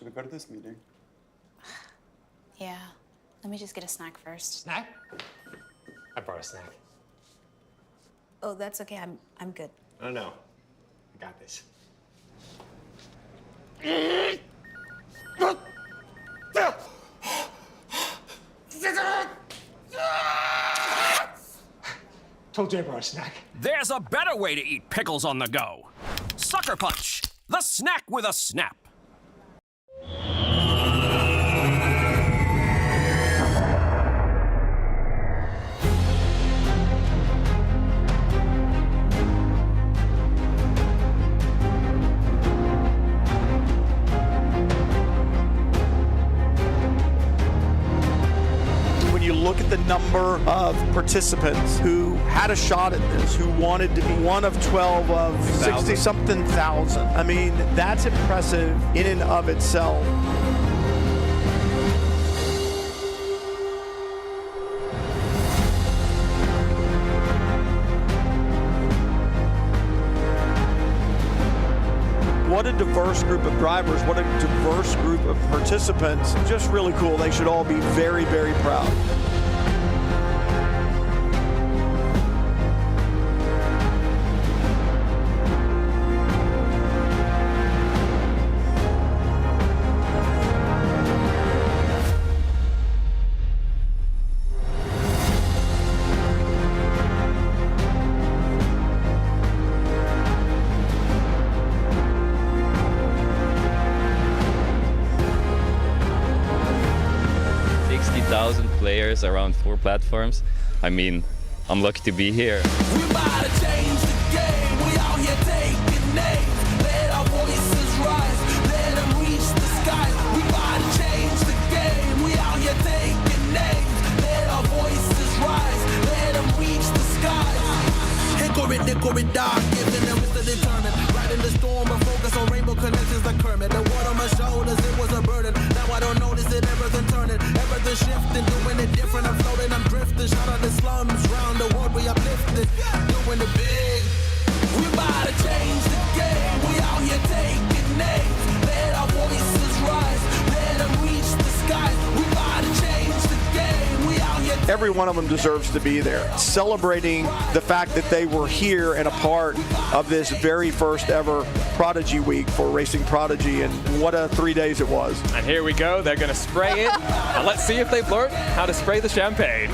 Should have gone to this meeting. Yeah. Let me just get a snack first. Snack? I brought a snack. Oh, that's okay. I'm good. Oh, no. I got this. Told you I brought a snack. There's a better way to eat pickles on the go. Sucker Punch, the snack with a snap. Look at the number of participants who had a shot at this, who wanted to be one of 12 of 60-something thousand. I mean, that's impressive in and of itself. What a diverse group of drivers, what a diverse group of participants. Just really cool. They should all be very, very proud. Players around 4 platforms. I mean, I'm lucky to be here. We about to change the game. We out here taking names. Let our voices rise. Let them reach the skies. We about to change the game. We out here taking names. Let our voices rise. Let them reach the skies. Hickory, dark, giving them to determine. Right in the storm, but focus on rainbow connections like Kermit. The water on my shoulders, it was a burden. Now I don't notice it, everything turning, everything shifting, doing it different. I'm floating, I'm drifting. Shout out the slums, round the world we uplifted, doing it big. We about to change the game. We out here taking names. Let our voices rise. Let them reach the skies. We about to change the game. We out here. Every one of them deserves to be there, celebrating the fact that they were here and a part of this very first ever Prodigy Week for Racing Prodigy, and what a 3 days it was. And here we go, they're gonna spray it, and let's see if they've learned how to spray the champagne.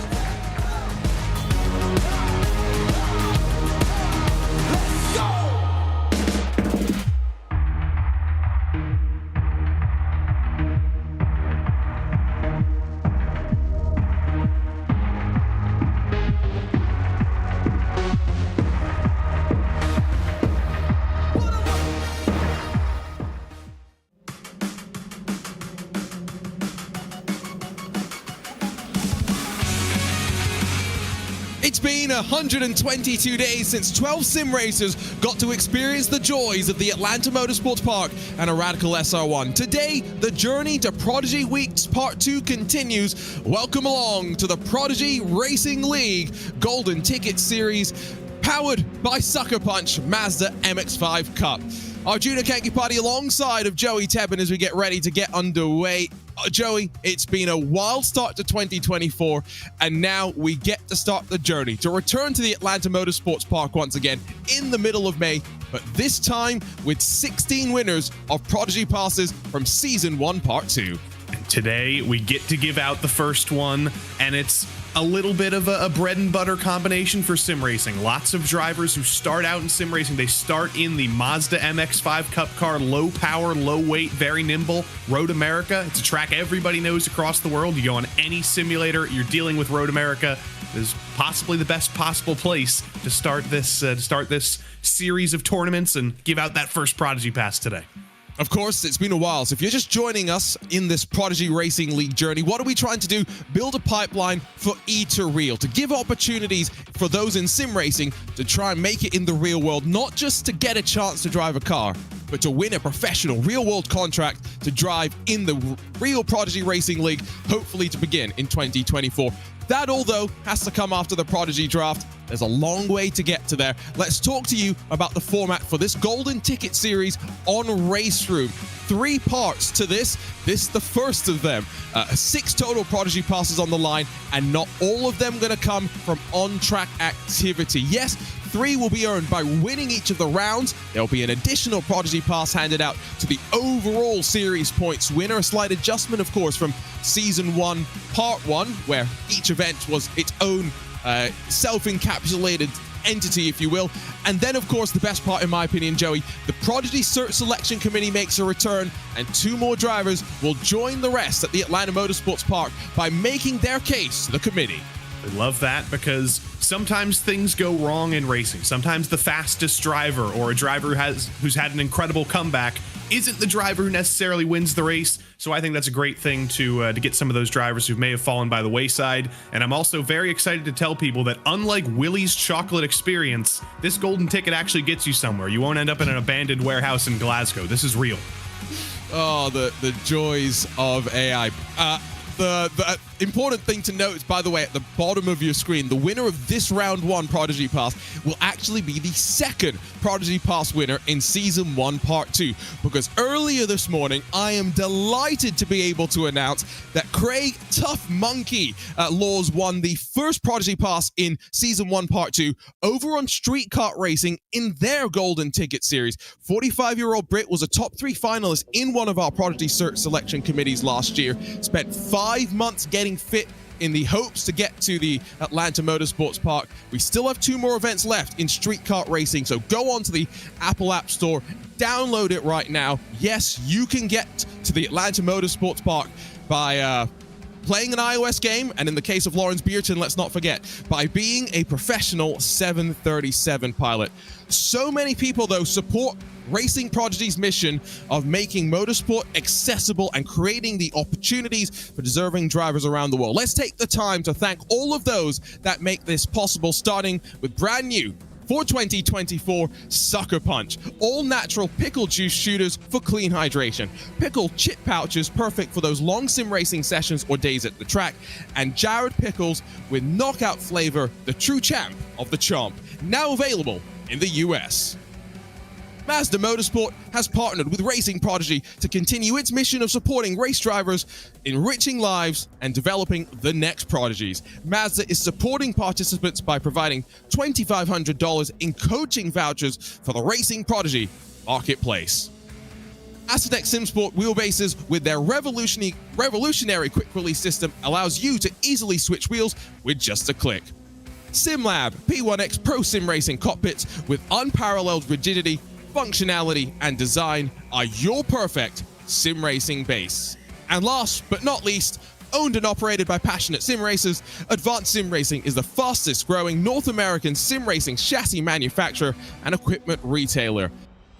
It's been 122 days since 12 sim racers got to experience the joys of the Atlanta Motorsports Park and a Radical SR1. Today, the journey to Prodigy Weeks Part 2 continues. Welcome along to the Prodigy Racing League Golden Ticket Series, powered by SuckerPunch Mazda MX-5 Cup. Our Junior Kenki Party alongside of Joey Tebben as we get ready to get underway. Joey, it's been a wild start to 2024, and now we get to start the journey to return to the Atlanta Motorsports Park once again in the middle of May, but this time with 16 winners of Prodigy Passes from Season 1 Part 2. And today, we get to give out the first one, and it's a little bit of a bread and butter combination for sim racing. Lots of drivers who start out in sim racing, they start in the Mazda MX-5 Cup car, low power, low weight, very nimble. Road America, it's a track everybody knows across the world. You go on any simulator, you're dealing with Road America. It is possibly the best possible place to start this series of tournaments and give out that first Prodigy Pass today. Of course, it's been a while, so if you're just joining us in this Prodigy Racing League journey, what are we trying to do? Build a pipeline for E to Real, to give opportunities for those in sim racing to try and make it in the real world, not just to get a chance to drive a car, but to win a professional real-world contract to drive in the real Prodigy Racing League, hopefully to begin in 2024. That all, though, has to come after the Prodigy draft. There's a long way to get to there. Let's talk to you about the format for this Golden Ticket Series on RaceRoom. 3 parts to this. This is the first of them. 6 total Prodigy Passes on the line, and not all of them going to come from on-track activity. Yes, 3 will be earned by winning each of the rounds. There'll be an additional Prodigy Pass handed out to the overall series points winner. A slight adjustment, of course, from Season 1, Part 1, where each event was its own self-encapsulated entity, if you will. And then, of course, the best part, in my opinion, Joey, the Prodigy Search Selection Committee makes a return, and 2 more drivers will join the rest at the Atlanta Motorsports Park by making their case to the committee. I love that because sometimes things go wrong in racing. Sometimes the fastest driver or a driver who's had an incredible comeback isn't the driver who necessarily wins the race. So I think that's a great thing to get some of those drivers who may have fallen by the wayside. And I'm also very excited to tell people that unlike Willie's chocolate experience, this golden ticket actually gets you somewhere. You won't end up in an abandoned warehouse in Glasgow. This is real. Oh, the joys of AI. The important thing to note is, by the way, at the bottom of your screen, the winner of this round 1 Prodigy Pass will actually be the second Prodigy Pass winner in Season 1 Part 2, because earlier this morning, I am delighted to be able to announce that Craig Tough Monkey Laws won the first Prodigy Pass in Season 1 Part 2 over on Street Kart Racing in their Golden Ticket Series. 45-year-old Brit was a top 3 finalist in one of our Prodigy Search Selection Committees last year, spent 5 months getting fit in the hopes to get to the Atlanta Motorsports Park. We still have 2 more events left in Street Kart Racing, so go on to the Apple App Store, download it right now. Yes, you can get to the Atlanta Motorsports Park by playing an iOS game, and in the case of Lawrence Beerton, let's not forget, by being a professional 737 pilot. So many people, though, support Racing Prodigy's mission of making motorsport accessible and creating the opportunities for deserving drivers around the world. Let's take the time to thank all of those that make this possible, starting with brand new for 2024 SuckerPunch, all natural pickle juice shooters for clean hydration, pickle chip pouches perfect for those long sim racing sessions or days at the track, and Jared Pickles with knockout flavor, the true champ of the chomp, now available in the US. Mazda Motorsport has partnered with Racing Prodigy to continue its mission of supporting race drivers, enriching lives, and developing the next prodigies. Mazda is supporting participants by providing $2,500 in coaching vouchers for the Racing Prodigy marketplace. Asetek SimSport wheelbases with their revolutionary quick release system allows you to easily switch wheels with just a click. SimLab P1X Pro Sim Racing cockpits with unparalleled rigidity, functionality, and design are your perfect sim racing base. And last but not least, owned and operated by passionate sim racers, Advanced Sim Racing is the fastest growing North American sim racing chassis manufacturer and equipment retailer.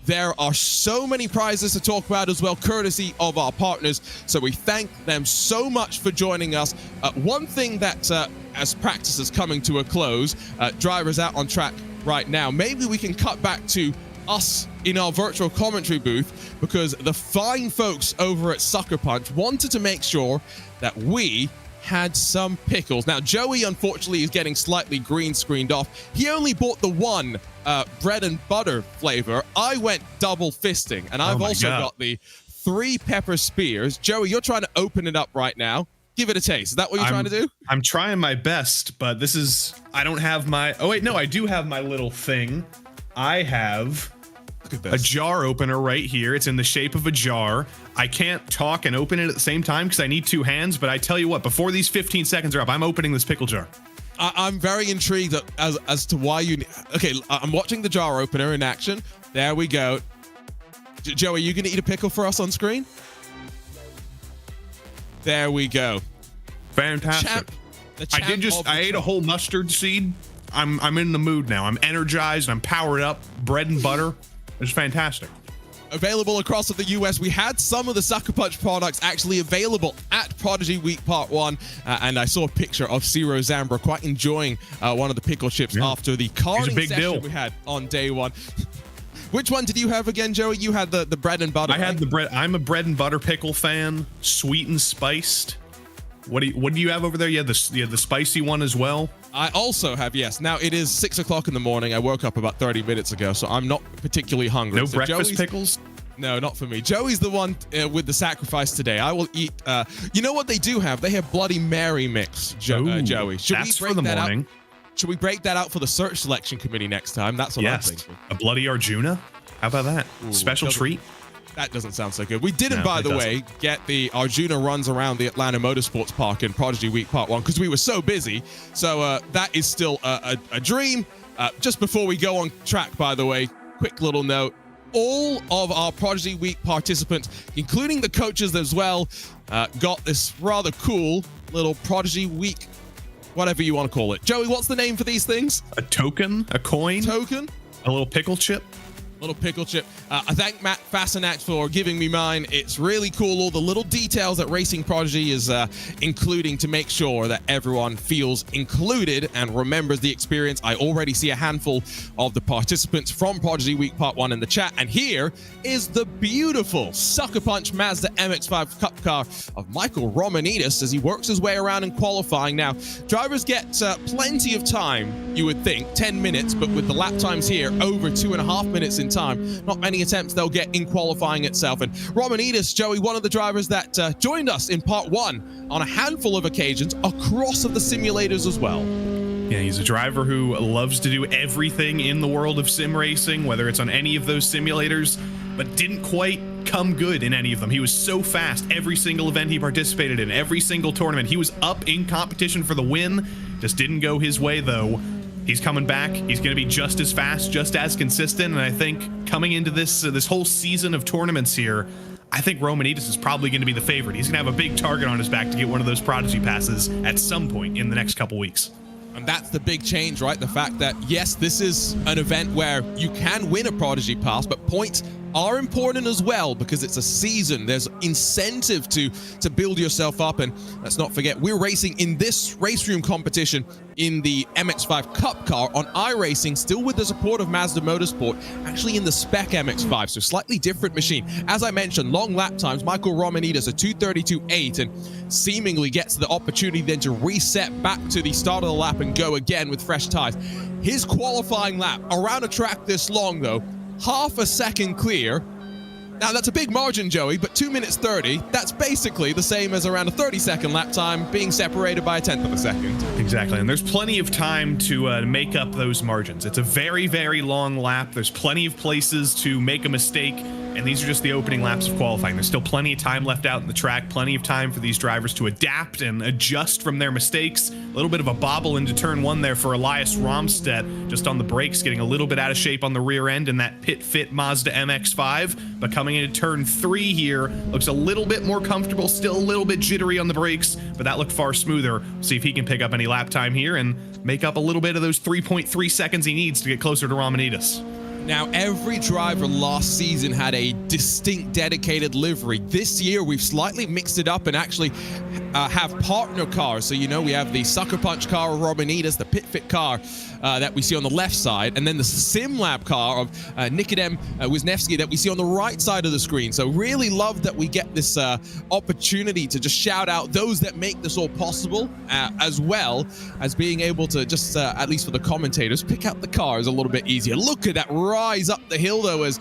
There are so many prizes to talk about as well, courtesy of our partners, so we thank them so much for joining us. One thing that, as practice is coming to a close, drivers out on track right now, maybe we can cut back to us in our virtual commentary booth, because the fine folks over at SuckerPunch wanted to make sure that we had some pickles. Now, Joey, unfortunately, is getting slightly green screened off. He only bought the one bread and butter flavor. I went double fisting, and I've also got the 3 pepper spears. Joey, you're trying to open it up right now. Give it a taste. Is that what you're trying to do? I'm trying my best, but this is, I don't have my, oh wait, no, I do have my little thing. I have a jar opener right here. It's in the shape of a jar. I can't talk and open it at the same time because I need 2 hands, but I tell you what, before these 15 seconds are up, I'm opening this pickle jar. I'm very intrigued as to why you... Okay, I'm watching the jar opener in action. There we go. Joey, you gonna eat a pickle for us on screen? There we go. Fantastic. I ate a whole mustard seed. I'm in the mood now. I'm energized. I'm powered up. Bread and butter. It's fantastic. Available across the US. We had some of the SuckerPunch products actually available at Prodigy Week Part 1, and I saw a picture of Ciro Zambra quite enjoying one of the pickle chips after the karting session we had on day 1. Which one did you have again, Joey? You had the bread and butter. I had the bread. I'm a bread and butter pickle fan, sweet and spiced. What do you have over there? You had the spicy one as well. I also have, yes. Now it is 6 o'clock in the morning. I woke up about 30 minutes ago, so I'm not particularly hungry. No so breakfast Joey's, pickles? No, not for me. Joey's the one with the sacrifice today. I will eat. You know what they do have? They have Bloody Mary mix, Joey. That's for the morning. Should we break that out for the search selection committee next time? That's what I'm thinking. A Bloody Arjuna? How about that? Special treat? That doesn't sound so good. We didn't, No, by the it way, get the Arjuna runs around the Atlanta Motorsports Park in Prodigy Week Part 1 because we were so busy. So that is still a dream. Just before we go on track, by the way, quick little note. All of our Prodigy Week participants, including the coaches as well, got this rather cool little Prodigy Week, whatever you want to call it. Joey, what's the name for these things? A token? A coin? Token? A little pickle chip? Little pickle chip. I thank Matt Fasanac for giving me mine. It's really cool, all the little details that Racing Prodigy is including to make sure that everyone feels included and remembers the experience. I already see a handful of the participants from Prodigy Week Part 1 in the chat. And here is the beautiful SuckerPunch Mazda MX-5 Cup car of Michael Romanidis as he works his way around in qualifying. Now, drivers get plenty of time, you would think, 10 minutes, but with the lap times here, over 2.5 minutes in time. Not many attempts they'll get in qualifying itself. And Romanidis, Joey, one of the drivers that joined us in Part 1 on a handful of occasions across of the simulators as well. Yeah, he's a driver who loves to do everything in the world of sim racing, whether it's on any of those simulators, but didn't quite come good in any of them. He was so fast every single event he participated in, every single tournament. He was up in competition for the win, just didn't go his way though. He's coming back. He's going to be just as fast, just as consistent. And I think coming into this whole season of tournaments here, I think Romanidis is probably going to be the favorite. He's going to have a big target on his back to get one of those Prodigy passes at some point in the next couple weeks. And that's the big change, right? The fact that, yes, this is an event where you can win a Prodigy Pass, but points are important as well because it's a season. There's incentive to build yourself up. And let's not forget, we're racing in this race room competition in the MX-5 Cup car on iRacing, still with the support of Mazda Motorsport, actually in the spec MX-5, so slightly different machine. As I mentioned, long lap times, Michael Romanidis a 2:32.8 and seemingly gets the opportunity then to reset back to the start of the lap and go again with fresh tires. His qualifying lap around a track this long though, half a second clear. Now that's a big margin, Joey, but 2 minutes 30, that's basically the same as around a 30-second lap time being separated by a tenth of a second. Exactly, and there's plenty of time to make up those margins. It's a very, very long lap. There's plenty of places to make a mistake, and these are just the opening laps of qualifying. There's still plenty of time left out in the track, plenty of time for these drivers to adapt and adjust from their mistakes. A little bit of a bobble into turn 1 there for Elias Romstedt, just on the brakes, getting a little bit out of shape on the rear end in that pit-fit Mazda MX-5, but coming into turn 3 here, looks a little bit more comfortable, still a little bit jittery on the brakes, but that looked far smoother. See if he can pick up any lap time here and make up a little bit of those 3.3 seconds he needs to get closer to Romanidis. Now, every driver last season had a distinct dedicated livery. This year, we've slightly mixed it up and actually have partner cars. So, you know, we have the SuckerPunch car of Romanidis, the pit fit car that we see on the left side, and then the SimLab car of Nikodem Wisniewski that we see on the right side of the screen. So really love that we get this opportunity to just shout out those that make this all possible, as well as being able to just, at least for the commentators, pick out the cars a little bit easier. Look at that rise up the hill, though, as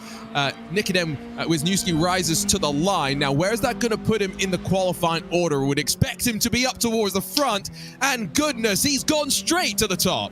Nikodem Wisniewski rises to the line. Now, where's that going to put him in the qualifying order? Would expect him to be up towards the front, and goodness, he's gone straight to the top.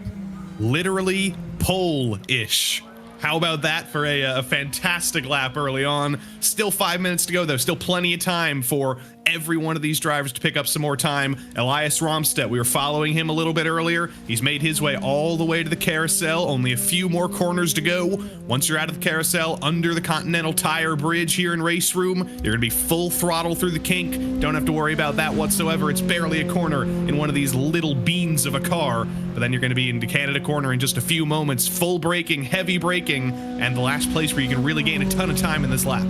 Literally pole-ish. How about that for a fantastic lap early on? Still 5 minutes to go, though. Still plenty of time for every one of these drivers to pick up some more time. Elias Romstedt, we were following him a little bit earlier. He's made his way all the way to the carousel. Only a few more corners to go. Once you're out of the carousel, under the Continental Tire Bridge here in Race Room, you're going to be full throttle through the kink. Don't have to worry about that whatsoever. It's barely a corner in one of these little beans of a car. But then you're going to be into Canada corner in just a few moments. Full braking, heavy braking, and the last place where you can really gain a ton of time in this lap.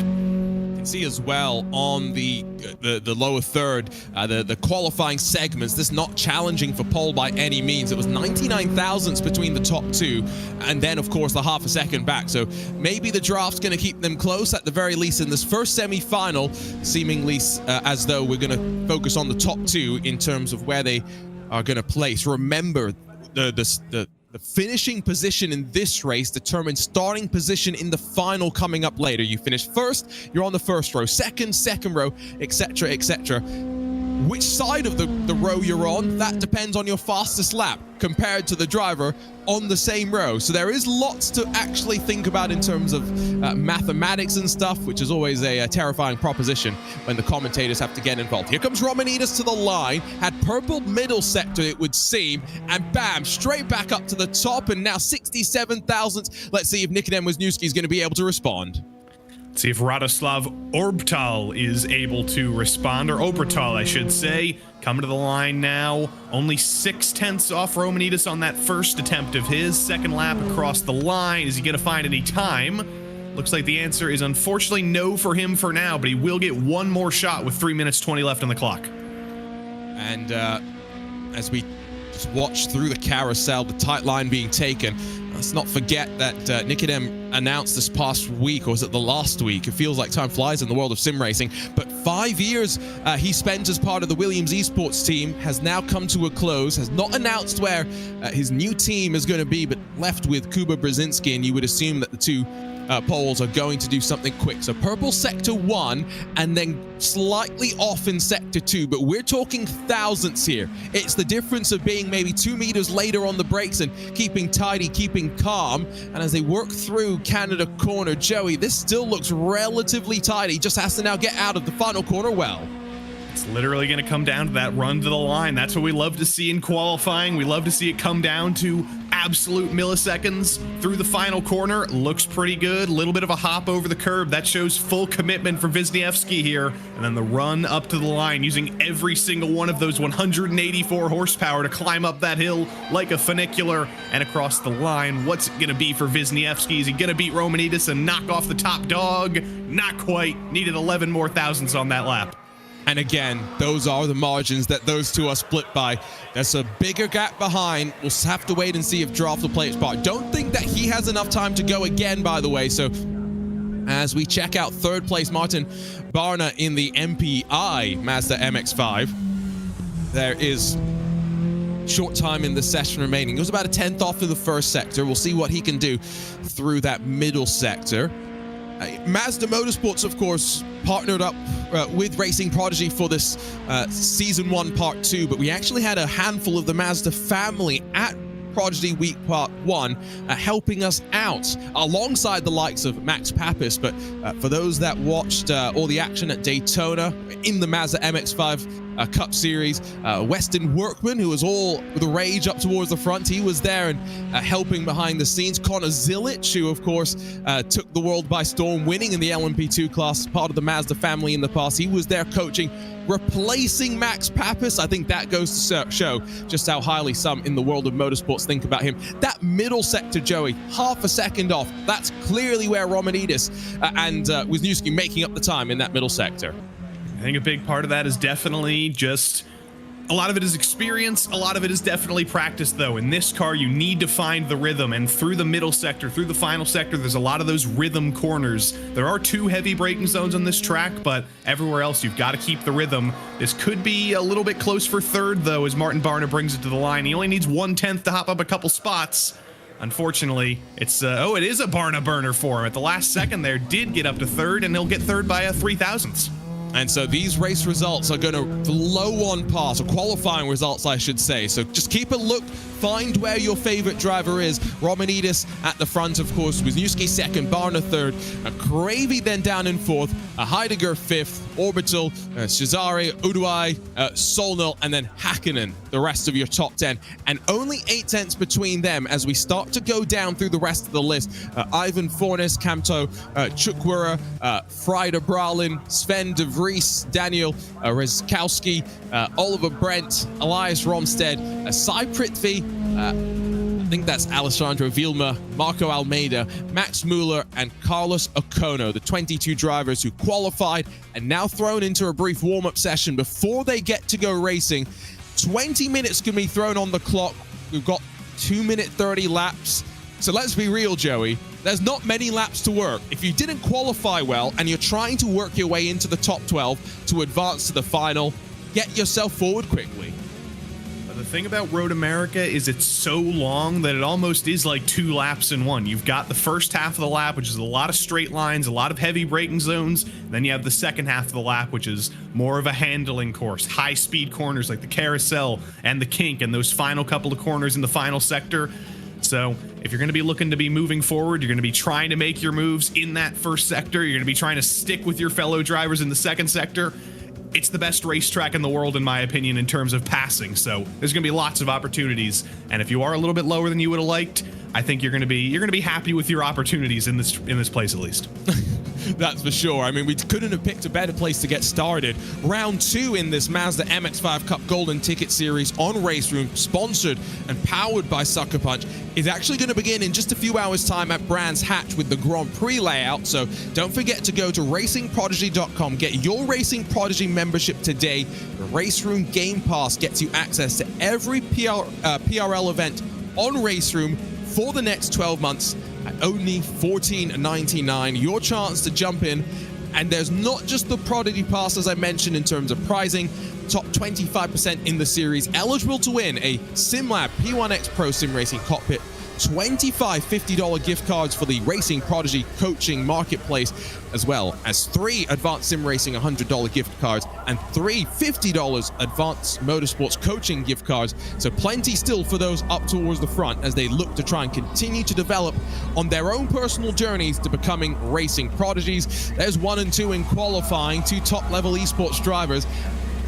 See as well on the lower third, the qualifying segments. This not challenging for pole by any means. It was 99 thousandths between the top two, and then of course the half a second back. So maybe the draft's going to keep them close at the very least in this first semi-final, seemingly as though we're going to focus on the top two in terms of where they are going to place. Remember, the The finishing position in this race determines starting position in the final coming up later. You finish first, you're on the first row, second row, etc., etc. Which side of the row you're on, that depends on your fastest lap compared to the driver on the same row. So there is lots to actually think about in terms of mathematics and stuff, which is always a terrifying proposition when the commentators have to get involved. Here comes Romanides to the line, had purple middle sector, it would seem, and bam, straight back up to the top, and now 67 thousandths. Let's see if Nikodem Wisniewski is going to be able to respond. See if Radoslav Orbtal is able to respond, or Obertal, I should say. Coming to the line now. Only 0.6 off Romanides on that first attempt of his. Second lap across the line. Is he going to find any time? Looks like the answer is unfortunately no for him for now, but he will get one more shot with 3 minutes 20 left on the clock. And as we just watch through the carousel, the tight line being taken, let's not forget that Nikodem announced this past week, or was it the last week? It feels like time flies in the world of sim racing. But 5 years he spent as part of the Williams esports team has now come to a close, has not announced where his new team is going to be, but left with Kuba Brzezinski, and you would assume that the two Poles are going to do something quick. So purple sector 1 and then slightly off in sector 2, but we're talking thousandths here. It's the difference of being maybe 2 meters later on the brakes and keeping tidy, keeping calm. And as they work through Canada corner, Joey, this still looks relatively tight. He just has to now get out of the final corner well. It's literally going to come down to that run to the line. That's what we love to see in qualifying. We love to see it come down to absolute milliseconds through the final corner. Looks pretty good. A little bit of a hop over the curb. That shows full commitment from Wisniewski here. And then the run up to the line, using every single one of those 184 horsepower to climb up that hill like a funicular and across the line. What's it going to be for Wisniewski? Is he going to beat Romanides and knock off the top dog? Not quite. Needed 11 more thousandths on that lap. And again, those are the margins that those two are split by. There's a bigger gap behind. We'll have to wait and see if Draft will play its part. Don't think that he has enough time to go again, by the way. So as we check out third place Martin Barna in the MPI Mazda MX-5, there is short time in the session remaining. It was about a 10th off in the first sector. We'll see what he can do through that middle sector. Mazda Motorsports, of course, partnered up with Racing Prodigy for this Season 1 Part 2, but we actually had a handful of the Mazda family at Prodigy Week Part 1 helping us out alongside the likes of Max Papis. But for those that watched all the action at Daytona in the Mazda MX-5 Cup Series, Weston Workman, who was all the rage up towards the front, he was there and helping behind the scenes. Connor Zilic, who of course took the world by storm, winning in the LMP2 class, part of the Mazda family in the past, he was there coaching, replacing Max Papis. I think that goes to show just how highly some in the world of motorsports think about him. That middle sector, Joey, half a second off. That's clearly where Romanides and Wisniewski making up the time in that middle sector. I think a big part of that is definitely just, a lot of it is experience, a lot of it is definitely practice though. In this car, you need to find the rhythm, and through the middle sector, through the final sector, there's a lot of those rhythm corners. There are 2 heavy braking zones on this track, but everywhere else, you've got to keep the rhythm. This could be a little bit close for third though, as Martin Barna brings it to the line. He only needs 1/10 to hop up a couple spots. Unfortunately, it's, it is a Barna burner for him. At the last second there, did get up to third, and he'll get third by a 3/1000th. And so these race results are going to flow on past, or qualifying results, I should say. So just keep a look, find where your favorite driver is. Romanides at the front, of course, Wisniewski second, Barna third, Cravey then down in fourth, Heidegger fifth, Orbital, Cesare, Uduai, Solnil, and then Hakkinen, the rest of your top 10. And only 8 tenths between them as we start to go down through the rest of the list. Ivan Fornes, Kamto, Chukwura, Frieder Bralin, Sven de Vries, Daniel Rezkowski, Oliver Brent, Elias Romstead, Cy Prithvi, I think that's Alessandro Vilma, Marco Almeida, Max Muller, and Carlos Ocono, the 22 drivers who qualified and now thrown into a brief warm-up session before they get to go racing. 20 minutes can be thrown on the clock. We've got 2-minute 30 laps. So let's be real, Joey. There's not many laps to work. If you didn't qualify well and you're trying to work your way into the top 12 to advance to the final, get yourself forward quickly. The thing about Road America is it's so long that it almost is like 2 laps in one. You've got the first half of the lap, which is a lot of straight lines, a lot of heavy braking zones. Then you have the second half of the lap, which is more of a handling course, high-speed corners like the carousel and the kink, and those final couple of corners in the final sector. So if you're going to be looking to be moving forward, you're going to be trying to make your moves in that first sector, you're going to be trying to stick with your fellow drivers in the second sector. It's the best racetrack in the world, in my opinion, in terms of passing. So there's going to be lots of opportunities. And if you are a little bit lower than you would have liked, I think you're going to be happy with your opportunities in this place at least. That's for sure. I mean, we couldn't have picked a better place to get started. Round 2 in this Mazda MX-5 Cup Golden Ticket Series on RaceRoom, sponsored and powered by SuckerPunch, is actually going to begin in just a few hours' time at Brands Hatch with the Grand Prix layout. So don't forget to go to racingprodigy.com. Get your Racing Prodigy membership today. The RaceRoom Game Pass gets you access to every PRL event on RaceRoom for the next 12 months at only $14.99. Your chance to jump in. And there's not just the Prodigy Pass, as I mentioned, in terms of pricing. Top 25% in the series eligible to win a SimLab P1X Pro Sim Racing Cockpit, 25 $50 gift cards for the Racing Prodigy Coaching Marketplace, as well as 3 Advanced Sim Racing $100 gift cards and 3 $50 Advanced Motorsports Coaching gift cards. So plenty still for those up towards the front as they look to try and continue to develop on their own personal journeys to becoming racing prodigies. There's 1 and 2 in qualifying, 2 top-level esports drivers.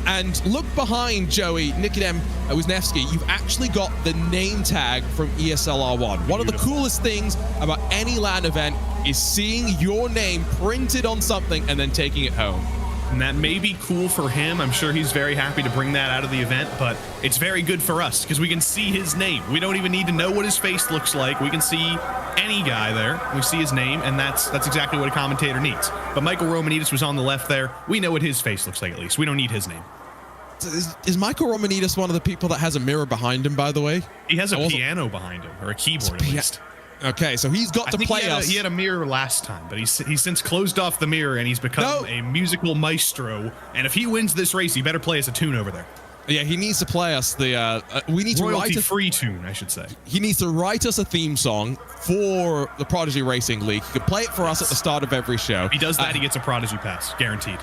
And look behind Joey, Nikodem Wisniewski, you've actually got the name tag from ESLR1. One of the coolest things about any LAN event is seeing your name printed on something and then taking it home. And that may be cool for him. I'm sure he's very happy to bring that out of the event, but it's very good for us because we can see his name. We don't even need to know what his face looks like. We can see any guy there. We see his name, and that's exactly what a commentator needs. But Michael Romanidis was on the left there. We know what his face looks like at least. We don't need his name. Is Michael Romanidis one of the people that has a mirror behind him, by the way? He has a piano behind him, or a keyboard at least. Okay, so he's got to play us. He had a mirror last time, but he's since closed off the mirror and he's become a musical maestro. And if he wins this race, he better play us a tune over there. Yeah, he needs to play us the. We need to write a royalty-free tune, I should say. He needs to write us a theme song for the Prodigy Racing League. He could play it for us at the start of every show. If he does that, he gets a Prodigy Pass, guaranteed.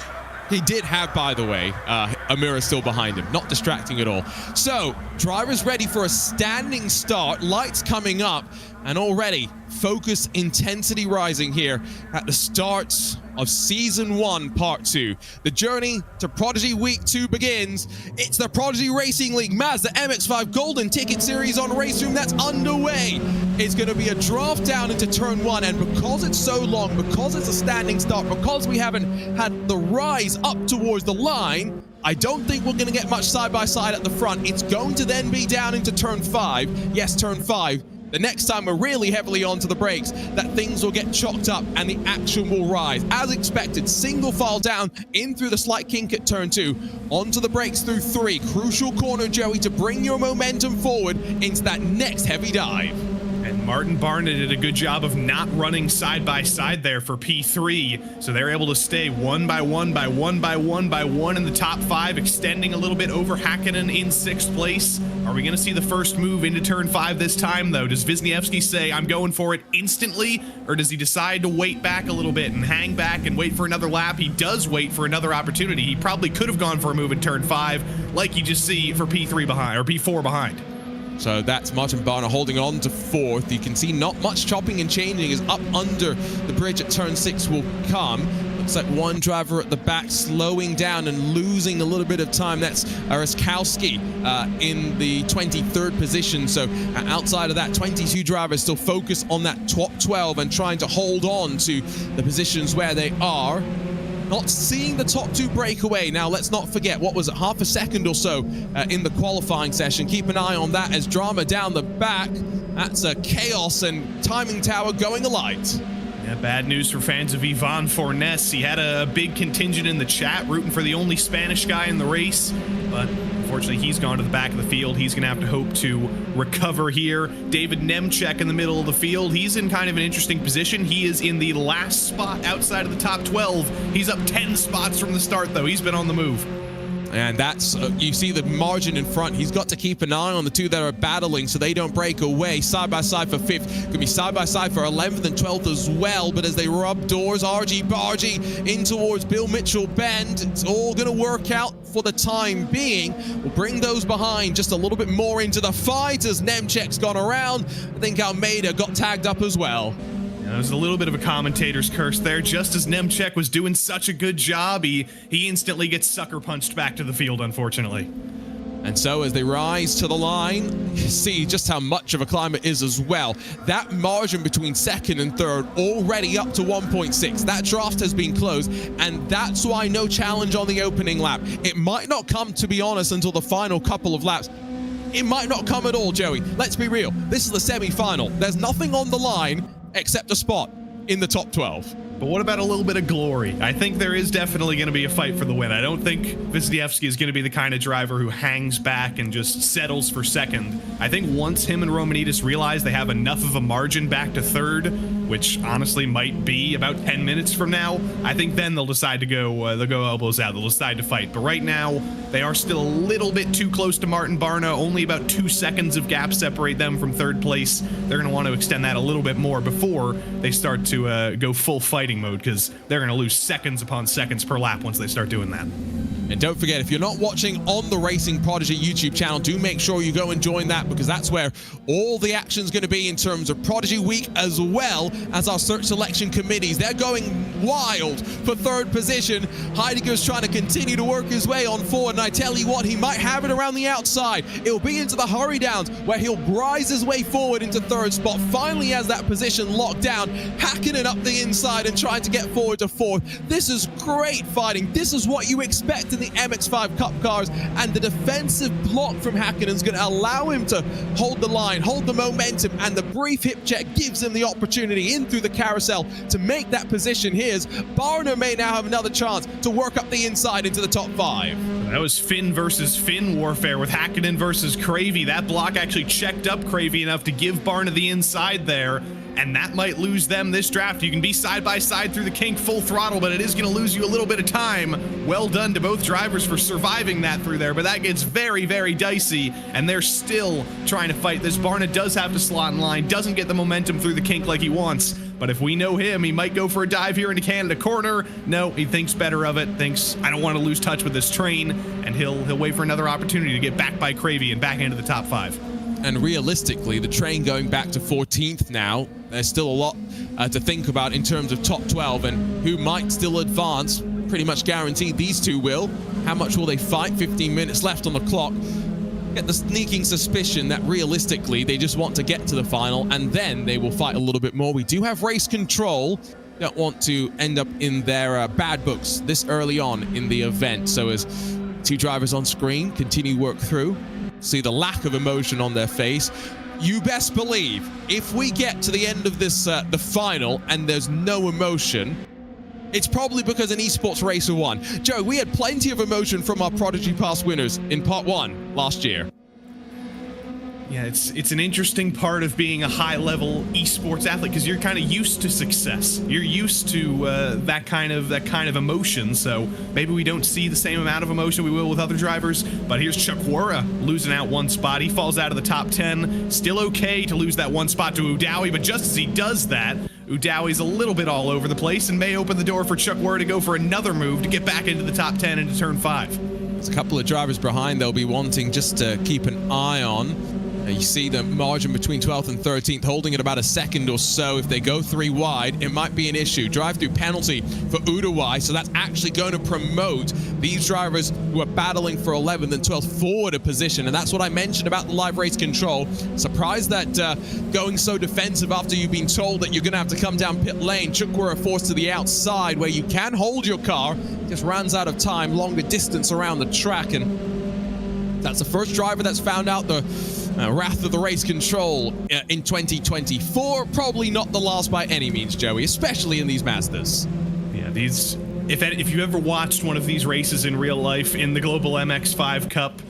He did have, by the way, a mirror still behind him. Not distracting at all. So, drivers ready for a standing start. Lights coming up. And already, focus intensity rising here at the start of Season 1, Part 2. The journey to Prodigy Week 2 begins. It's the Prodigy Racing League Mazda MX-5 Golden Ticket Series on RaceRoom that's underway. It's going to be a draft down into Turn 1, and because it's so long, because it's a standing start, because we haven't had the rise up towards the line, I don't think we're going to get much side-by-side at the front. It's going to then be down into Turn 5. Yes, Turn 5. The next time we're really heavily onto the brakes, that things will get chalked up and the action will rise. As expected, single file down in through the slight kink at Turn 2, onto the brakes through 3. Crucial corner, Joey, to bring your momentum forward into that next heavy dive. And Martin Barnett did a good job of not running side by side there for P3. So they're able to stay one by one by one by one by one in the top 5, extending a little bit over Hakkinen in 6th place. Are we going to see the first move into Turn 5 this time, though? Does Wisniewski say, I'm going for it instantly? Or does he decide to wait back a little bit and hang back and wait for another lap? He does wait for another opportunity. He probably could have gone for a move in Turn 5, like you just see for P3 behind, or P4 behind. So that's Martin Barner holding on to 4th. You can see not much chopping and changing as up under the bridge at Turn 6 will come. Looks like one driver at the back slowing down and losing a little bit of time. That's Araskowski in the 23rd position. So outside of that, 22 drivers still focus on that top 12 and trying to hold on to the positions where they are. Not seeing the top 2 break away. Now, let's not forget, what was it, half a second or so in the qualifying session. Keep an eye on that as drama down the back. That's a chaos and timing tower going alight. Yeah, bad news for fans of Ivan Fornes. He had a big contingent in the chat rooting for the only Spanish guy in the race, but unfortunately he's gone to the back of the field. He's going to have to hope to recover here. David Nemchek in the middle of the field. He's in kind of an interesting position. He is in the last spot outside of the top 12. He's up 10 spots from the start, though. He's been on the move. And that's, you see the margin in front. He's got to keep an eye on the two that are battling so they don't break away. Side by side for 5th. Could be side by side for 11th and 12th as well. But as they rub doors, RG Bargy in towards Bill Mitchell Bend. It's all going to work out for the time being. We'll bring those behind just a little bit more into the fight as Nemchek's gone around. I think Almeida got tagged up as well. There's a little bit of a commentator's curse there. Just as Nemchek was doing such a good job, he instantly gets sucker punched back to the field, unfortunately. And so as they rise to the line, you see just how much of a climb it is as well. That margin between 2nd and 3rd already up to 1.6. That draft has been closed, and that's why no challenge on the opening lap. It might not come, to be honest, until the final couple of laps. It might not come at all, Joey. Let's be real. This is the semi-final. There's nothing on the line except a spot in the top 12. But what about a little bit of glory? I think there is definitely going to be a fight for the win. I don't think Wisniewski is going to be the kind of driver who hangs back and just settles for 2nd. I think once him and Romanidis realize they have enough of a margin back to 3rd, which honestly might be about 10 minutes from now, I think then they'll decide to go, they'll go elbows out. They'll decide to fight. But right now, they are still a little bit too close to Martin Barna. Only about 2 seconds of gap separate them from 3rd place. They're going to want to extend that a little bit more before they start to go full fighting mode, because they're going to lose seconds upon seconds per lap once they start doing that. And don't forget, if you're not watching on the Racing Prodigy YouTube channel, do make sure you go and join that, because that's where all the action's going to be in terms of Prodigy Week, as well as our search selection committees. They're going wild for 3rd position. Heidegger's trying to continue to work his way on forward, and I tell you what, he might have it around the outside. It'll be into the hurry downs where he'll rise his way forward into 3rd spot. Finally has that position locked down, hacking it up the inside and trying to get forward to 4th. This is great fighting. This is what you expect in the MX-5 Cup cars, and the defensive block from Häkkinen is going to allow him to hold the line, hold the momentum, and the brief hip check gives him the opportunity in through the carousel to make that position his. Barner may now have another chance to work up the inside into the top 5. That was Finn versus Finn warfare with Häkkinen versus Cravey. That block actually checked up Cravey enough to give Barna the inside there, and that might lose them this draft. You can be side by side through the kink full throttle, but it is going to lose you a little bit of time. Well done to both drivers for surviving that through there, but that gets very, very dicey, and they're still trying to fight this. Barna does have to slot in line, doesn't get the momentum through the kink like he wants, but if we know him, he might go for a dive here into Canada corner. No, he thinks better of it, thinks, I don't want to lose touch with this train, and he'll wait for another opportunity to get back by Cravey and back into the top 5. And realistically, the train going back to 14th now, there's still a lot to think about in terms of top 12 and who might still advance. Pretty much guaranteed these two will. How much will they fight? 15 minutes left on the clock. Get the sneaking suspicion that realistically they just want to get to the final, and then they will fight a little bit more. We do have race control. Don't want to end up in their bad books this early on in the event. So as two drivers on screen continue work through, see the lack of emotion on their face. You best believe if we get to the end of this, the final, and there's no emotion, it's probably because an esports racer won. Joe, we had plenty of emotion from our Prodigy Pass winners in part 1 last year. Yeah, it's an interesting part of being a high-level esports athlete, because you're kind of used to success. You're used to that kind of emotion. So maybe we don't see the same amount of emotion we will with other drivers. But here's Chuck Wura losing out one spot. He falls out of the top 10. Still okay to lose that one spot to Udowie, but just as he does that, Udowie's a little bit all over the place and may open the door for Chuck Wura to go for another move to get back into the top 10 into turn 5. There's a couple of drivers behind they'll be wanting just to keep an eye on. You see the margin between 12th and 13th holding it about a second or so. If they go 3 wide, it might be an issue. Drive-through penalty for Udawai, so that's actually going to promote these drivers who are battling for 11th and 12th forward a position, and that's what I mentioned about the live race control. Surprised that going so defensive after you've been told that you're going to have to come down pit lane. Chukwura forced to the outside where you can hold your car, just runs out of time, longer distance around the track, and that's the first driver that's found out the wrath of the race control in 2024. Probably not the last by any means, Joey, especially in these Mazdas. Yeah, these. If you ever watched one of these races in real life in the Global MX-5 Cup,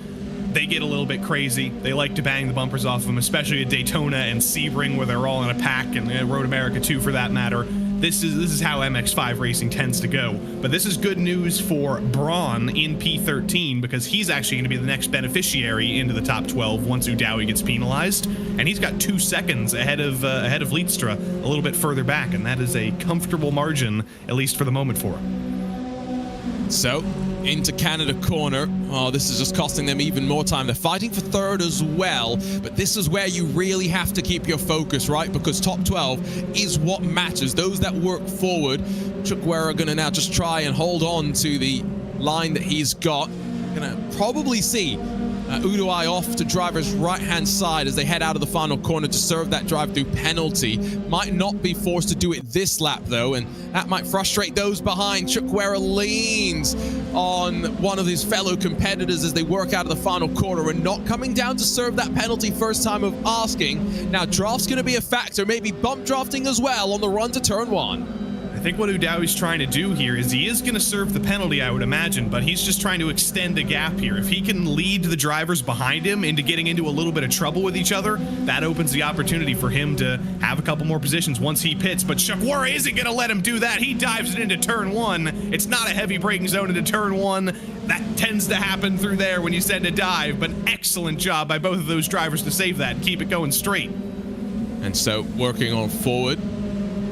they get a little bit crazy. They like to bang the bumpers off of them, especially at Daytona and Sebring, where they're all in a pack, and Road America too, for that matter. this is how MX5 racing tends to go. But this is good news for Braun in P13 because he's actually going to be the next beneficiary into the top 12 once Udowie gets penalized, and he's got 2 seconds ahead of Leedstra a little bit further back, and that is a comfortable margin, at least for the moment, for him. So, into Canada corner. Oh, this is just costing them even more time. They're fighting for third as well, but this is where you really have to keep your focus, right? Because top 12 is what matters. Those that work forward. Chuck Ware are going to now just try and hold on to the line that he's got. Going to probably see Udowie off to driver's right-hand side as they head out of the final corner to serve that drive-through penalty. Might not be forced to do it this lap, though, and that might frustrate those behind. Chuck Ware leans on one of his fellow competitors as they work out of the final corner and not coming down to serve that penalty first time of asking. Now, draft's going to be a factor, maybe bump drafting as well on the run to turn 1. I think what Udowie's trying to do here is he is going to serve the penalty, I would imagine, but he's just trying to extend a gap here. If he can lead the drivers behind him into getting into a little bit of trouble with each other, that opens the opportunity for him to have a couple more positions once he pits. But Chuck Ware isn't going to let him do that. He dives it into turn 1. It's not a heavy braking zone into turn 1. That tends to happen through there when you send a dive, but excellent job by both of those drivers to save that and keep it going straight. And so working on forward,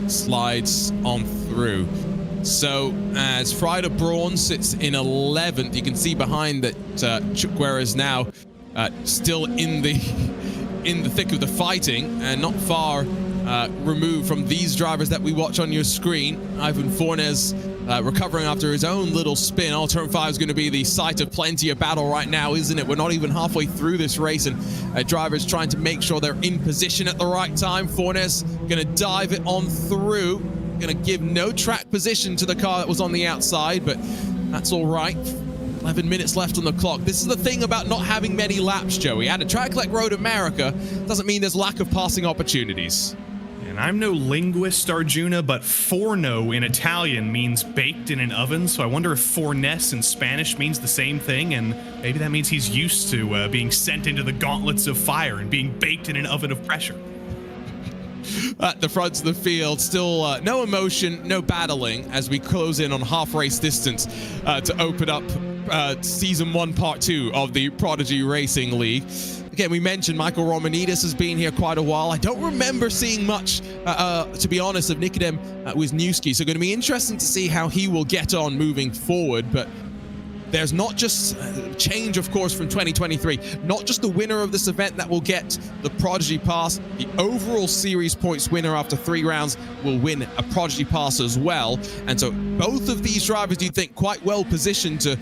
slides on through. So as Frida Braun sits in 11th, you can see behind that Chuck Ware is now still in the thick of the fighting and not far removed from these drivers that we watch on your screen. Ivan Fornes recovering after his own little spin. Oh, turn 5 is going to be the site of plenty of battle right now, isn't it? We're not even halfway through this race, and drivers trying to make sure they're in position at the right time. Fornes going to dive it on through. Going to give no track position to the car that was on the outside, but that's all right. 11 minutes left on the clock. This is the thing about not having many laps, Joey. At a track like Road America, doesn't mean there's lack of passing opportunities. And I'm no linguist, Arjuna, but forno in Italian means baked in an oven, so I wonder if fornes in Spanish means the same thing, and maybe that means he's used to being sent into the gauntlets of fire and being baked in an oven of pressure. At the front of the field, still no emotion, no battling as we close in on half race distance to open up Season 1, Part 2 of the Prodigy Racing League. Again, we mentioned Michael Romanidis has been here quite a while. I don't remember seeing much, to be honest, of Nikodem Wisniewski, so going to be interesting to see how he will get on moving forward, but there's not just change, of course, from 2023. Not just the winner of this event that will get the Prodigy Pass. The overall series points winner after 3 rounds will win a Prodigy Pass as well. And so both of these drivers, do you think, quite well positioned to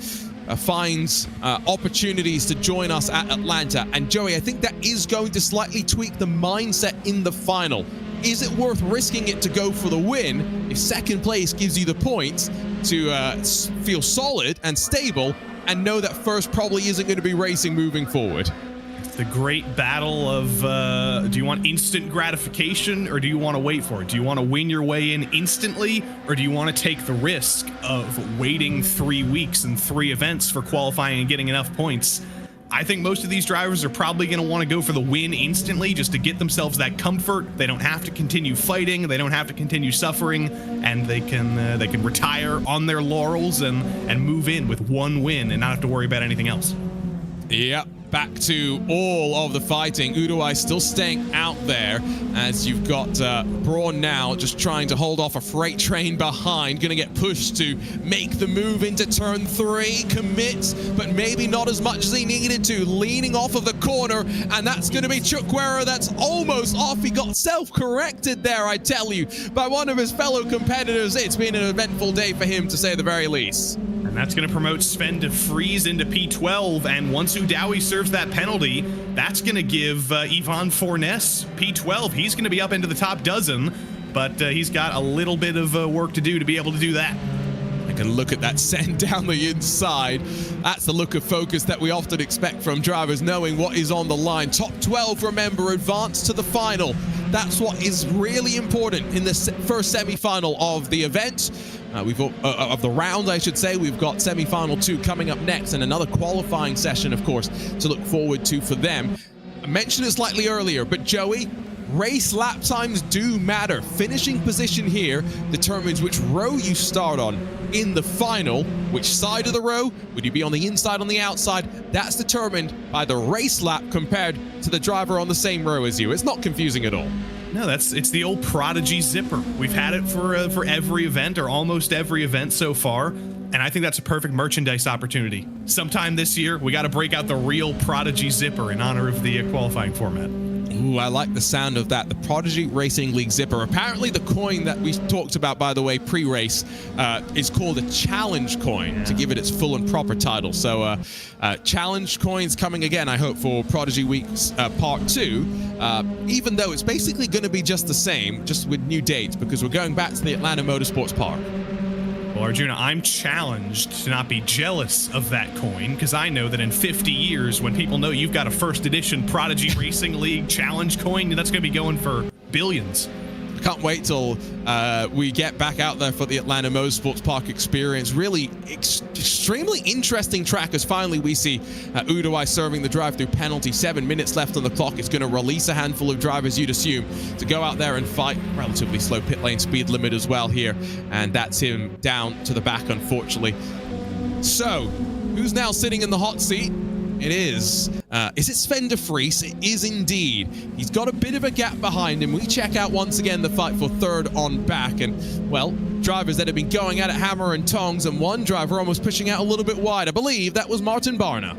find opportunities to join us at Atlanta. And Joey, I think that is going to slightly tweak the mindset in the final. Is it worth risking it to go for the win if second place gives you the points to feel solid and stable and know that first probably isn't going to be racing moving forward? It's the great battle of do you want instant gratification or do you want to wait for it? Do you want to win your way in instantly or do you want to take the risk of waiting 3 weeks and 3 events for qualifying and getting enough points? I think most of these drivers are probably going to want to go for the win instantly just to get themselves that comfort. They don't have to continue fighting. They don't have to continue suffering, and they can retire on their laurels and move in with 1 win and not have to worry about anything else. Yep. Back to all of the fighting. Udowie still staying out there as you've got Braun now just trying to hold off a freight train behind. Going to get pushed to make the move into turn 3. Commits, but maybe not as much as he needed to. Leaning off of the corner, and that's going to be Chuck Ware. That's almost off. He got self-corrected there, I tell you, by one of his fellow competitors. It's been an eventful day for him, to say the very least. And that's going to promote Sven de Vries into P12, and once Udowie serves that penalty, that's going to give Ivan Fornes P12. He's going to be up into the top dozen, but he's got a little bit of work to do to be able to do that. I can look at that send down the inside. That's the look of focus that we often expect from drivers, knowing what is on the line. Top 12, remember, advance to the final. That's what is really important in the first semi-final of the event. Of the round, I should say. We've got semi-final 2 coming up next, and another qualifying session, of course, to look forward to for them. I mentioned it slightly earlier, but Joey, race lap times do matter. Finishing position here determines which row you start on in the final. Which side of the row? Would you be on the inside, on the outside? That's determined by the race lap compared to the driver on the same row as you. It's not confusing at all. No, it's the old Prodigy zipper. We've had it for every event, or almost every event so far, and I think that's a perfect merchandise opportunity. Sometime this year, we got to break out the real Prodigy zipper in honor of the qualifying format. Ooh, I like the sound of that. The Prodigy Racing League zipper. Apparently the coin that we talked about, by the way, pre-race, is called a challenge coin, to give it its full and proper title. So challenge coins coming again, I hope, for Prodigy Week's part 2, even though it's basically going to be just the same, just with new dates, because we're going back to the Atlanta Motorsports Park. Well, Arjuna, I'm challenged to not be jealous of that coin, because I know that in 50 years, when people know you've got a first edition Prodigy Racing League challenge coin, that's going to be going for billions. Can't wait till we get back out there for the Atlanta Motorsports Park experience. Really extremely interesting track, as finally we see Udawai serving the drive-through penalty. 7 minutes left on the clock. It's going to release a handful of drivers, you'd assume, to go out there and fight. Relatively slow pit lane speed limit as well here, and that's him down to the back, unfortunately. So, who's now sitting in the hot seat? It is it Sven de Vries? It is indeed. He's got a bit of a gap behind him. We check out once again the fight for third on back, and, well, drivers that have been going at it hammer and tongs, and one driver almost pushing out a little bit wide. I believe that was Martin Barna.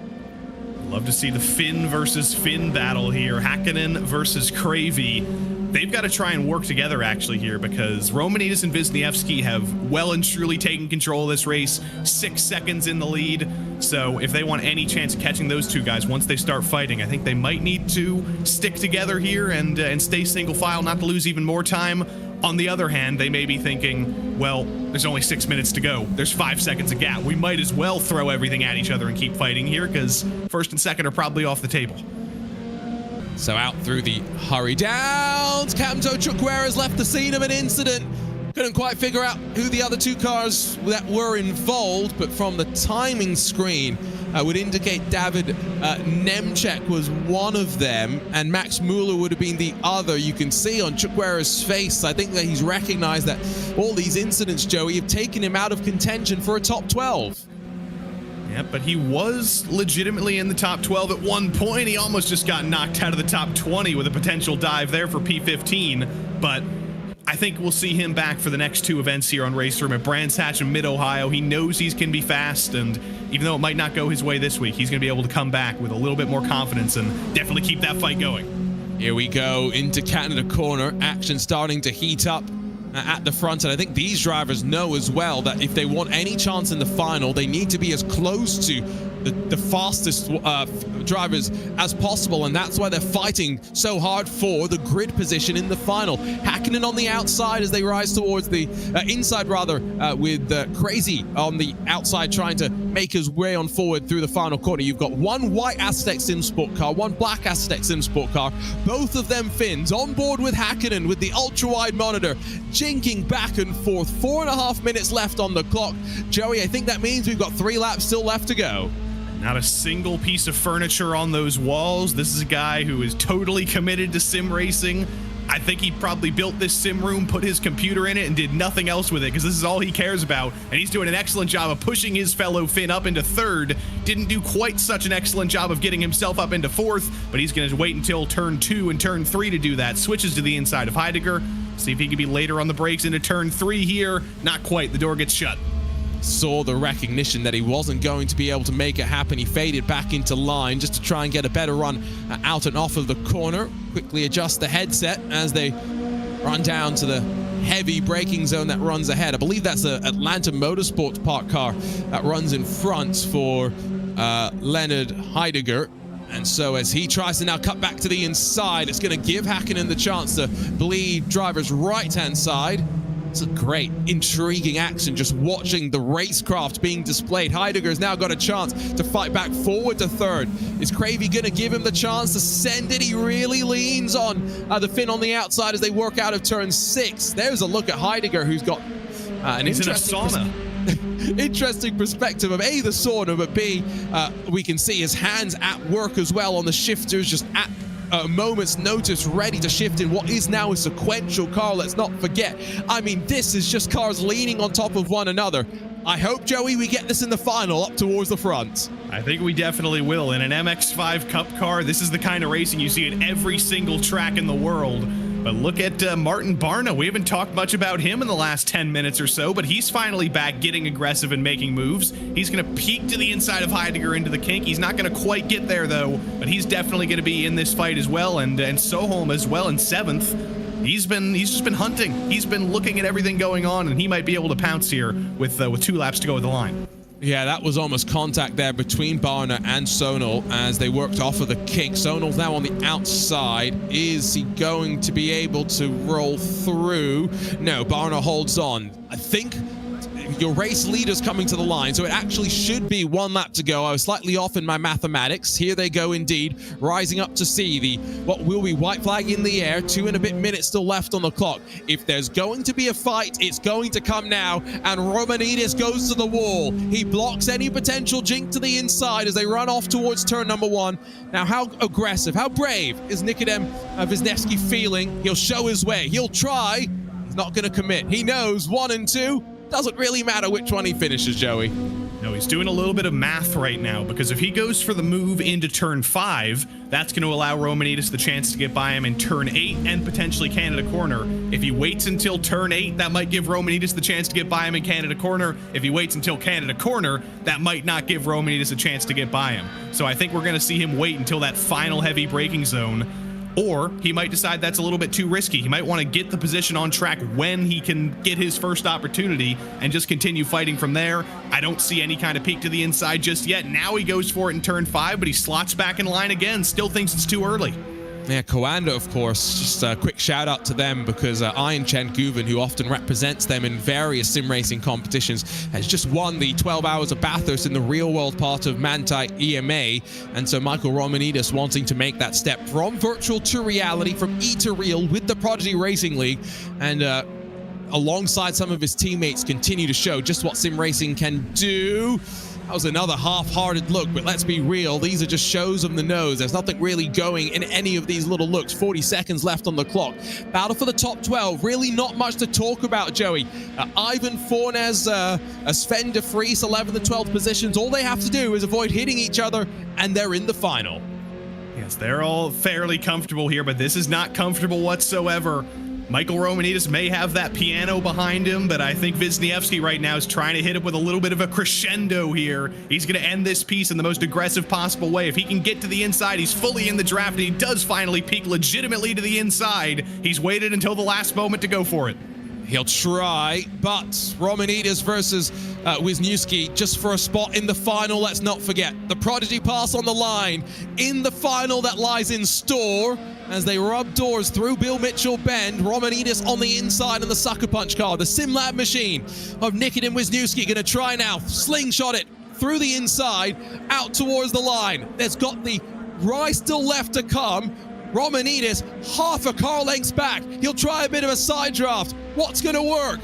Love to see the Finn versus Finn battle here. Hakkinen versus Cravey. They've got to try and work together, actually, here, because Romanides and Wisniewski have well and truly taken control of this race. 6 seconds in the lead. So if they want any chance of catching those two guys once they start fighting, I think they might need to stick together here and stay single file, not to lose even more time. On the other hand, they may be thinking, well, there's only 6 minutes to go. There's 5 seconds of gap. We might as well throw everything at each other and keep fighting here, because first and second are probably off the table. So out through the hurry downs, Camto Chukwueze left the scene of an incident. Couldn't quite figure out who the other two cars that were involved, but from the timing screen would indicate David Nemchek was one of them, and Max Mueller would have been the other. You can see on Chukwueze's face, I think that he's recognized that all these incidents, Joey, have taken him out of contention for a top 12. Yeah, but he was legitimately in the top 12 at one point. He almost just got knocked out of the top 20 with a potential dive there for P15. But I think we'll see him back for the next two events here on RaceRoom at Brands Hatch and Mid-Ohio. He knows he can be fast, and even though it might not go his way this week, he's going to be able to come back with a little bit more confidence and definitely keep that fight going. Here we go into Canada corner. Action starting to heat up at the front, and I think these drivers know as well that if they want any chance in the final, they need to be as close to the fastest drivers as possible, and that's why they're fighting so hard for the grid position in the final. Hakkinen on the outside as they rise towards the inside, rather, with Crazy on the outside trying to make his way on forward through the final corner. You've got one white Aztec Sim Sport car, one black Aztec Sim Sport car, both of them Finns on board with Hakkinen with the ultra-wide monitor, jinking back and forth. 4.5 minutes left on the clock. Joey, I think that means we've got 3 laps still left to go. Not a single piece of furniture on those walls. This is a guy who is totally committed to sim racing. I think he probably built this sim room, put his computer in it, and did nothing else with it, because this is all he cares about. And he's doing an excellent job of pushing his fellow Finn up into third. Didn't do quite such an excellent job of getting himself up into fourth, but he's going to wait until turn 2 and turn 3 to do that. Switches to the inside of Heidegger. See if he can be later on the brakes into turn 3 here. Not quite. The door gets shut. Saw the recognition that he wasn't going to be able to make it happen. He faded back into line just to try and get a better run out and off of the corner. Quickly adjust the headset as they run down to the heavy braking zone that runs ahead. I believe that's the Atlanta Motorsports Park car that runs in front for Leonard Heidegger. And so as he tries to now cut back to the inside, it's going to give Hakkinen the chance to bleed driver's right-hand side. It's a great, intriguing action just watching the racecraft being displayed. Heidegger's now got a chance to fight back forward to third. Is Cravey going to give him the chance to send it? He really leans on the Finn on the outside as they work out of turn 6. There's a look at Heidegger, who's got an interesting perspective of A, the sauna, but B, we can see his hands at work as well on the shifters, just a moment's notice ready to shift in what is now a sequential car. Let's not forget. I mean, this is just cars leaning on top of one another. I hope, Joey, we get this in the final up towards the front. I think we definitely will. In an MX-5 Cup car, this is the kind of racing you see at every single track in the world. But look at Martin Barna. We haven't talked much about him in the last 10 minutes or so, but he's finally back getting aggressive and making moves. He's going to peek to the inside of Heidegger into the kink. He's not going to quite get there, though, but he's definitely going to be in this fight as well, and Soholm as well in 7th. He's just been hunting. He's been looking at everything going on, and he might be able to pounce here with 2 laps to go at the line. Yeah, that was almost contact there between Barna and Sonal as they worked off of the kink. Sonal's now on the outside. Is he going to be able to roll through? No, Barna holds on. I think your race leader's coming to the line, so it actually should be 1 lap to go. I was slightly off in my mathematics. Here they go indeed, rising up to see the what will be white flag in the air. 2 and a bit minutes still left on the clock. If there's going to be a fight, it's going to come now, and Romanidis goes to the wall. He blocks any potential jink to the inside as they run off towards turn number 1. Now, how aggressive, how brave is Nikodem Wisniewski feeling? He'll show his way. He'll try. He's not going to commit. He knows 1 and 2. Doesn't really matter which one he finishes, Joey. No, he's doing a little bit of math right now, because if he goes for the move into turn 5, that's going to allow Romanidis the chance to get by him in turn 8 and potentially Canada Corner. If he waits until turn 8, that might give Romanidis the chance to get by him in Canada Corner. If he waits until Canada Corner, that might not give Romanidis a chance to get by him. So I think we're going to see him wait until that final heavy braking zone. Or he might decide that's a little bit too risky. He might want to get the position on track when he can get his first opportunity and just continue fighting from there. I don't see any kind of peek to the inside just yet. Now he goes for it in turn 5, but he slots back in line again. Still thinks it's too early. Yeah, Coanda, of course, just a quick shout out to them because Ian Chen Guven, who often represents them in various sim racing competitions, has just won the 12 Hours of Bathurst in the real world part of Manti EMA. And so Michael Romanidis wanting to make that step from virtual to reality, from E to real with the Prodigy Racing League. And alongside some of his teammates continue to show just what sim racing can do. That was another half-hearted look, but let's be real. These are just shows of the nose. There's nothing really going in any of these little looks. 40 seconds left on the clock. Battle for the top 12. Really not much to talk about, Joey. Ivan Fornes, Sven de Vries, 11th and 12th positions. All they have to do is avoid hitting each other, and they're in the final. Yes, they're all fairly comfortable here, but this is not comfortable whatsoever. Michael Romanidis may have that piano behind him, but I think Wisniewski right now is trying to hit it with a little bit of a crescendo here. He's going to end this piece in the most aggressive possible way. If he can get to the inside, he's fully in the draft, and he does finally peek legitimately to the inside. He's waited until the last moment to go for it. He'll try, but Romanidis versus Wisniewski just for a spot in the final. Let's not forget the Prodigy Pass on the line in the final that lies in store as they rub doors through Bill Mitchell Bend. Romanidis on the inside of the SuckerPunch car. The SimLab machine of Nikodem Wisniewski going to try now. Slingshot it through the inside, out towards the line. There's got the rise still left to come. Romanidis half a car lengths back. He'll try a bit of a side draft. What's going to work?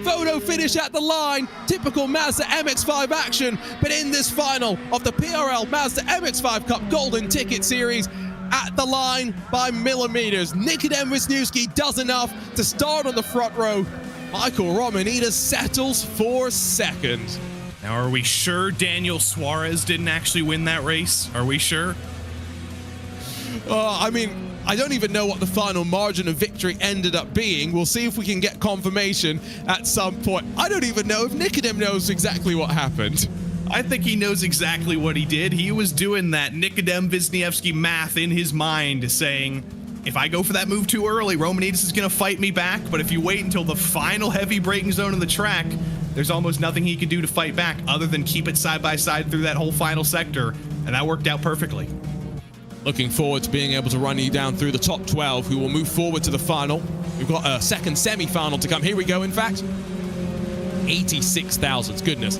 Photo finish at the line. Typical Mazda MX-5 action. But in this final of the PRL Mazda MX-5 Cup Golden Ticket Series, at the line by millimeters. Nikodem Wisniewski does enough to start on the front row. Michael Romanidis settles for second. Now, are we sure Daniel Suarez didn't actually win that race? Are we sure? I mean, I don't even know what the final margin of victory ended up being. We'll see if we can get confirmation at some point. I don't even know if Nikodem knows exactly what happened. I think he knows exactly what he did. He was doing that Nikodem Wisniewski math in his mind, saying, if I go for that move too early, Romanidis is going to fight me back, but if you wait until the final heavy braking zone of the track, there's almost nothing he can do to fight back other than keep it side by side through that whole final sector, and that worked out perfectly. Looking forward to being able to run you down through the top 12 who will move forward to the final. We've got a second semi-final to come. Here we go, in fact. 86,000, goodness.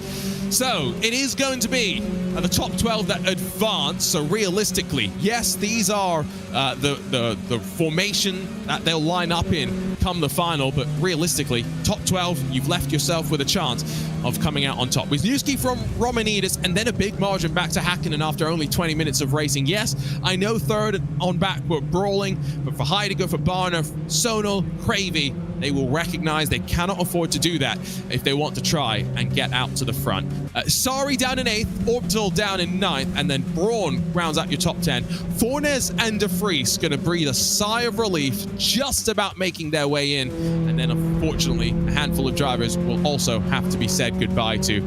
So it is going to be the top 12 that advance. So realistically, yes, these are the formation that they'll line up in come the final. But realistically, top 12, you've left yourself with a chance. of coming out on top. Wisniewski from Romanidis, and then a big margin back to Hakkinen after only 20 minutes of racing. Yes, I know third on back were brawling, but for Heidegger, for Barner, Sonal, Cravey, they will recognize they cannot afford to do that if they want to try and get out to the front. Sari down in 8th, Orbital down in 9th, and then Braun rounds out your top 10. Fornes and De Vries going to breathe a sigh of relief, just about making their way in. And then, unfortunately, a handful of drivers will also have to be said goodbye to.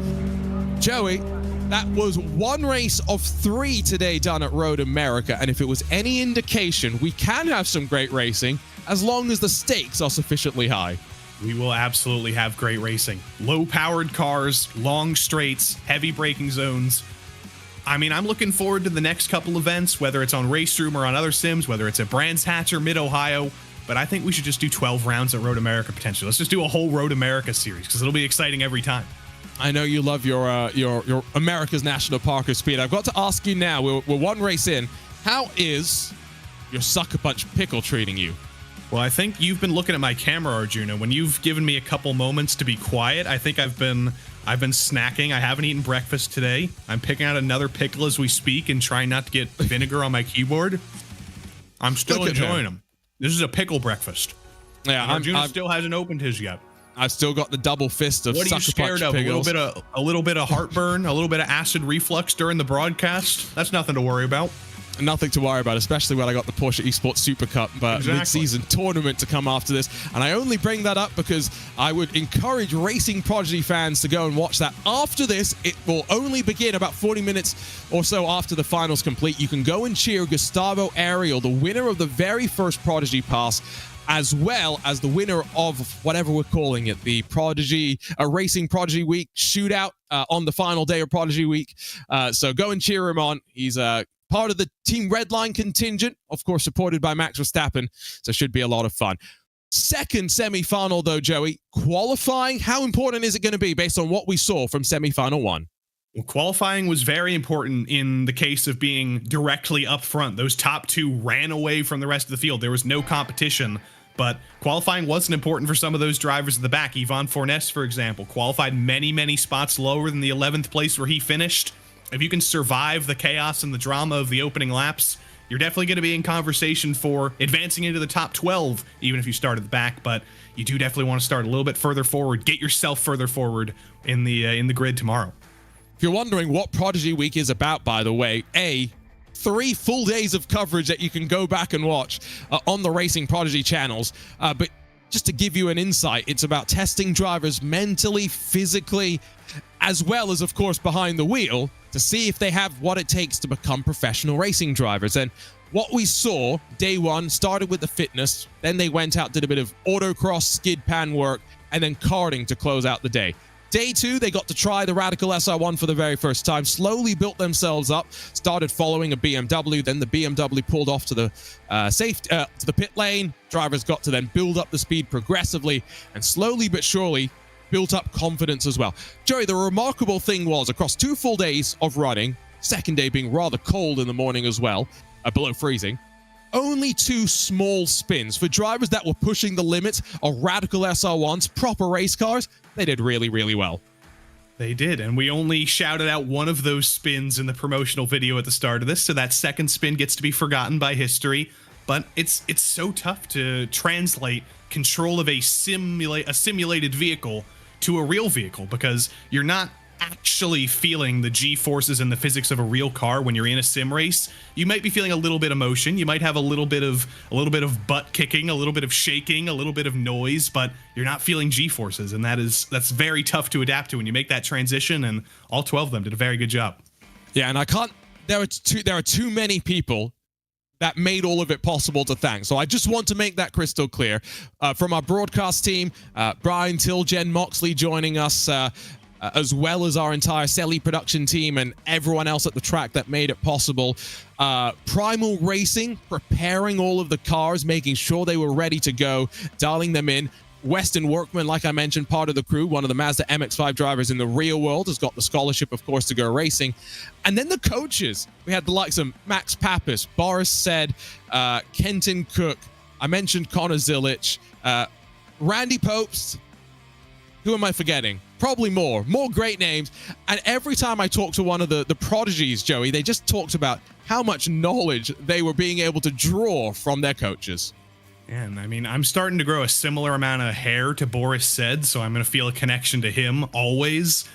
Joey, that was one race of 3 today done at Road America, and if it was any indication, we can have some great racing as long as the stakes are sufficiently high. We will absolutely have great racing. Low-powered cars, long straights, heavy braking zones. I mean, I'm looking forward to the next couple events, whether it's on RaceRoom or on other sims, whether it's at Brands Hatch or Mid-Ohio, but I think we should just do 12 rounds at Road America potentially. Let's just do a whole Road America series, because it'll be exciting every time. I know you love your America's National Park of Speed. I've got to ask you now, we're one race in, how is your SuckerPunch pickle treating you? Well, I think you've been looking at my camera, Arjuna. When you've given me a couple moments to be quiet, I think I've been snacking. I haven't eaten breakfast today. I'm picking out another pickle as we speak and trying not to get vinegar on my keyboard. I'm still enjoying them. This is a pickle breakfast. Yeah, Arjuna still hasn't opened his yet. I've still got the double fist of SuckerPunch. What are you scared of? A little bit of heartburn, a little bit of acid reflux during the broadcast. That's nothing to worry about. Nothing to worry about, especially when I got the Porsche Esports Super Cup mid-season tournament to come after this. And I only bring that up because I would encourage Racing Prodigy fans to go and watch that. After this, it will only begin about 40 minutes or so after the finals complete. You can go and cheer Gustavo Ariel, the winner of the very first Prodigy Pass, as well as the winner of whatever we're calling it, the Racing Prodigy Week shootout on the final day of Prodigy Week. So go and cheer him on. He's part of the Team Redline contingent, of course, supported by Max Verstappen, so should be a lot of fun. Second semi-final, though, Joey, qualifying, how important is it going to be based on what we saw from semi-final 1? Well, qualifying was very important in the case of being directly up front. Those top 2 ran away from the rest of the field. There was no competition, but qualifying wasn't important for some of those drivers at the back. Yvonne Fornes, for example, qualified many, many spots lower than the 11th place where he finished. If you can survive the chaos and the drama of the opening laps, you're definitely going to be in conversation for advancing into the top 12, even if you start at the back. But you do definitely want to start a little bit further forward, get yourself further forward in the grid tomorrow. If you're wondering what Prodigy Week is about, by the way, 3 full days of coverage that you can go back and watch on the Racing Prodigy channels. But just to give you an insight, it's about testing drivers mentally, physically, as well as, of course, behind the wheel, to see if they have what it takes to become professional racing drivers. And what we saw, day 1, started with the fitness, then they went out, did a bit of autocross, skid pan work, and then karting to close out the day. Day 2, they got to try the Radical SR1 for the very first time, slowly built themselves up, started following a BMW, then the BMW pulled off to the to the pit lane. Drivers got to then build up the speed progressively, and slowly but surely built up confidence as well. Joey, the remarkable thing was, across 2 full days of running, second day being rather cold in the morning as well, below freezing, only 2 small spins. For drivers that were pushing the limits of Radical SR1s, proper race cars, they did really, really well. They did, and we only shouted out one of those spins in the promotional video at the start of this, so that second spin gets to be forgotten by history. But it's so tough to translate control of a simulated vehicle to a real vehicle, because you're not actually feeling the G-forces and the physics of a real car when you're in a sim race. You might be feeling a little bit of motion, you might have a little bit of butt kicking, a little bit of shaking, a little bit of noise, but you're not feeling G-forces, and that's very tough to adapt to when you make that transition, and all 12 of them did a very good job. Yeah, and there are too many people that made all of it possible to thank. So I just want to make that crystal clear. From our broadcast team, Brian Till, Jen Moxley joining us, as well as our entire Selly production team and everyone else at the track that made it possible. Primal Racing, preparing all of the cars, making sure they were ready to go, dialing them in. Weston Workman, like I mentioned, part of the crew, one of the Mazda MX-5 drivers in the real world, has got the scholarship, of course, to go racing. And then the coaches. We had the likes of Max Pappas, Boris Said, Kenton Cook. I mentioned Connor Zilich, Randy Popes. Who am I forgetting? probably more great names. And every time I talk to one of the prodigies, Joey, they just talked about how much knowledge they were being able to draw from their coaches. And I mean, I'm starting to grow a similar amount of hair to Boris Said, so I'm going to feel a connection to him always.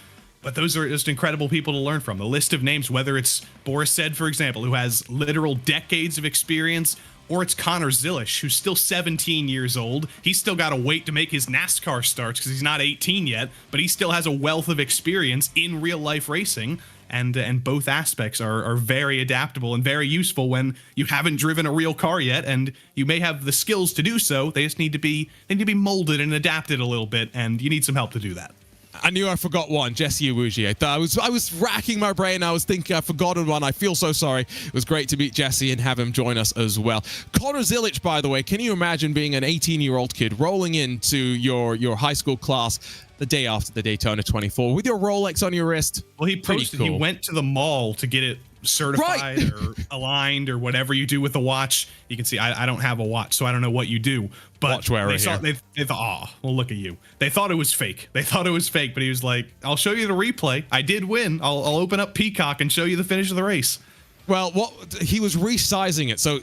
But those are just incredible people to learn from. The list of names, whether it's Boris Said, for example, who has literal decades of experience, or it's Connor Zilish, who's still 17 years old. He's still got to wait to make his NASCAR starts because he's not 18 yet, but he still has a wealth of experience in real life racing. And both aspects are very adaptable and very useful when you haven't driven a real car yet, and you may have the skills to do so. They just need to be molded and adapted a little bit, and you need some help to do that. I knew I forgot one, Jesse Iwuji. I was racking my brain. I was thinking I've forgotten one. I feel so sorry. It was great to meet Jesse and have him join us as well. Connor Zilish, by the way, can you imagine being an 18-year-old kid rolling into your high school class the day after the Daytona 24 with your Rolex on your wrist? Well, he posted he went to the mall to get it certified or aligned or whatever you do with the watch. You can see I don't have a watch, so I don't know what you do. But they thought, well, look at you. They thought it was fake. But he was like, I'll show you the replay. I did win. I'll open up Peacock and show you the finish of the race. Well, he was resizing it. So,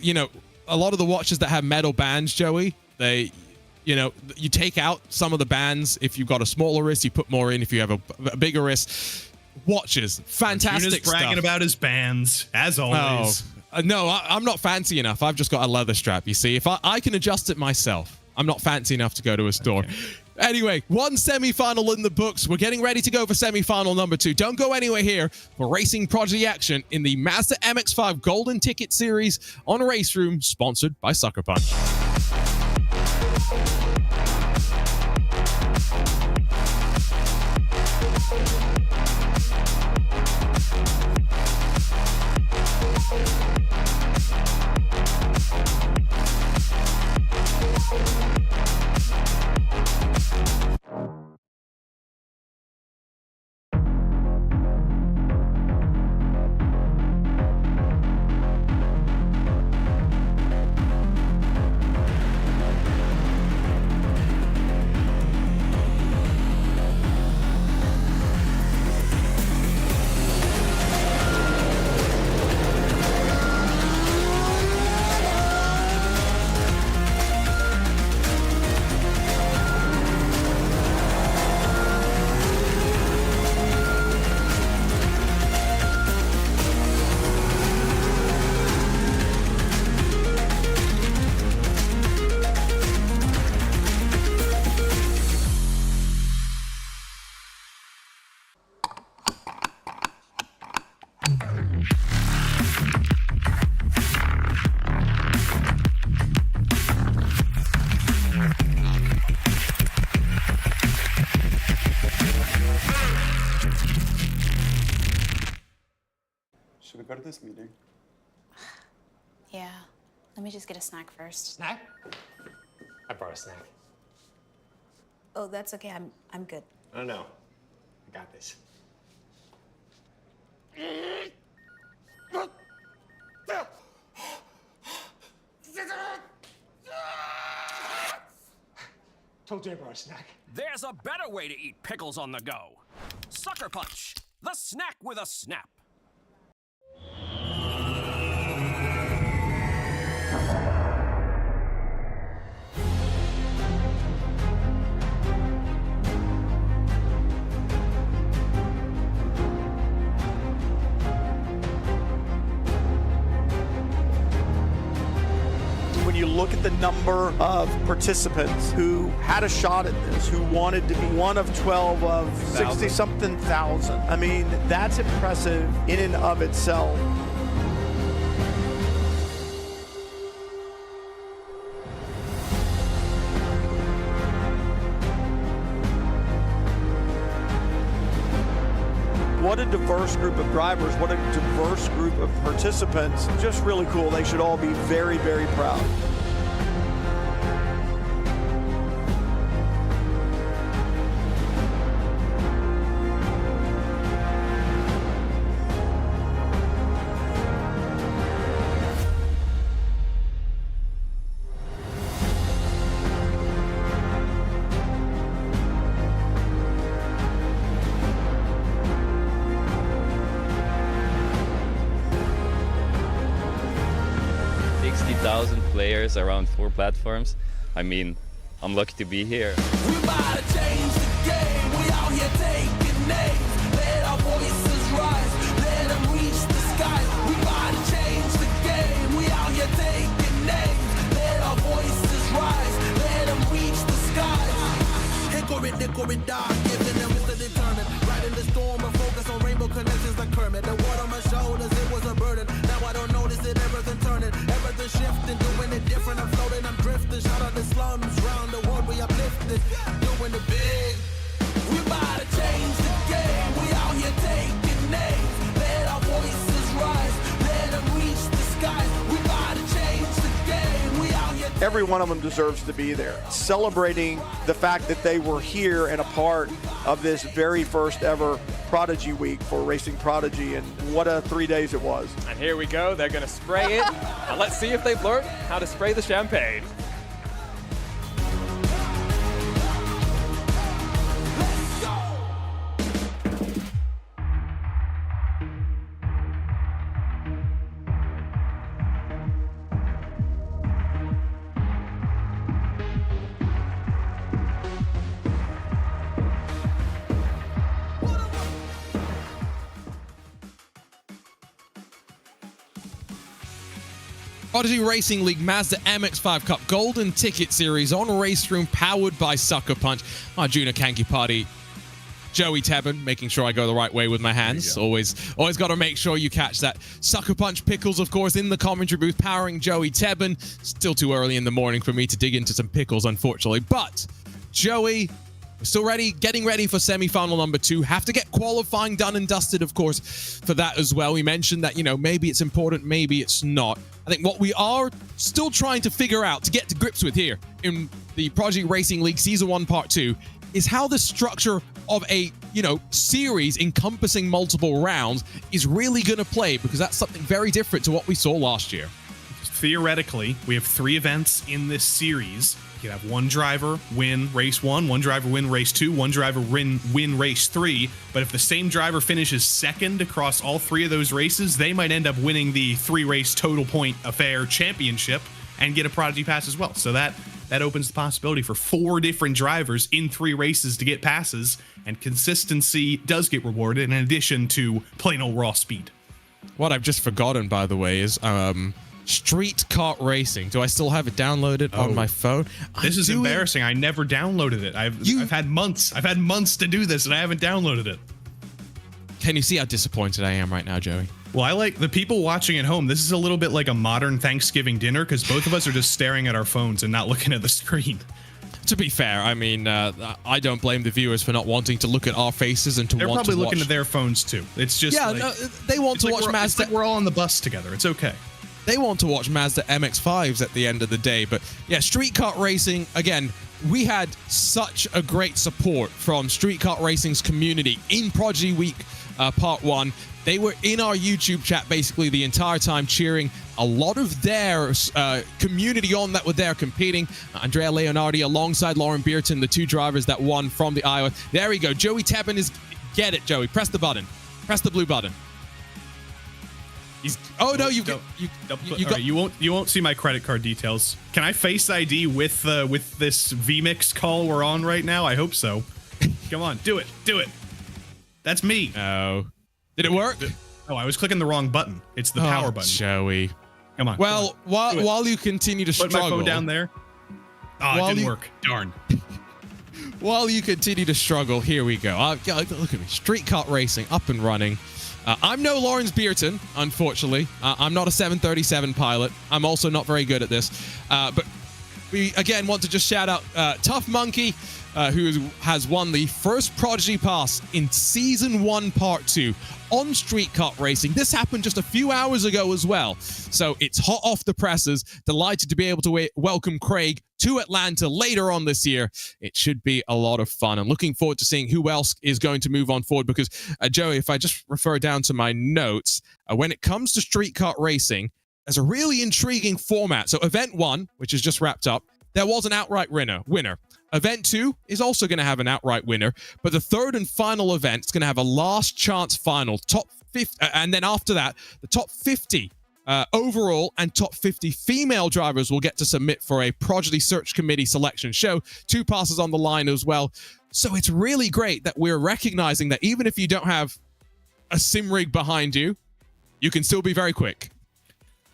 a lot of the watches that have metal bands, Joey, you take out some of the bands. If you've got a smaller wrist, you put more in. If you have a bigger wrist, watches, fantastic stuff. Bragging about his bands, as always. No, I'm not fancy enough. I've just got a leather strap, you see. If I can adjust it myself, I'm not fancy enough to go to a store. Okay. Anyway, one semifinal in the books. We're getting ready to go for semifinal number 2. Don't go anywhere here for Racing Prodigy action in the Mazda MX-5 Golden Ticket Series on RaceRoom, sponsored by SuckerPunch. Should we go to this meeting? Yeah. Let me just get a snack first. Snack? I brought a snack. Oh, that's okay. I'm good. Oh, no. I got this. Told you I brought a snack. There's a better way to eat pickles on the go. SuckerPunch, the snack with a snap. When you look at the number of participants who had a shot at this, who wanted to be one of 12 of 60-something thousand, I mean, that's impressive in and of itself. What a diverse group of drivers, what a diverse group of participants. Just really cool. They should all be very, very proud. 60,000 players around 4 platforms. I mean, I'm lucky to be here. We about to change the game. We out here taking names. Let our voices rise. Let them reach the sky. We about to change the game. We out here taking names. Let our voices rise. Let them reach the sky. Hickory, dog, giving them Mr. Determined. Right in the storm of focus on rainbow connections like Kermit. The water on my shoulders, it was a burden. Now I don't notice it, everything turning. Everything shifting, doing it different. I'm floating, I'm drifting. Shout out the slums, round the world we uplifted. Doing the big. We about to change the game. We out here taking names. Let our voices rise. Let them reach the skies. We about to change the game. We out here. Every one of them deserves to be there, celebrating the fact that they were here and a part of this very first ever Prodigy Week for Racing Prodigy, and what a 3 days it was. And here we go. They're going to spray it. And let's see if they've learned how to spray the champagne. Prodigy Racing League Mazda MX-5 Cup Golden Ticket Series on RaceRoom, powered by SuckerPunch. My junior Kanky Party, Joey Tebben, making sure I go the right way with my hands. Always got to make sure you catch that. SuckerPunch Pickles, of course, in the commentary booth, powering Joey Tebben. Still too early in the morning for me to dig into some pickles, unfortunately. But, Joey, we're still ready, getting ready for semi-final number 2. Have to get qualifying done and dusted, of course, for that as well. We mentioned that, maybe it's important, maybe it's not. I think what we are still trying to figure out, to get to grips with here in the Prodigy Racing League Season 1 Part 2, is how the structure of a, series encompassing multiple rounds is really going to play, because that's something very different to what we saw last year. Theoretically, we have 3 events in this series. You could have one driver win race 1, one driver win race 2, one driver win race 3. But if the same driver finishes second across all 3 of those races, they might end up winning the 3-race total point affair championship and get a Prodigy Pass as well. So that opens the possibility for 4 different drivers in 3 races to get passes, and consistency does get rewarded in addition to plain old raw speed. What I've just forgotten, by the way, is Street Kart Racing. Do I still have it downloaded on my phone? This is embarrassing. I never downloaded it. I've had months. I've had months to do this, and I haven't downloaded it. Can you see how disappointed I am right now, Joey? Well, I like the people watching at home. This is a little bit like a modern Thanksgiving dinner, because both of us are just staring at our phones and not looking at the screen. To be fair, I mean, I don't blame the viewers for not wanting to look at our faces and to They're want to watch. probably looking at their phones too. It's just they want to watch Mazda. It's like we're all on the bus together. It's okay. They want to watch Mazda MX-5s at the end of the day. But yeah, Street Kart Racing, again, we had such a great support from Street Kart Racing's community in Prodigy Week Part 1. They were in our YouTube chat basically the entire time, cheering a lot of their community on that were there competing. Andrea Leonardi alongside Lauren Beerton, the 2 drivers that won from the Iowa. There we go. Joey Tebben is... Get it, Joey. Press the button. Press the blue button. You won't see my credit card details. Can I Face ID with this VMix call we're on right now? I hope so. Come on, do it. That's me. Oh, did it work? Oh, I was clicking the wrong button. It's the power button. Joey, come on. Well, while you continue to struggle, put my phone down there. Oh, it didn't work. Darn. While you continue to struggle, here we go. Look at me. Street Kart Racing up and running. I'm no Lawrence Beerton, unfortunately. I'm not a 737 pilot. I'm also not very good at this. But we, again, want to just shout out Tough Monkey, who has won the first Prodigy Pass in Season 1 Part 2 on Street Kart Racing. This happened just a few hours ago as well. So it's hot off the presses. Delighted to be able to welcome Craig to Atlanta later on this year. It should be a lot of fun. I'm looking forward to seeing who else is going to move on forward, because, Joey, if I just refer down to my notes, when it comes to Street Kart Racing, there's a really intriguing format. So Event 1, which is just wrapped up, there was an outright winner. Event 2 is also going to have an outright winner, but the third and final event is going to have a last chance final, top 50, and then after that, the top 50 overall and top 50 female drivers will get to submit for a Prodigy Search Committee selection show. 2 passes on the line as well. So it's really great that we're recognizing that even if you don't have a sim rig behind you, you can still be very quick.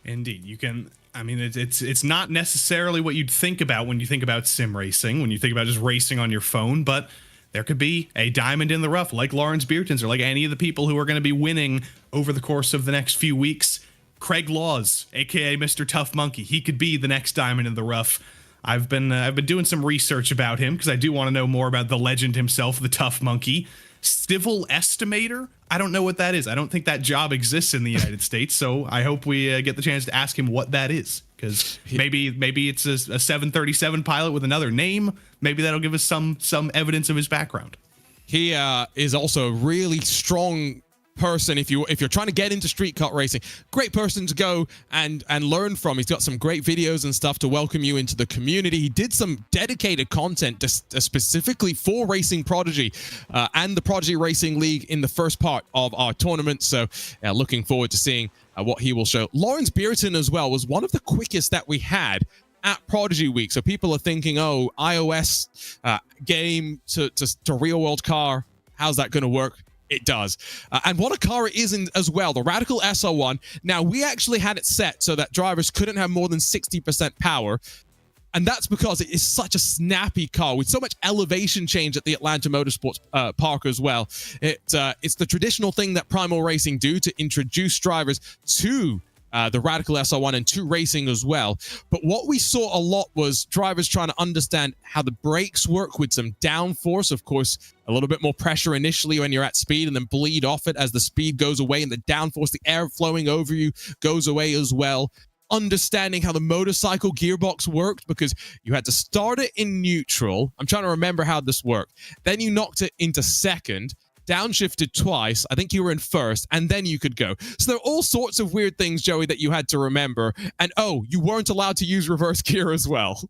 Indeed, you can. I mean, it's not necessarily what you'd think about when you think about sim racing, when you think about just racing on your phone, but there could be a diamond in the rough like Lawrence Biertens or like any of the people who are going to be winning over the course of the next few weeks. Craig Laws, aka Mr. Tough Monkey, he could be the next diamond in the rough. I've been doing some research about him because I do want to know more about the legend himself, the Tough Monkey. Civil estimator? I don't know what that is. I don't think that job exists in the United States, so I hope we get the chance to ask him what that is, because maybe it's a 737 pilot with another name. Maybe that'll give us some evidence of his background. He is also a really strong person if you're trying to get into street kart racing. Great person to go and learn from. He's got some great videos and stuff to welcome you into the community. He did some dedicated content specifically for Racing Prodigy and the Prodigy Racing League in the first part of our tournament. So looking forward to seeing what he will show. Lawrence Bierton as well was one of the quickest that we had at Prodigy Week. So people are thinking, oh, iOS game to real world car, how's that going to work? It does. And what a car it is in as well, the Radical SR1. Now, we actually had it set so that drivers couldn't have more than 60% power. And that's because it is such a snappy car with so much elevation change at the Atlanta Motorsports Park as well. It's the traditional thing that Primal Racing do to introduce drivers to the Radical SR1 and to racing as well. But what we saw a lot was drivers trying to understand how the brakes work with some downforce. Of course, a little bit more pressure initially when you're at speed and then bleed off it as the speed goes away and the downforce, the air flowing over you goes away as well. Understanding how the motorcycle gearbox worked because you had to start it in neutral. I'm trying to remember how this worked. Then you knocked it into second, downshifted twice. I think you were in first, and then you could go. So there are all sorts of weird things, Joey, that you had to remember. And oh, you weren't allowed to use reverse gear as well.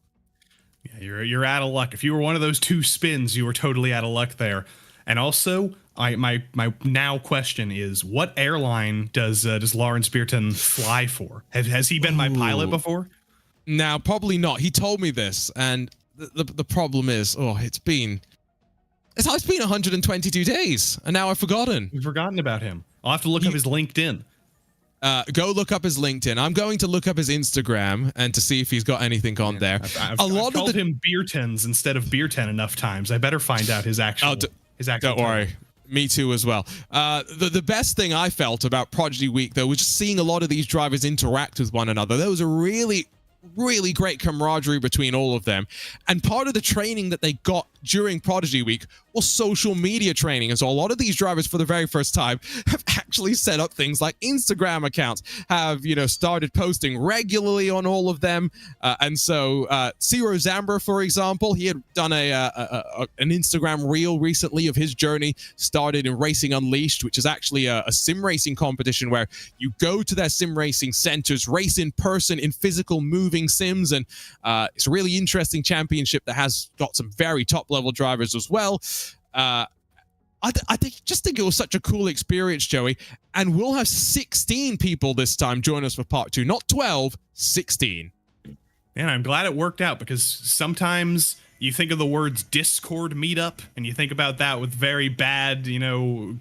Yeah, you're out of luck. If you were one of those 2 spins, you were totally out of luck there. And also, my now question is, what airline does Lawrence Bierton fly for? Has he been my pilot before? Now, probably not. He told me this, and the problem is, it's been 122 days, and now I've forgotten. We've forgotten about him. I'll have to look up his LinkedIn. Go look up his LinkedIn. I'm going to look up his Instagram and to see if he's got anything on there. I've called him Biertens instead of Bierten enough times. I better find out his actual. Don't worry. Me too as well. The best thing I felt about Prodigy Week, though, was just seeing a lot of these drivers interact with one another. There was a really great camaraderie between all of them. And part of the training that they got during Prodigy Week was social media training. And so a lot of these drivers for the very first time have actually set up things like Instagram accounts, have, started posting regularly on all of them. And so Ciro Zambra, for example, he had done an Instagram reel recently of his journey, started in Racing Unleashed, which is actually a sim racing competition where you go to their sim racing centers, race in person in physical moving sims. And it's a really interesting championship that has got some very top level drivers as well. I think it was such a cool experience, Joey, and we'll have 16 people this time join us for part 2, not 12, 16. And I'm glad it worked out, because sometimes you think of the words Discord meetup and you think about that with very bad,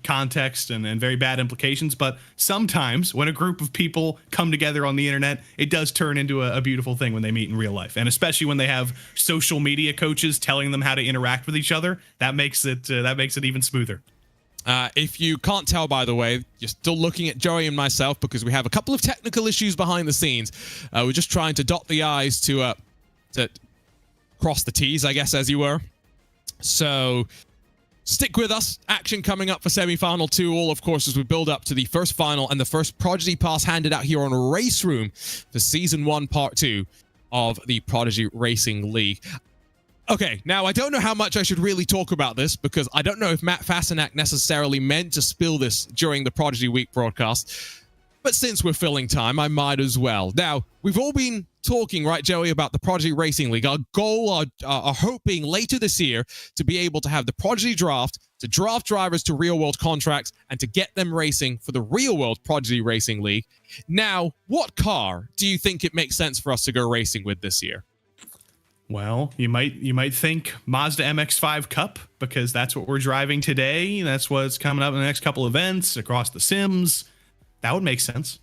context and very bad implications. But sometimes when a group of people come together on the internet, it does turn into a beautiful thing when they meet in real life. And especially when they have social media coaches telling them how to interact with each other, that makes it even smoother. If you can't tell, by the way, you're still looking at Joey and myself because we have a couple of technical issues behind the scenes. We're just trying to dot the I's to cross the T's, I guess, as you were. So stick with us. Action coming up for semi-final 2, all, of course, as we build up to the first final and the first Prodigy Pass handed out here on RaceRoom for Season 1, Part 2 of the Prodigy Racing League. Okay, now I don't know how much I should really talk about this because I don't know if Matt Fasenak necessarily meant to spill this during the Prodigy Week broadcast, but since we're filling time, I might as well. Now, we've all been talking, right, Joey, about the Prodigy Racing League. Our goal, our hope being later this year to be able to have the Prodigy draft, to draft drivers to real-world contracts, and to get them racing for the real-world Prodigy Racing League. Now, what car do you think it makes sense for us to go racing with this year? Well, you might think Mazda MX-5 Cup, because that's what we're driving today. That's what's coming up in the next couple events across the sims. That would make sense.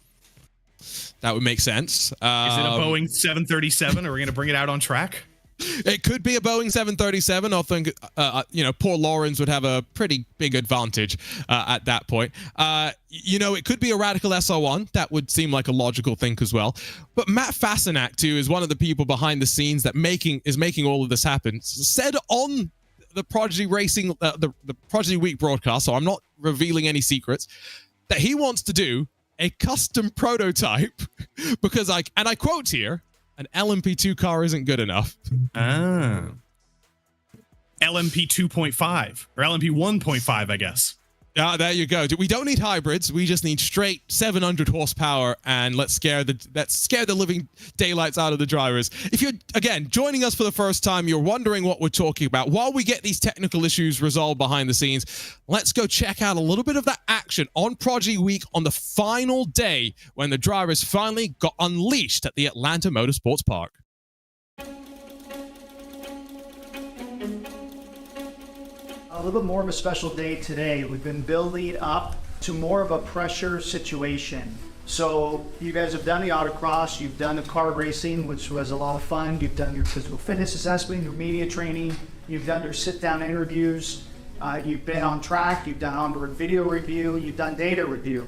That would make sense. Is it a Boeing 737? Are we going to bring it out on track? It could be a Boeing 737. I think, poor Lawrence would have a pretty big advantage at that point. It could be a Radical SR1. That would seem like a logical thing as well. But Matt Fasenak, too, is one of the people behind the scenes that is making all of this happen. Said on the Prodigy Racing, the Prodigy Week broadcast, so I'm not revealing any secrets, that he wants to do a custom prototype because I quote here, an LMP2 car isn't good enough. LMP 2.5 or LMP 1.5, I guess. There you go. We don't need hybrids. We just need straight 700 horsepower, and let's scare the living daylights out of the drivers. If you're, again, joining us for the first time, you're wondering what we're talking about. While we get these technical issues resolved behind the scenes, let's go check out a little bit of that action on Prodigy Week on the final day when the drivers finally got unleashed at the Atlanta Motorsports Park. A little bit more of a special day today. We've been building up to more of a pressure situation. So you guys have done the autocross, you've done the car racing, which was a lot of fun. You've done your physical fitness assessment, your media training, you've done your sit-down interviews, you've been on track, you've done onboard video review, you've done data review.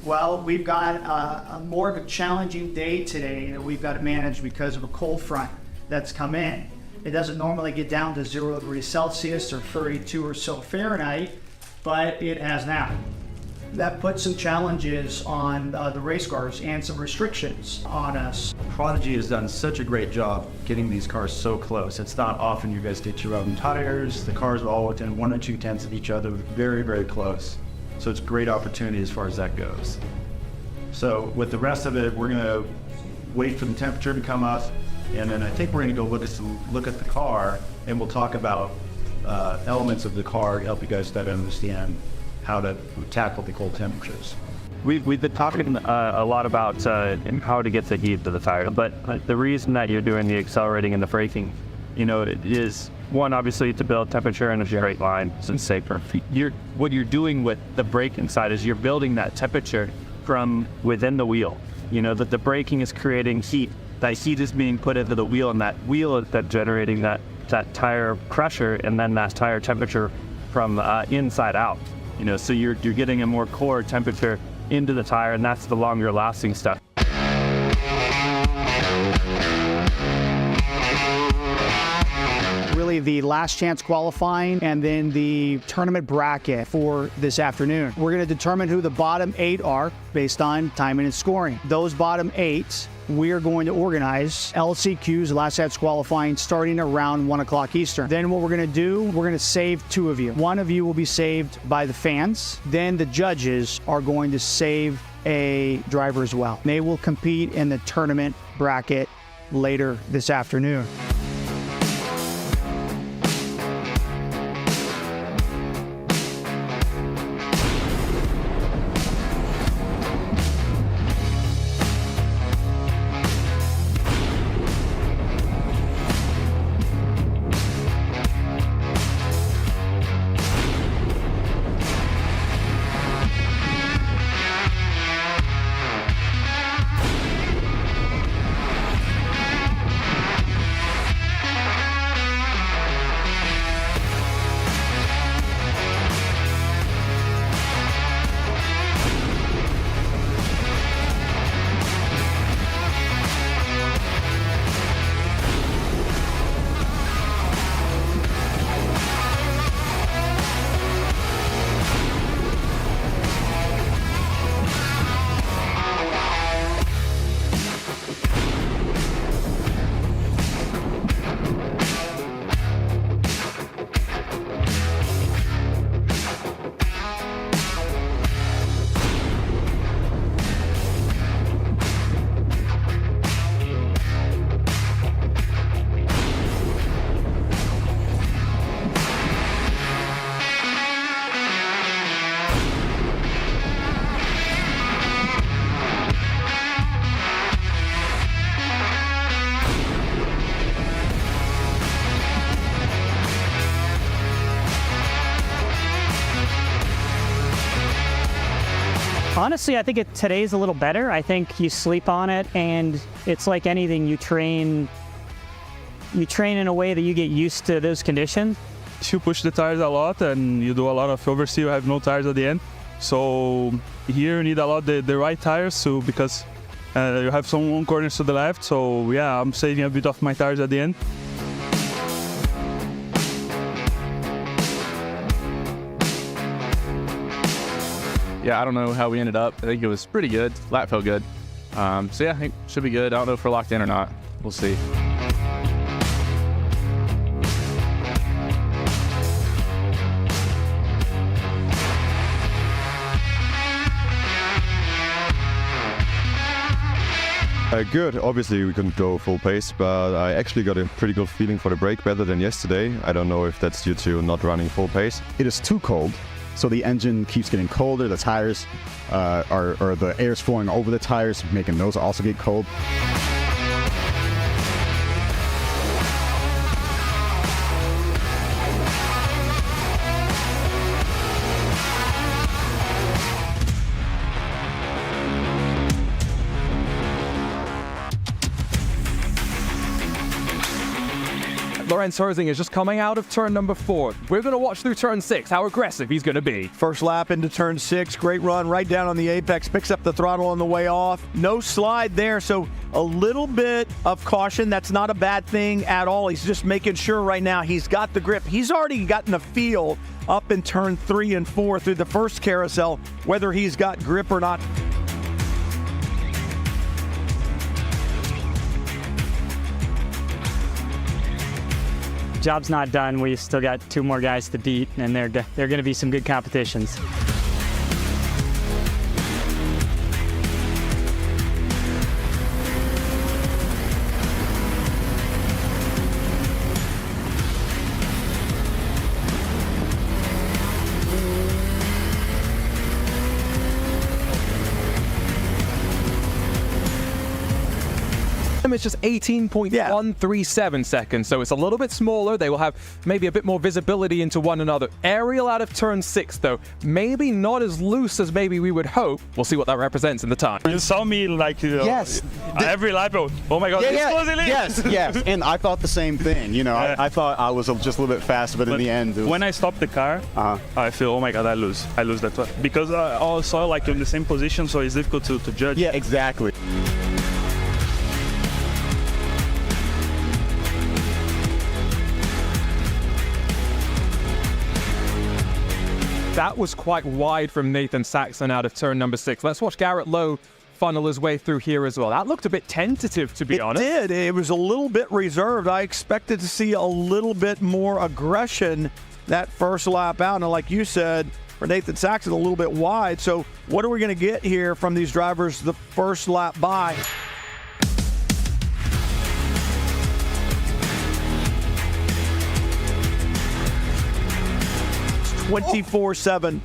Well, we've got a more of a challenging day today that we've got to manage because of a cold front that's come in. It doesn't normally get down to 0 degrees Celsius or 32 or so Fahrenheit, but it has now. That puts some challenges on the race cars and some restrictions on us. Prodigy has done such a great job getting these cars so close. It's not often you guys get your own tires. The cars are all within 1 or 2 tenths of each other, very, very close. So it's a great opportunity as far as that goes. So with the rest of it, we're gonna wait for the temperature to come up, and then I think we're going to go look at the car, and we'll talk about elements of the car to help you guys better understand how to tackle the cold temperatures. We've been talking a lot about how to get the heat to the tire, but the reason that you're doing the accelerating and the braking, it is one, obviously, to build temperature in a straight line and safer. What you're doing with the braking side is you're building that temperature from within the wheel. That the braking is creating heat. That heat is being put into the wheel, and that wheel is that generating that tire pressure and then that tire temperature from inside out. So you're getting a more core temperature into the tire, and that's the longer lasting stuff. Really the last chance qualifying and then the tournament bracket for this afternoon. We're going to determine who the bottom 8 are based on timing and scoring. Those bottom 8, we are going to organize LCQs, last chance qualifying, starting around 1 o'clock Eastern. Then what we're going to do, we're going to save 2 of you. 1 of you will be saved by the fans. Then the judges are going to save a driver as well. They will compete in the tournament bracket later this afternoon. Honestly, I think today's a little better. I think you sleep on it, and it's like anything, you train in a way that you get used to those conditions. You push the tires a lot and you do a lot of oversteer, you have no tires at the end. So here you need a lot the right tires because you have some long corners to the left. So yeah, I'm saving a bit of my tires at the end. Yeah, I don't know how we ended up. I think it was pretty good. Lap felt good. So yeah, I think it should be good. I don't know if we're locked in or not. We'll see. Good. Obviously, we couldn't go full pace, but I actually got a pretty good feeling for the brake, better than yesterday. I don't know if that's due to not running full pace. It is too cold, so the engine keeps getting colder. The tires or the air's flowing over the tires, making those also get cold. Lorenz Herzing is just coming out of turn number 4. We're going to watch through turn 6 how aggressive he's going to be. First lap into turn 6, great run right down on the apex, picks up the throttle on the way off. No slide there, so a little bit of caution. That's not a bad thing at all. He's just making sure right now he's got the grip. He's already gotten a feel up in turn 3 and 4 through the first carousel, whether he's got grip or not. Job's not done. We still got 2 more guys to beat, and they're going to be some good competitions. It's just 18.137 seconds, so it's a little bit smaller. They will have maybe a bit more visibility into one another. Ariel out of turn 6, though, maybe not as loose as maybe we would hope. We'll see what that represents in the time. You saw me like yes. Every lap. Oh my God! Yes. And I thought the same thing. You know, I thought I was just a little bit faster, but in the end, when I stopped the car, I feel, oh my God, I lose that one because I also like in the same position, so it's difficult to judge. Yeah, exactly. That was quite wide from Nathan Saxon out of turn number 6. Let's watch Garrett Lowe funnel his way through here as well. That looked a bit tentative, to be honest. It did. It was a little bit reserved. I expected to see a little bit more aggression that first lap out. And like you said, for Nathan Saxon, a little bit wide. So what are we going to get here from these drivers the first lap by? 24/7.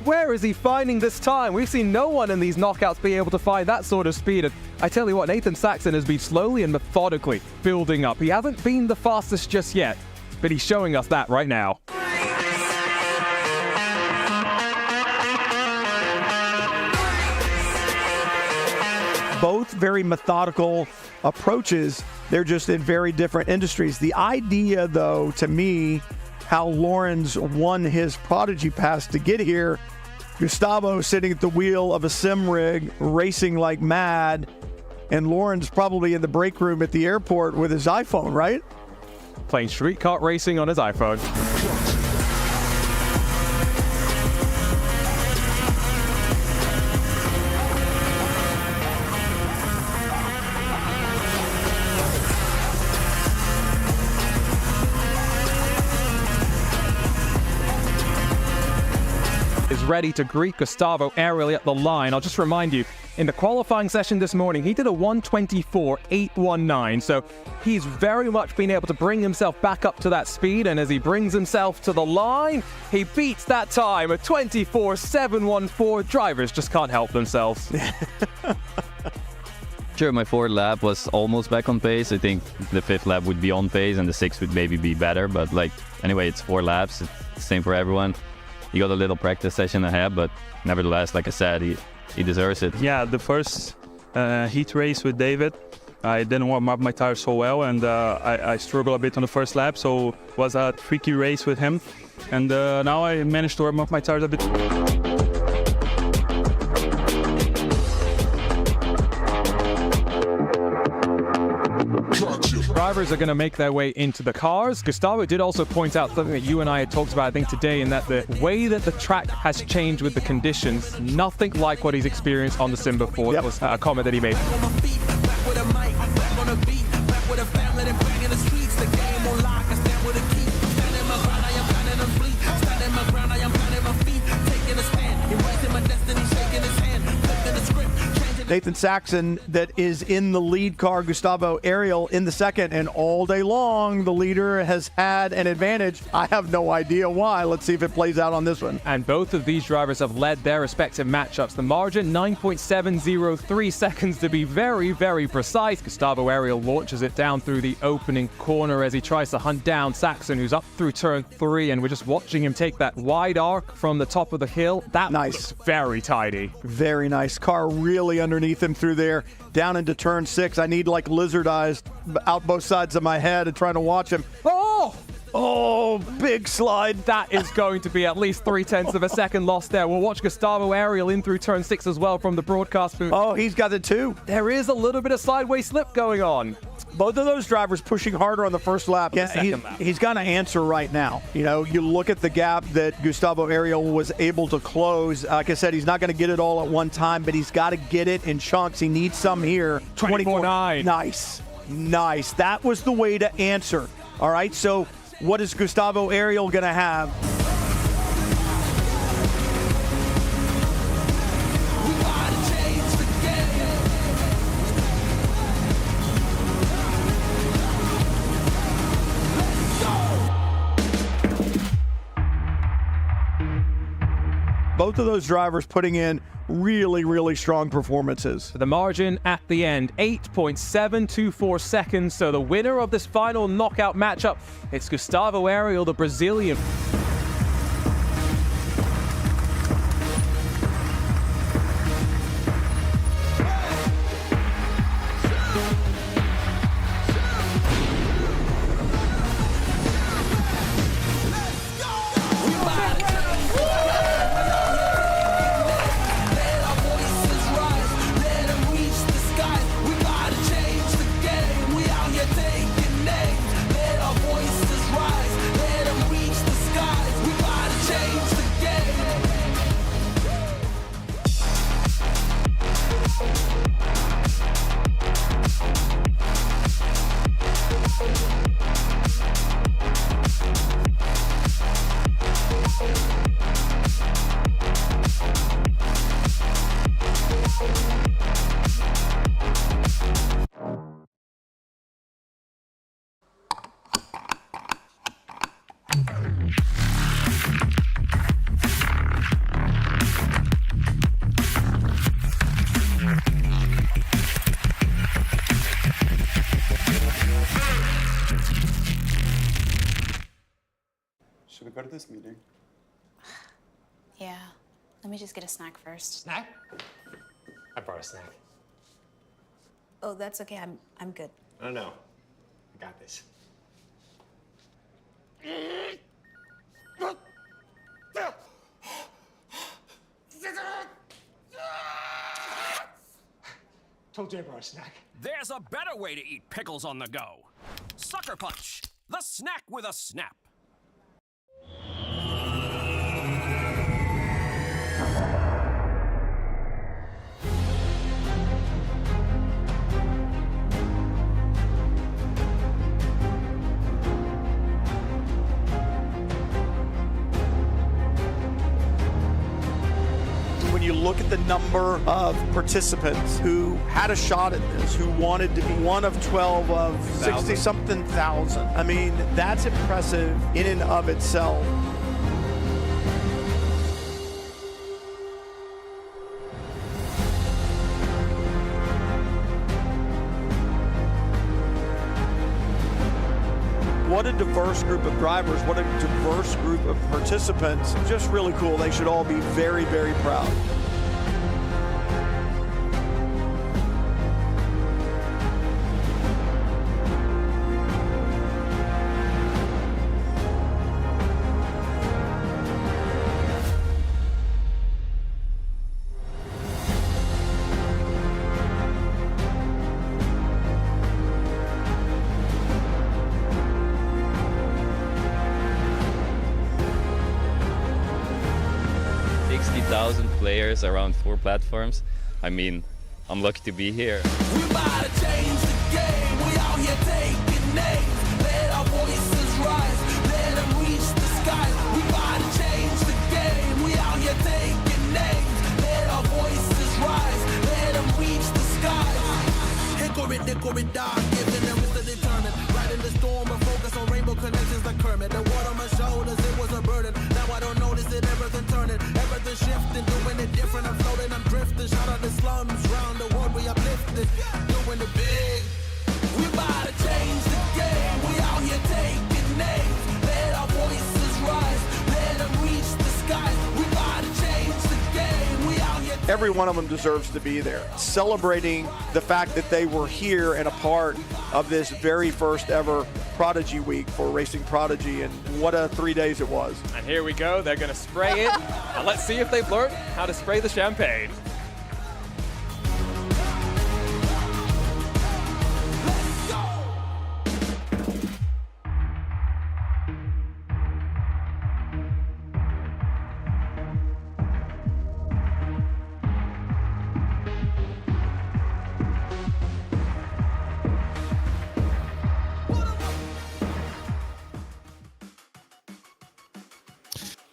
Where is he finding this time? We've seen no one in these knockouts be able to find that sort of speed. And I tell you what, Nathan Saxon has been slowly and methodically building up. He hasn't been the fastest just yet, but he's showing us that right now. Both very methodical approaches. They're just in very different industries. The idea, though, to me, how Lorenz won his Prodigy Pass to get here. Gustavo sitting at the wheel of a sim rig, racing like mad, and Lorenz probably in the break room at the airport with his iPhone, right? Playing street kart racing on his iPhone. Is ready to greet Gustavo aerially at the line. I'll just remind you, in the qualifying session this morning, he did a 1:24.819, so he's very much been able to bring himself back up to that speed, and as he brings himself to the line, he beats that time at 24.714. Drivers just can't help themselves. Sure, my 4th lap was almost back on pace. I think the 5th lap would be on pace, and the 6th would maybe be better, but anyway, it's 4 laps. It's the same for everyone. He got a little practice session ahead, but nevertheless, like I said, he deserves it. Yeah, the first heat race with David, I didn't warm up my tires so well, and I struggled a bit on the first lap, so it was a tricky race with him. And now I managed to warm up my tires a bit. Drivers are going to make their way into the cars. Gustavo did also point out something that you and I had talked about, I think, today, in that the way that the track has changed with the conditions, nothing like what he's experienced on the sim before. That was a comment that he made. Nathan Saxon that is in the lead car, Gustavo Ariel in the second, and all day long the leader has had an advantage. I have no idea why. Let's see if it plays out on this one. And both of these drivers have led their respective matchups. The margin, 9.703 seconds to be very, very precise. Gustavo Ariel launches it down through the opening corner as he tries to hunt down Saxon, who's up through turn 3, and we're just watching him take that wide arc from the top of the hill. That nice. Very tidy. Very nice. Car really underneath him through there, down into turn 6. I need like lizard eyes out both sides of my head and trying to watch him. Oh, big slide. That is going to be at least 0.3 of a second lost there. We'll watch Gustavo Ariel in through turn 6 as well from the broadcast booth. Oh, he's got it too. There is a little bit of sideways slip going on. Both of those drivers pushing harder on the first lap. Yeah, he's going to answer right now. You know, you look at the gap that Gustavo Ariel was able to close. Like I said, he's not going to get it all at one time, but he's got to get it in chunks. He needs some here. 24.9. Nice. Nice. That was the way to answer. All right, so what is Gustavo Ariel going to have? Both of those drivers putting in really, really strong performances. The margin at the end, 8.724 seconds. So the winner of this final knockout matchup, it's Gustavo Ariel, the Brazilian. Should we go to this meeting? Yeah. Let me just get a snack first. Snack? I brought a snack. Oh, that's okay. I'm good. No. I got this. Told you I brought a snack. There's a better way to eat pickles on the go. SuckerPunch, the snack with a snap. When you look at the number of participants who had a shot at this, who wanted to be one of 12 of 60-something thousand, I mean, that's impressive in and of itself. What a diverse group of drivers, what a diverse group of participants. Just really cool. They should all be very, very proud. players around 4 platforms. I mean, I'm lucky to be here. We about to change the game. We out here taking names. Let our voices rise. Let them reach the sky. We about to change the game. We out here taking names. Let our voices rise. Let them reach the sky. Hickory, dog, giving them to determine. Right in the storm of focus on rainbow connections like Kermit. The water on my shoulders, it was a burden. Now I don't notice it, everything turning. Everything shifting, doing it different. I'm floating, I'm drifting. Shout out the slums, round the world we uplifted. Doing the big. We about to change the game. We out here taking names. Let our voices rise. Let them reach the skies. We about to change the game. We out here. Every one of them deserves to be there, celebrating the fact that they were here and a part of this very first ever Prodigy Week for Racing Prodigy, and what a 3 days it was. And here we go, they're going to spray it. And let's see if they've learned how to spray the champagne.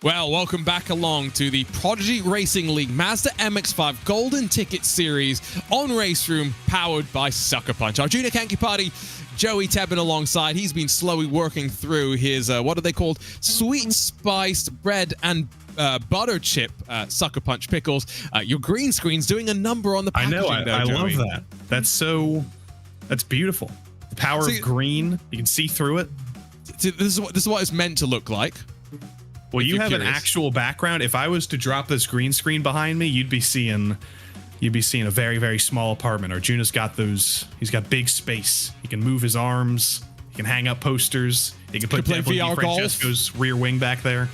Well, welcome back along to the Prodigy Racing League Mazda MX-5 Golden Ticket Series on RaceRoom, powered by SuckerPunch. Our junior Kanky Party, Joey Tebbin alongside. He's been slowly working through his, what are they called? Sweet spiced bread and butter chip SuckerPunch pickles. Your green screen's doing a number on the packaging. I know, I love that. That's beautiful. The power of green, you can see through it. This is what it's meant to look like. Well, you have an actual background. If I was to drop this green screen behind me, you'd be seeing a very, very small apartment. Arjuna's got those. He's got big space. He can move his arms. He can hang up posters. He can put play VR Francesco's rear wing back there.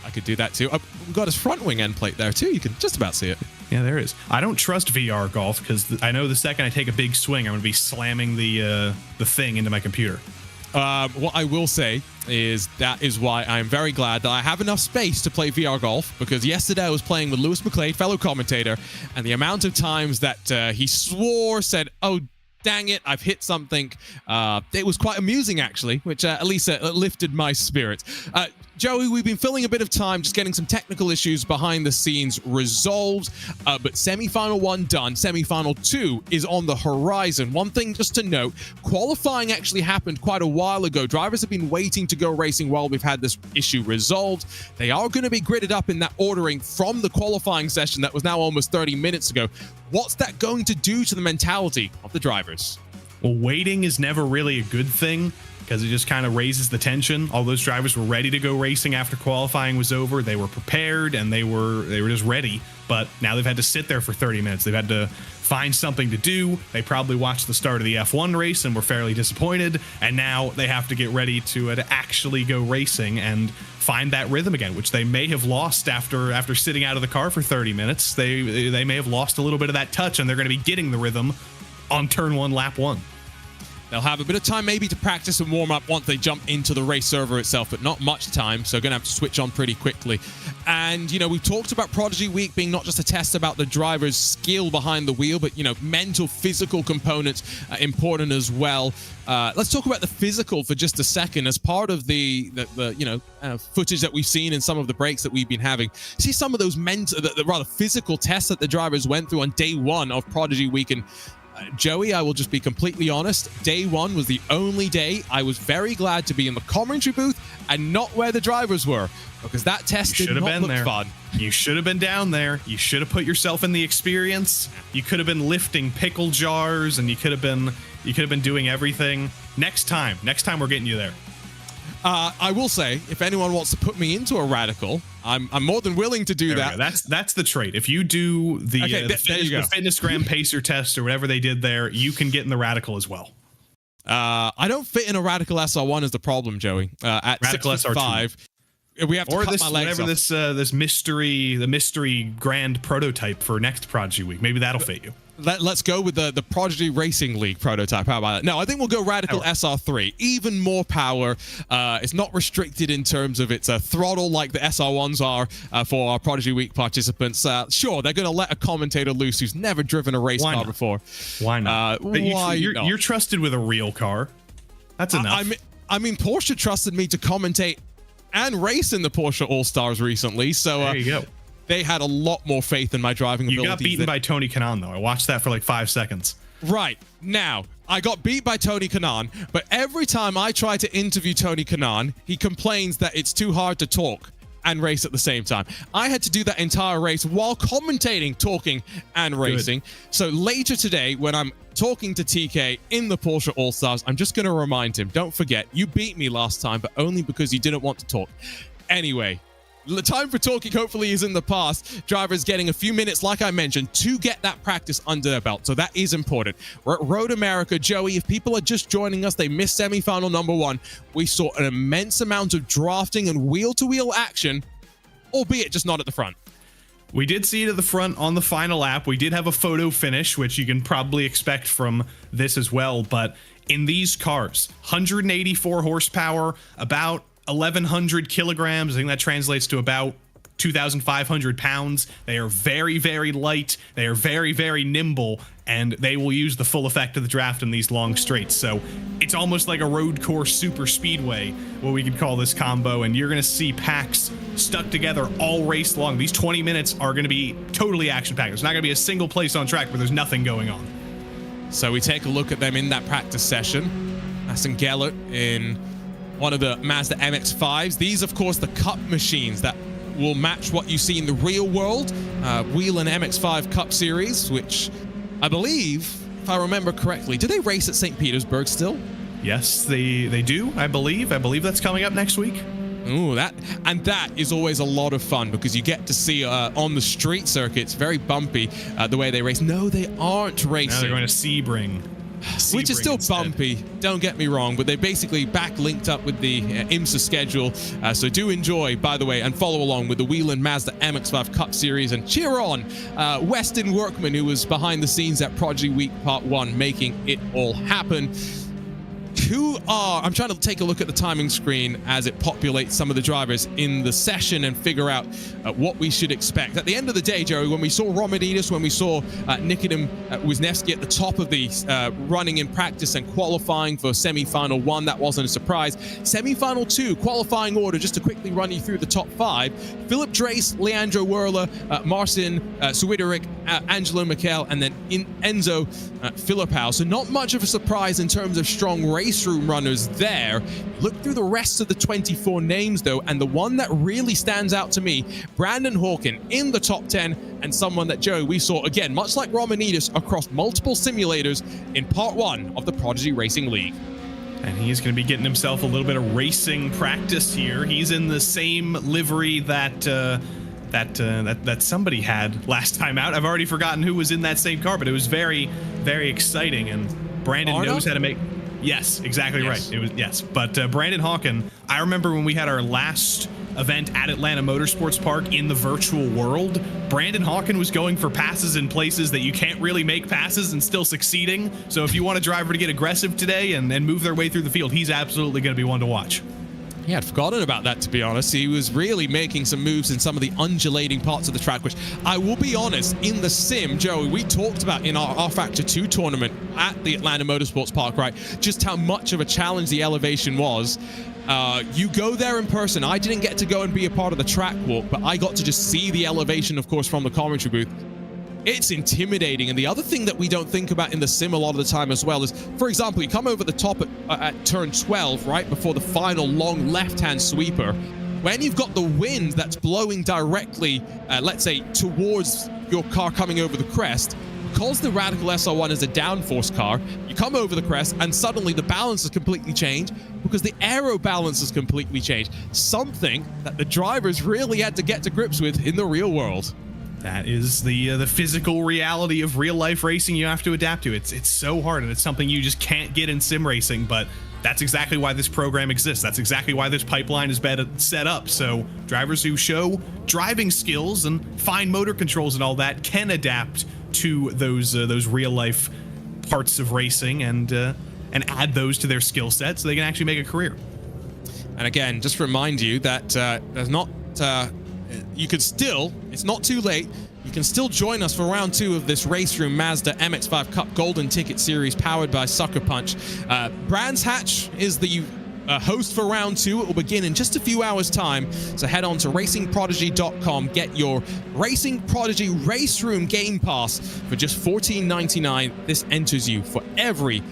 I could do that too. We've got his front wing end plate there too. You can just about see it. Yeah, there is. I don't trust VR golf because I know the second I take a big swing, I'm going to be slamming the thing into my computer. What I will say is that is why I'm very glad that I have enough space to play VR golf, because yesterday I was playing with Lewis McLeod, fellow commentator, and the amount of times that he swore, said, "Oh, dang it, I've hit something." It was quite amusing, actually, which at least lifted my spirits. Joey, we've been filling a bit of time just getting some technical issues behind the scenes resolved, but semi-final 1 done. Semi-final 2 is on the horizon. One thing just to note, qualifying actually happened quite a while ago. Drivers have been waiting to go racing while we've had this issue resolved. They are going to be gridded up in that ordering from the qualifying session that was now almost 30 minutes ago. What's that going to do to the mentality of the drivers? Well, waiting is never really a good thing, because it just kind of raises the tension. All those drivers were ready to go racing after qualifying was over. They were prepared and they were just ready. But now they've had to sit there for 30 minutes. They've had to find something to do. They probably watched the start of the F1 race and were fairly disappointed. And now they have to get ready to actually go racing and find that rhythm again, which they may have lost after sitting out of the car for 30 minutes. They may have lost a little bit of that touch, and they're going to be getting the rhythm on turn 1, lap 1. They'll have a bit of time maybe to practice and warm up once they jump into the race server itself, but not much time, so going to have to switch on pretty quickly. And, you know, we've talked about Prodigy Week being not just a test about the driver's skill behind the wheel, but, you know, mental, physical components important as well. Let's talk about the physical for just a second. As part of the footage that we've seen in some of the breaks that we've been having, see some of those the rather physical tests that the drivers went through on day 1 of Prodigy Week. And Joey, I will just be completely honest. Day 1 was the only day I was very glad to be in the commentary booth and not where the drivers were, because that test did not look fun. You should have been down there. You should have put yourself in the experience. You could have been lifting pickle jars, and you could have been doing everything. Next time we're getting you there. I will say, if anyone wants to put me into a radical, I'm more than willing to do that. That's the trait. If you do the Fitnessgram pacer test or whatever they did there, you can get in the radical as well. I don't fit in a radical SR1 is the problem, Joey. At Radical 6'5", We have to cut my legs off. This mystery grand prototype for next Prodigy Week. Maybe that'll fit you. Let's go with the Prodigy Racing League prototype. How about that? No, I think we'll go Radical SR3. Even more power. It's not restricted in terms of its throttle like the SR1s are for our Prodigy Week participants. Sure, they're going to let a commentator loose who's never driven a race car before. Why not? You're trusted with a real car. That's enough. I mean, Porsche trusted me to commentate and race in the Porsche All-Stars recently. So there you go. They had a lot more faith in my driving abilities. You got beaten by Tony Kanaan, though. I watched that for like 5 seconds. Right. Now, I got beat by Tony Kanaan, but every time I try to interview Tony Kanaan, he complains that it's too hard to talk and race at the same time. I had to do that entire race while commentating, talking, and racing. Good. So later today, when I'm talking to TK in the Porsche All-Stars, I'm just going to remind him, don't forget, you beat me last time, but only because you didn't want to talk. Anyway, the time for talking hopefully is in the past. Drivers getting a few minutes, like I mentioned, to get that practice under their belt. So that is important. We're at Road America. Joey, if people are just joining us, they missed semifinal number 1. We saw an immense amount of drafting and wheel-to-wheel action, albeit just not at the front. We did see it at the front on the final lap. We did have a photo finish, which you can probably expect from this as well. But in these cars, 184 horsepower, about 1,100 kilograms. I think that translates to about 2,500 pounds. They are very, very light. They are very, very nimble, and they will use the full effect of the draft in these long straights. So it's almost like a road course super speedway, what we could call this combo, and you're going to see packs stuck together all race long. These 20 minutes are going to be totally action-packed. There's not going to be a single place on track where there's nothing going on. So we take a look at them in that practice session. Aston Gellert in one of the Mazda MX-5s. These, of course, the Cup machines that will match what you see in the real world. Wheel and MX-5 Cup Series, which I believe, if I remember correctly, do they race at St. Petersburg still? Yes, they do, I believe. I believe that's coming up next week. Ooh, that is always a lot of fun because you get to see on the street circuits, very bumpy, the way they race. No, they aren't racing. Now they're going to Sebring. Which is still bumpy, don't get me wrong, but they basically back-linked up with the IMSA schedule. So do enjoy, by the way, and follow along with the Whelen Mazda MX-5 Cup Series and cheer on Weston Workman, who was behind the scenes at Prodigy Week Part 1, making it all happen. I'm trying to take a look at the timing screen as it populates some of the drivers in the session and figure out what we should expect. At the end of the day, Joey, when we saw Romanides, when we saw Nikodem Wisniewski at the top of the running in practice and qualifying for semi-final 1, that wasn't a surprise. Semi-final 2, qualifying order, just to quickly run you through the top 5. Philip Drace, Leandro Werle, Marcin Suideric, Angelo Mikel, and then Enzo Filipao. So not much of a surprise in terms of strong RaceRoom runners there. Look through the rest of the 24 names, though, and the one that really stands out to me, Brandon Hawken in the top 10, and someone that, Joey, we saw, again, much like Romanides, across multiple simulators in Part 1 of the Prodigy Racing League. And he's going to be getting himself a little bit of racing practice here. He's in the same livery that somebody had last time out. I've already forgotten who was in that same car, but it was very, very exciting. And Brandon knows how to make. Yes, exactly right. It was yes, but Brandon Hawken. I remember when we had our last event at Atlanta Motorsports Park in the virtual world. Brandon Hawken was going for passes in places that you can't really make passes and still succeeding. So if you want a driver to get aggressive today and move their way through the field, he's absolutely going to be one to watch. Yeah, I'd forgotten about that, to be honest. He was really making some moves in some of the undulating parts of the track, which I will be honest, in the sim, Joey, we talked about in our Factor 2 tournament at the Atlanta Motorsports Park, right? Just how much of a challenge the elevation was. You go there in person. I didn't get to go and be a part of the track walk, but I got to just see the elevation, of course, from the commentary booth. It's intimidating. And the other thing that we don't think about in the sim a lot of the time as well is, for example, you come over the top at turn 12, right before the final long left-hand sweeper. When you've got the wind that's blowing directly, let's say, towards your car coming over the crest, because the Radical SR1 is a downforce car, you come over the crest and suddenly the balance has completely changed because the aero balance has completely changed. Something that the drivers really had to get to grips with in the real world. That is the physical reality of real life racing you have to adapt to. It's so hard, and it's something you just can't get in sim racing, but that's exactly why this program exists. That's exactly why this pipeline is set up. So drivers who show driving skills and fine motor controls and all that can adapt to those real life parts of racing and add those to their skill set so they can actually make a career. And again, just to remind you that there's not you could still, it's not too late, you can still join us for round 2 of this RaceRoom Mazda MX-5 Cup Golden Ticket Series powered by SuckerPunch. Brands Hatch is the host for round 2. It will begin in just a few hours time, so head on to racingprodigy.com, get your Racing Prodigy RaceRoom Game Pass for just $14.99. This enters you for every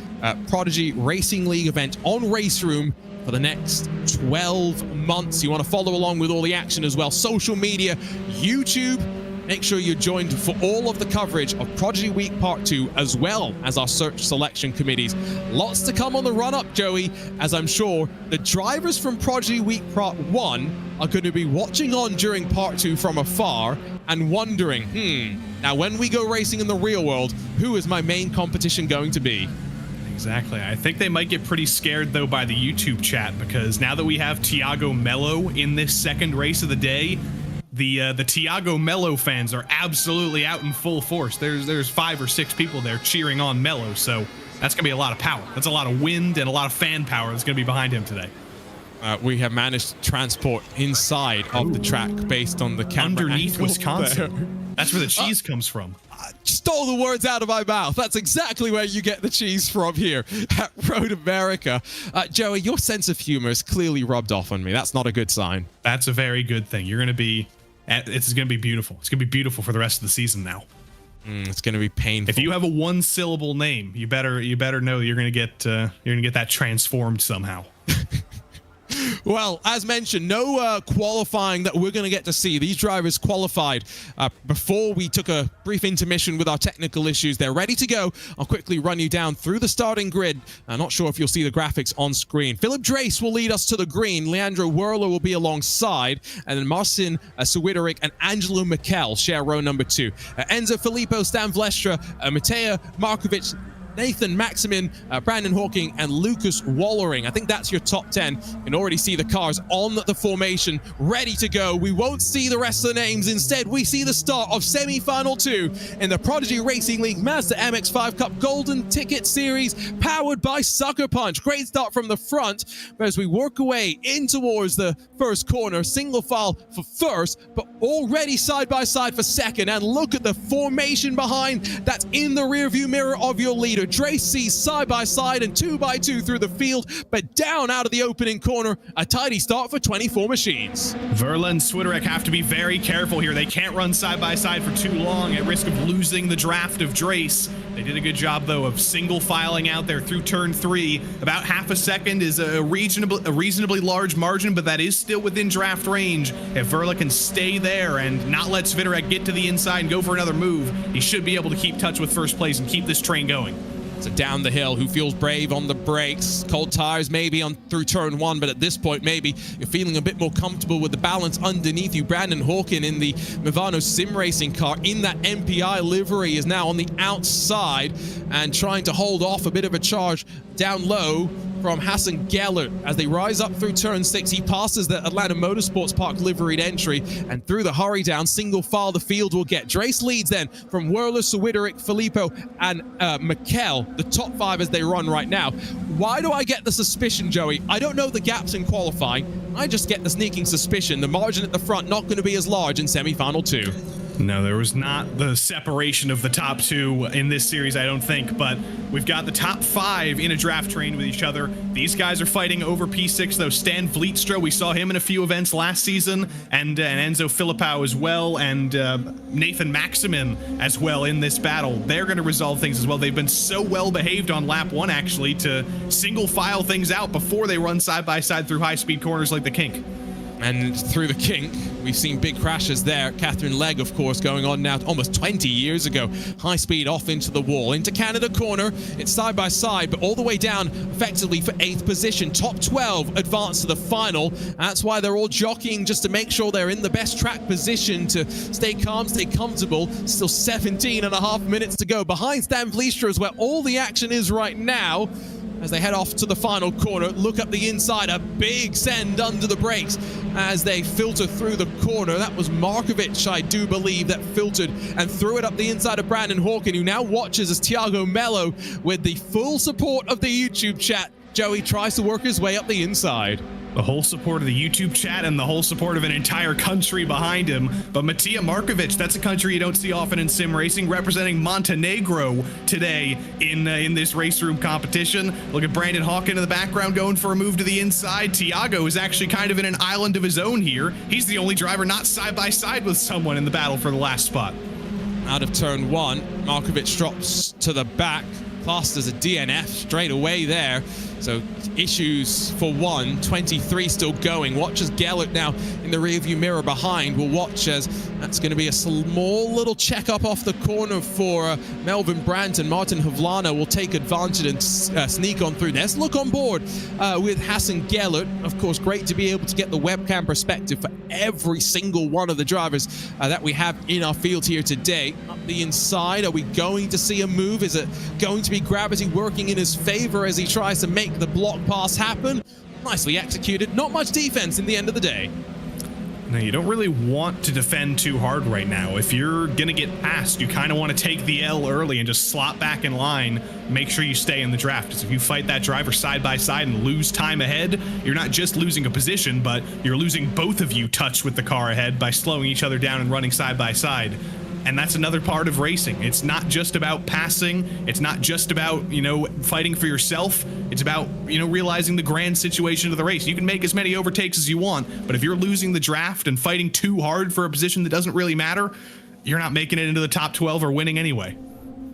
Prodigy Racing League event on RaceRoom for the next 12 months. You want to follow along with all the action as well. Social media, YouTube. Make sure you're joined for all of the coverage of Prodigy Week Part 2, as well as our search selection committees. Lots to come on the run-up, Joey, as I'm sure the drivers from Prodigy Week Part 1 are going to be watching on during Part 2 from afar and wondering, now when we go racing in the real world, who is my main competition going to be? Exactly. I think they might get pretty scared, though, by the YouTube chat, because now that we have Tiago Mello in this second race of the day, the Tiago Mello fans are absolutely out in full force. There's 5 or 6 people there cheering on Mello, so that's going to be a lot of power. That's a lot of wind and a lot of fan power that's going to be behind him today. We have managed to transport inside of the track based on the camera underneath angle Wisconsin. there. That's where the cheese comes from. Stole the words out of my mouth. That's exactly where you get the cheese from here at Road America. Joey, your sense of humor is clearly rubbed off on me. That's not a good sign. That's a very good thing. You're going to be... It's going to be beautiful. It's going to be beautiful for the rest of the season now. It's going to be painful. If you have a 1-syllable name, you better know you're going to get that transformed somehow. Well, as mentioned, no qualifying that we're going to get to see. These drivers qualified before we took a brief intermission with our technical issues. They're ready to go. I'll quickly run you down through the starting grid. I'm not sure if you'll see the graphics on screen. Philip Drace will lead us to the green. Leandro Werler will be alongside. And then Marcin Swiderich and Angelo Mikel share row number 2. Enzo Filippo, Stan Vlestra, Matej Markovic, Nathan Maximin, Brandon Hawking, and Lucas Wallering. I think that's your top 10. You can already see the cars on the formation, ready to go. We won't see the rest of the names. Instead, we see the start of semi-final 2 in the Prodigy Racing League Mazda MX-5 Cup Golden Ticket Series, powered by SuckerPunch. Great start from the front, but as we work away in towards the first corner, single file for first, but already side by side for second. And look at the formation behind that's in the rearview mirror of your leader. Drace sees side by side and 2 by 2 through the field, but down out of the opening corner. A tidy start for 24 machines. Werler and Swiderich have to be very careful here. They can't run side by side for too long at risk of losing the draft of Drace. They did a good job, though, of single filing out there through turn 3. About half a second is a reasonably large margin, but that is still within draft range. If Werler can stay there and not let Swiderich get to the inside and go for another move, he should be able to keep touch with first place and keep this train going. So down the hill, who feels brave on the brakes? Cold tires maybe on through turn 1, but at this point maybe you're feeling a bit more comfortable with the balance underneath you. Brandon Hawking in the Movano sim racing car in that MPI livery is now on the outside and trying to hold off a bit of a charge down low from Hassan Gellert. As they rise up through turn 6, he passes the Atlanta Motorsports Park liveried entry, and through the hurry down, single file the field will get. Drace leads then from Werler, Swiderich, Filippo, and Mikel, the top 5 as they run right now. Why do I get the suspicion, Joey? I don't know the gaps in qualifying. I just get the sneaking suspicion the margin at the front not going to be as large in semi-final 2. No, there was not the separation of the top 2 in this series, I don't think, but we've got the top 5 in a draft train with each other. These guys are fighting over P6, though. Stan Vlietstra, we saw him in a few events last season, and Enzo Filippo as well, and Nathan Maximin as well in this battle. They're going to resolve things as well. They've been so well behaved on lap 1, actually, to single file things out before they run side by side through high-speed corners like the kink. And through the kink, we've seen big crashes there. Catherine Legg, of course, going on now almost 20 years ago. High speed off into the wall. Into Canada corner. It's side by side, but all the way down effectively for 8th position. Top 12 advance to the final. That's why they're all jockeying just to make sure they're in the best track position to stay calm, stay comfortable. Still 17 and a half minutes to go. Behind Stan Vliestra is where all the action is right now. As they head off to the final corner, look up the inside, a big send under the brakes as they filter through the corner. That was Markovic, I do believe, that filtered and threw it up the inside of Brandon Hawken, who now watches as Thiago Mello, with the full support of the YouTube chat, Joey tries to work his way up the inside. The whole support of the YouTube chat and the whole support of an entire country behind him. But Matija Markovic, that's a country you don't see often in sim racing, representing Montenegro today in this race room competition. Look at Brandon Hawken in the background going for a move to the inside. Thiago is actually kind of in an island of his own here. He's the only driver not side by side with someone in the battle for the last spot. Out of turn 1, Markovic drops to the back. Classed as a DNF straight away there. So issues for 1, 23 still going. Watch as Gellert now in the rearview mirror behind. We'll watch as that's going to be a small little check up off the corner for Melvin Brandt, and Martin Havlana will take advantage and sneak on through. Let's look on board with Hassan Gellert. Of course, great to be able to get the webcam perspective for every single one of the drivers that we have in our field here today. Up the inside, are we going to see a move? Is it going to be gravity working in his favor as he tries to make the block pass happen? Nicely executed. Not much defense in the end of the day. Now, you don't really want to defend too hard right now. If you're going to get passed, you kind of want to take the L early and just slot back in line. Make sure you stay in the draft. Because if you fight that driver side by side and lose time ahead, you're not just losing a position, but you're losing both of you touch with the car ahead by slowing each other down and running side by side. And that's another part of racing. It's not just about passing. It's not just about, you know, fighting for yourself. It's about, you know, realizing the grand situation of the race. You can make as many overtakes as you want, but if you're losing the draft and fighting too hard for a position that doesn't really matter, you're not making it into the top 12 or winning anyway.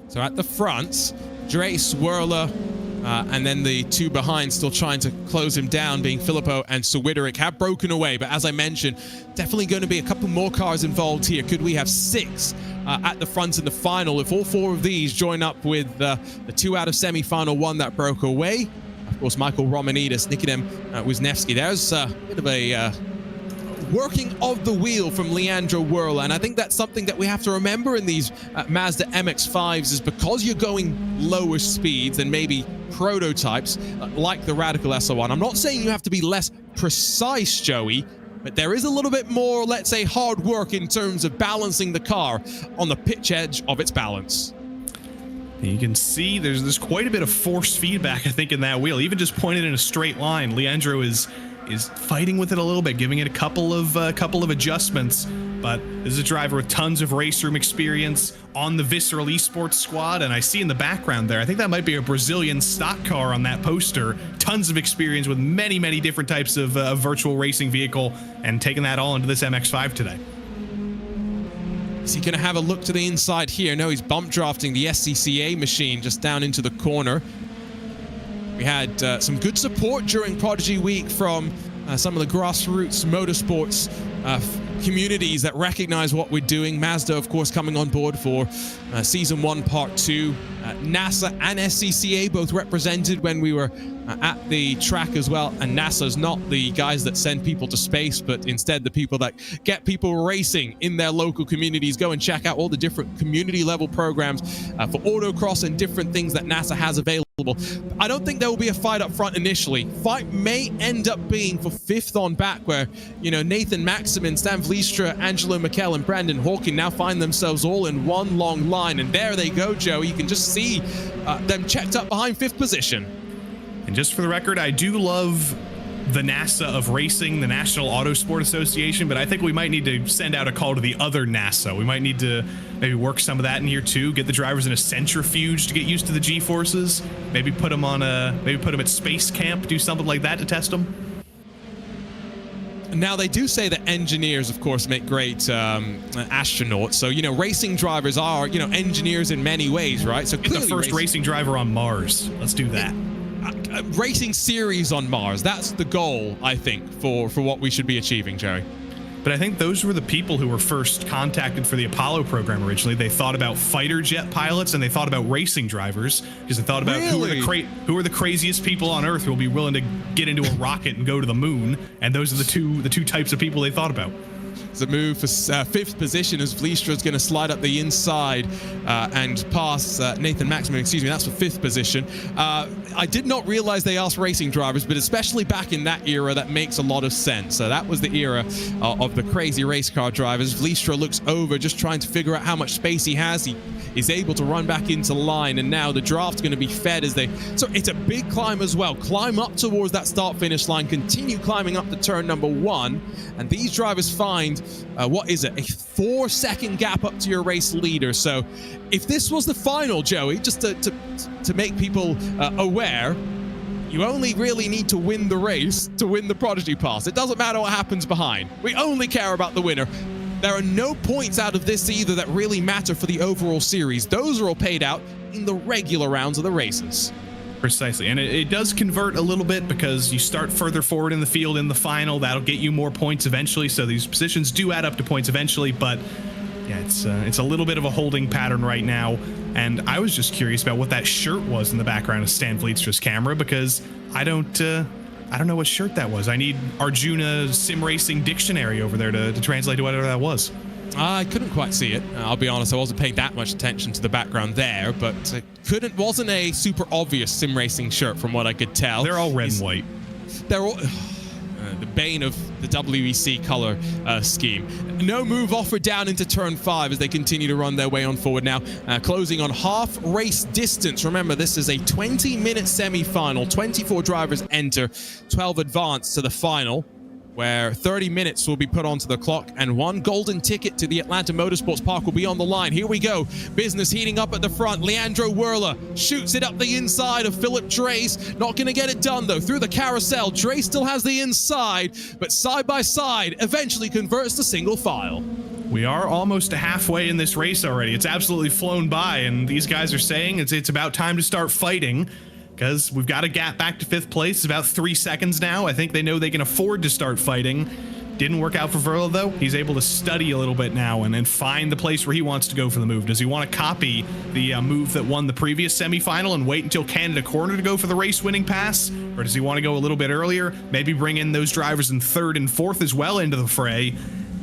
So at the front, Dre Swirler, and then the two behind still trying to close him down, being Filippo and Switeric, have broken away. But as I mentioned, definitely going to be a couple more cars involved here. Could we have 6 at the front in the final if all 4 of these join up with the 2 out of semi-final 1 that broke away? Of course, Michael Romanidis, Nikodem Wisniewski. There's a bit of a working of the wheel from Leandro Werle, and I think that's something that we have to remember in these Mazda MX-5s, is because you're going lower speeds than maybe prototypes like the Radical SR1. I'm not saying you have to be less precise, Joey, but there is a little bit more, let's say, hard work in terms of balancing the car on the pitch edge of its balance. You can see there's quite a bit of force feedback, I think, in that wheel. Even just pointed in a straight line, Leandro is fighting with it a little bit, giving it a couple of adjustments. But this is a driver with tons of race room experience on the Visceral Esports squad, and I see in the background there, I think that might be a Brazilian stock car on that poster. Tons of experience with many, many different types of virtual racing vehicle, and taking that all into this MX-5 today. Is he going to have a look to the inside here? No, he's bump drafting the SCCA machine just down into the corner. We had some good support during Prodigy Week from some of the grassroots motorsports communities that recognize what we're doing. Mazda, of course, coming on board for Season 1, Part 2. NASA and SCCA both represented when we were at the track as well. And NASA's not the guys that send people to space, but instead the people that get people racing in their local communities. Go and check out all the different community level programs for autocross and different things that NASA has available. I don't think there will be a fight up front initially. Fight may end up being for 5th on back, where, you know, Nathan Maximin, Stan Vliestra, Angelo Mikel, and Brandon Hawken now find themselves all in one long line. And there they go, Joe. You can just see them checked up behind 5th position. And just for the record, I do love the NASA of racing, the National Autosport Association, but I think we might need to send out a call to the other NASA. We might need to maybe work some of that in here too, get the drivers in a centrifuge to get used to the G-forces, maybe put them at space camp, do something like that to test them. Now, they do say that engineers, of course, make great astronauts. So, you know, racing drivers are, you know, engineers in many ways, right? So get the first racing driver on Mars. Let's do that. racing series on Mars. That's the goal, I think, for what we should be achieving, Joey. But I think those were the people who were first contacted for the Apollo program originally. They thought about fighter jet pilots and they thought about racing drivers because they thought about who are the craziest people on Earth who will be willing to get into a rocket and go to the moon. And those are the two types of people they thought about. It's a move for 5th position as Vlistra's going to slide up the inside and pass Nathan Maxman. Excuse me, that's for 5th position. I did not realize they asked racing drivers, but especially back in that era, that makes a lot of sense. So that was the era of the crazy race car drivers. Vlistra looks over, just trying to figure out how much space he has. He is able to run back into line, and now the draft's going to be fed as they... So it's a big climb as well. Climb up towards that start-finish line, continue climbing up to turn number 1, and these drivers find, what is it, a 4-second gap up to your race leader. So if this was the final, Joey, just to make people aware, you only really need to win the race to win the Prodigy Pass. It doesn't matter what happens behind. We only care about the winner. There are no points out of this either that really matter for the overall series. Those are all paid out in the regular rounds of the races. Precisely, and it does convert a little bit because you start further forward in the field in the final. That'll get you more points eventually, so these positions do add up to points eventually, but yeah, it's a little bit of a holding pattern right now. And I was just curious about what that shirt was in the background of Stan Vlietstra's camera, because I don't know what shirt that was. I need Arjuna Sim Racing Dictionary over there to translate to whatever that was. I couldn't quite see it. I'll be honest, I wasn't paying that much attention to the background there, but it wasn't a super obvious sim racing shirt from what I could tell. They're all red and white. They're all the bane of the WEC color scheme. No move offered down into turn 5 as they continue to run their way on forward now, closing on half race distance. Remember, this is a 20-minute semi-final. 24 drivers enter, 12 advance to the final, where 30 minutes will be put onto the clock and 1 golden ticket to the Atlanta Motorsports Park will be on the line. Here we go. Business heating up at the front. Leandro Whirler shoots it up the inside of Philip Drace. Not going to get it done, though. Through the carousel, Drace still has the inside, but side by side eventually converts to single file. We are almost halfway in this race already. It's absolutely flown by, and these guys are saying it's about time to start fighting, because we've got a gap back to 5th place. It's about 3 seconds now. I think they know they can afford to start fighting. Didn't work out for Verla, though. He's able to study a little bit now and then find the place where he wants to go for the move. Does he want to copy the move that won the previous semifinal and wait until Canada Corner to go for the race-winning pass? Or does he want to go a little bit earlier? Maybe bring in those drivers in 3rd and 4th as well into the fray.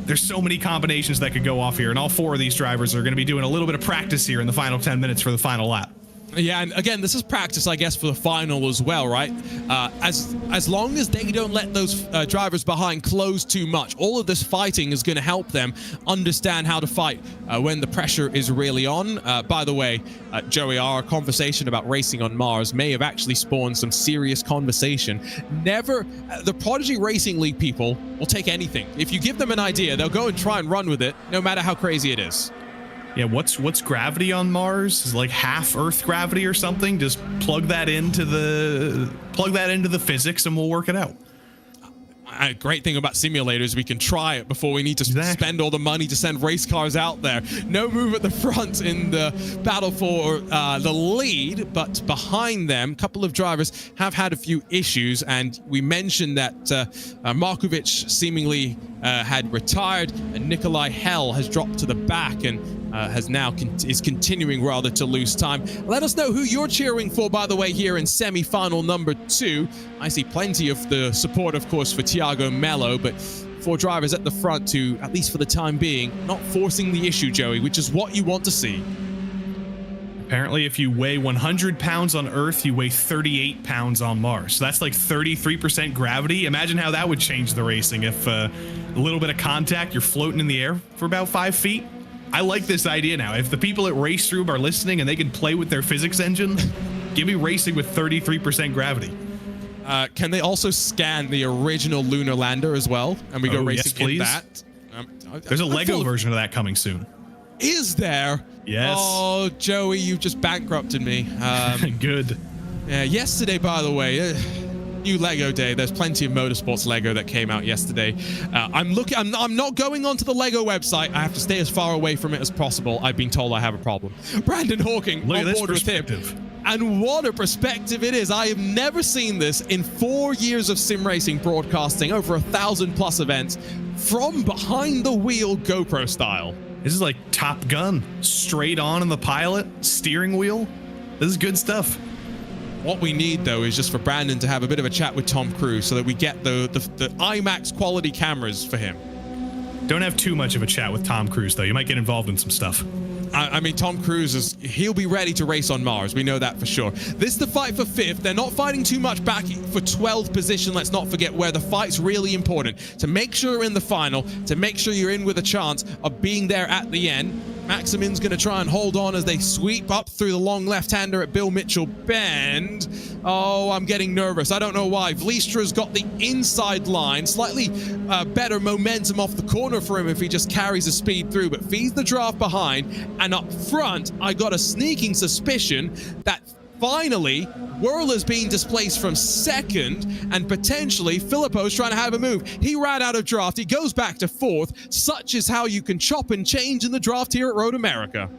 There's so many combinations that could go off here, and all 4 of these drivers are going to be doing a little bit of practice here in the final 10 minutes for the final lap. Yeah, and again, this is practice, I guess, for the final as well, right? As long as they don't let those drivers behind close too much, all of this fighting is going to help them understand how to fight when the pressure is really on. By the way, Joey, our conversation about racing on Mars may have actually spawned some serious conversation. The Prodigy Racing League people will take anything. If you give them an idea, they'll go and try and run with it, no matter how crazy it is. Yeah, what's gravity on Mars? Is it like half Earth gravity or something? Just plug that into the physics and we'll work it out. A great thing about simulators, we can try it before we need to spend all the money to send race cars out there. No move at the front in the battle for the lead, but behind them, a couple of drivers have had a few issues, and we mentioned that Markovic seemingly had retired, and Nikolai Hell has dropped to the back and is continuing rather to lose time. Let us know who you're cheering for, by the way, here in semi-final number 2. I see plenty of the support, of course, for Thiago Mello, but 4 drivers at the front to, at least for the time being, not forcing the issue, Joey, which is what you want to see. Apparently, if you weigh 100 pounds on Earth, you weigh 38 pounds on Mars. So that's like 33% gravity. Imagine how that would change the racing if a little bit of contact, you're floating in the air for about 5 feet. I like this idea now. If the people at RaceRoom are listening and they can play with their physics engine, give me racing with 33% gravity. Can they also scan the original lunar lander as well? And we go racing in that? There's a Lego version of that coming soon. Is there? Yes. Oh, Joey, you've just bankrupted me. Good. Yeah, yesterday, by the way, new Lego day. There's plenty of motorsports Lego that came out yesterday. I'm not going onto the Lego website. I have to stay as far away from it as possible. I've been told I have a problem. Brandon Hawking on board with him. And what a perspective it is. I have never seen this in 4 years of sim racing broadcasting, over 1,000+ events, from behind the wheel GoPro style. This is like Top Gun, straight on in the pilot, steering wheel. This is good stuff. What we need, though, is just for Brandon to have a bit of a chat with Tom Cruise so that we get the IMAX quality cameras for him. Don't have too much of a chat with Tom Cruise, though. You might get involved in some stuff. I mean, Tom Cruise, he'll be ready to race on Mars. We know that for sure. This is the fight for 5th. They're not fighting too much back for 12th position. Let's not forget where the fight's really important. To make sure you're in the final, to make sure you're in with a chance of being there at the end. Maximin's going to try and hold on as they sweep up through the long left-hander at Bill Mitchell Bend. Oh, I'm getting nervous. I don't know why. Vliestra's got the inside line. Slightly better momentum off the corner for him if he just carries the speed through, but feeds the draft behind. And up front, I got a sneaking suspicion that finally Whirler's being displaced from 2nd, and potentially Filippo's trying to have a move. He ran out of draft. He goes back to 4th. Such is how you can chop and change in the draft here at Road America.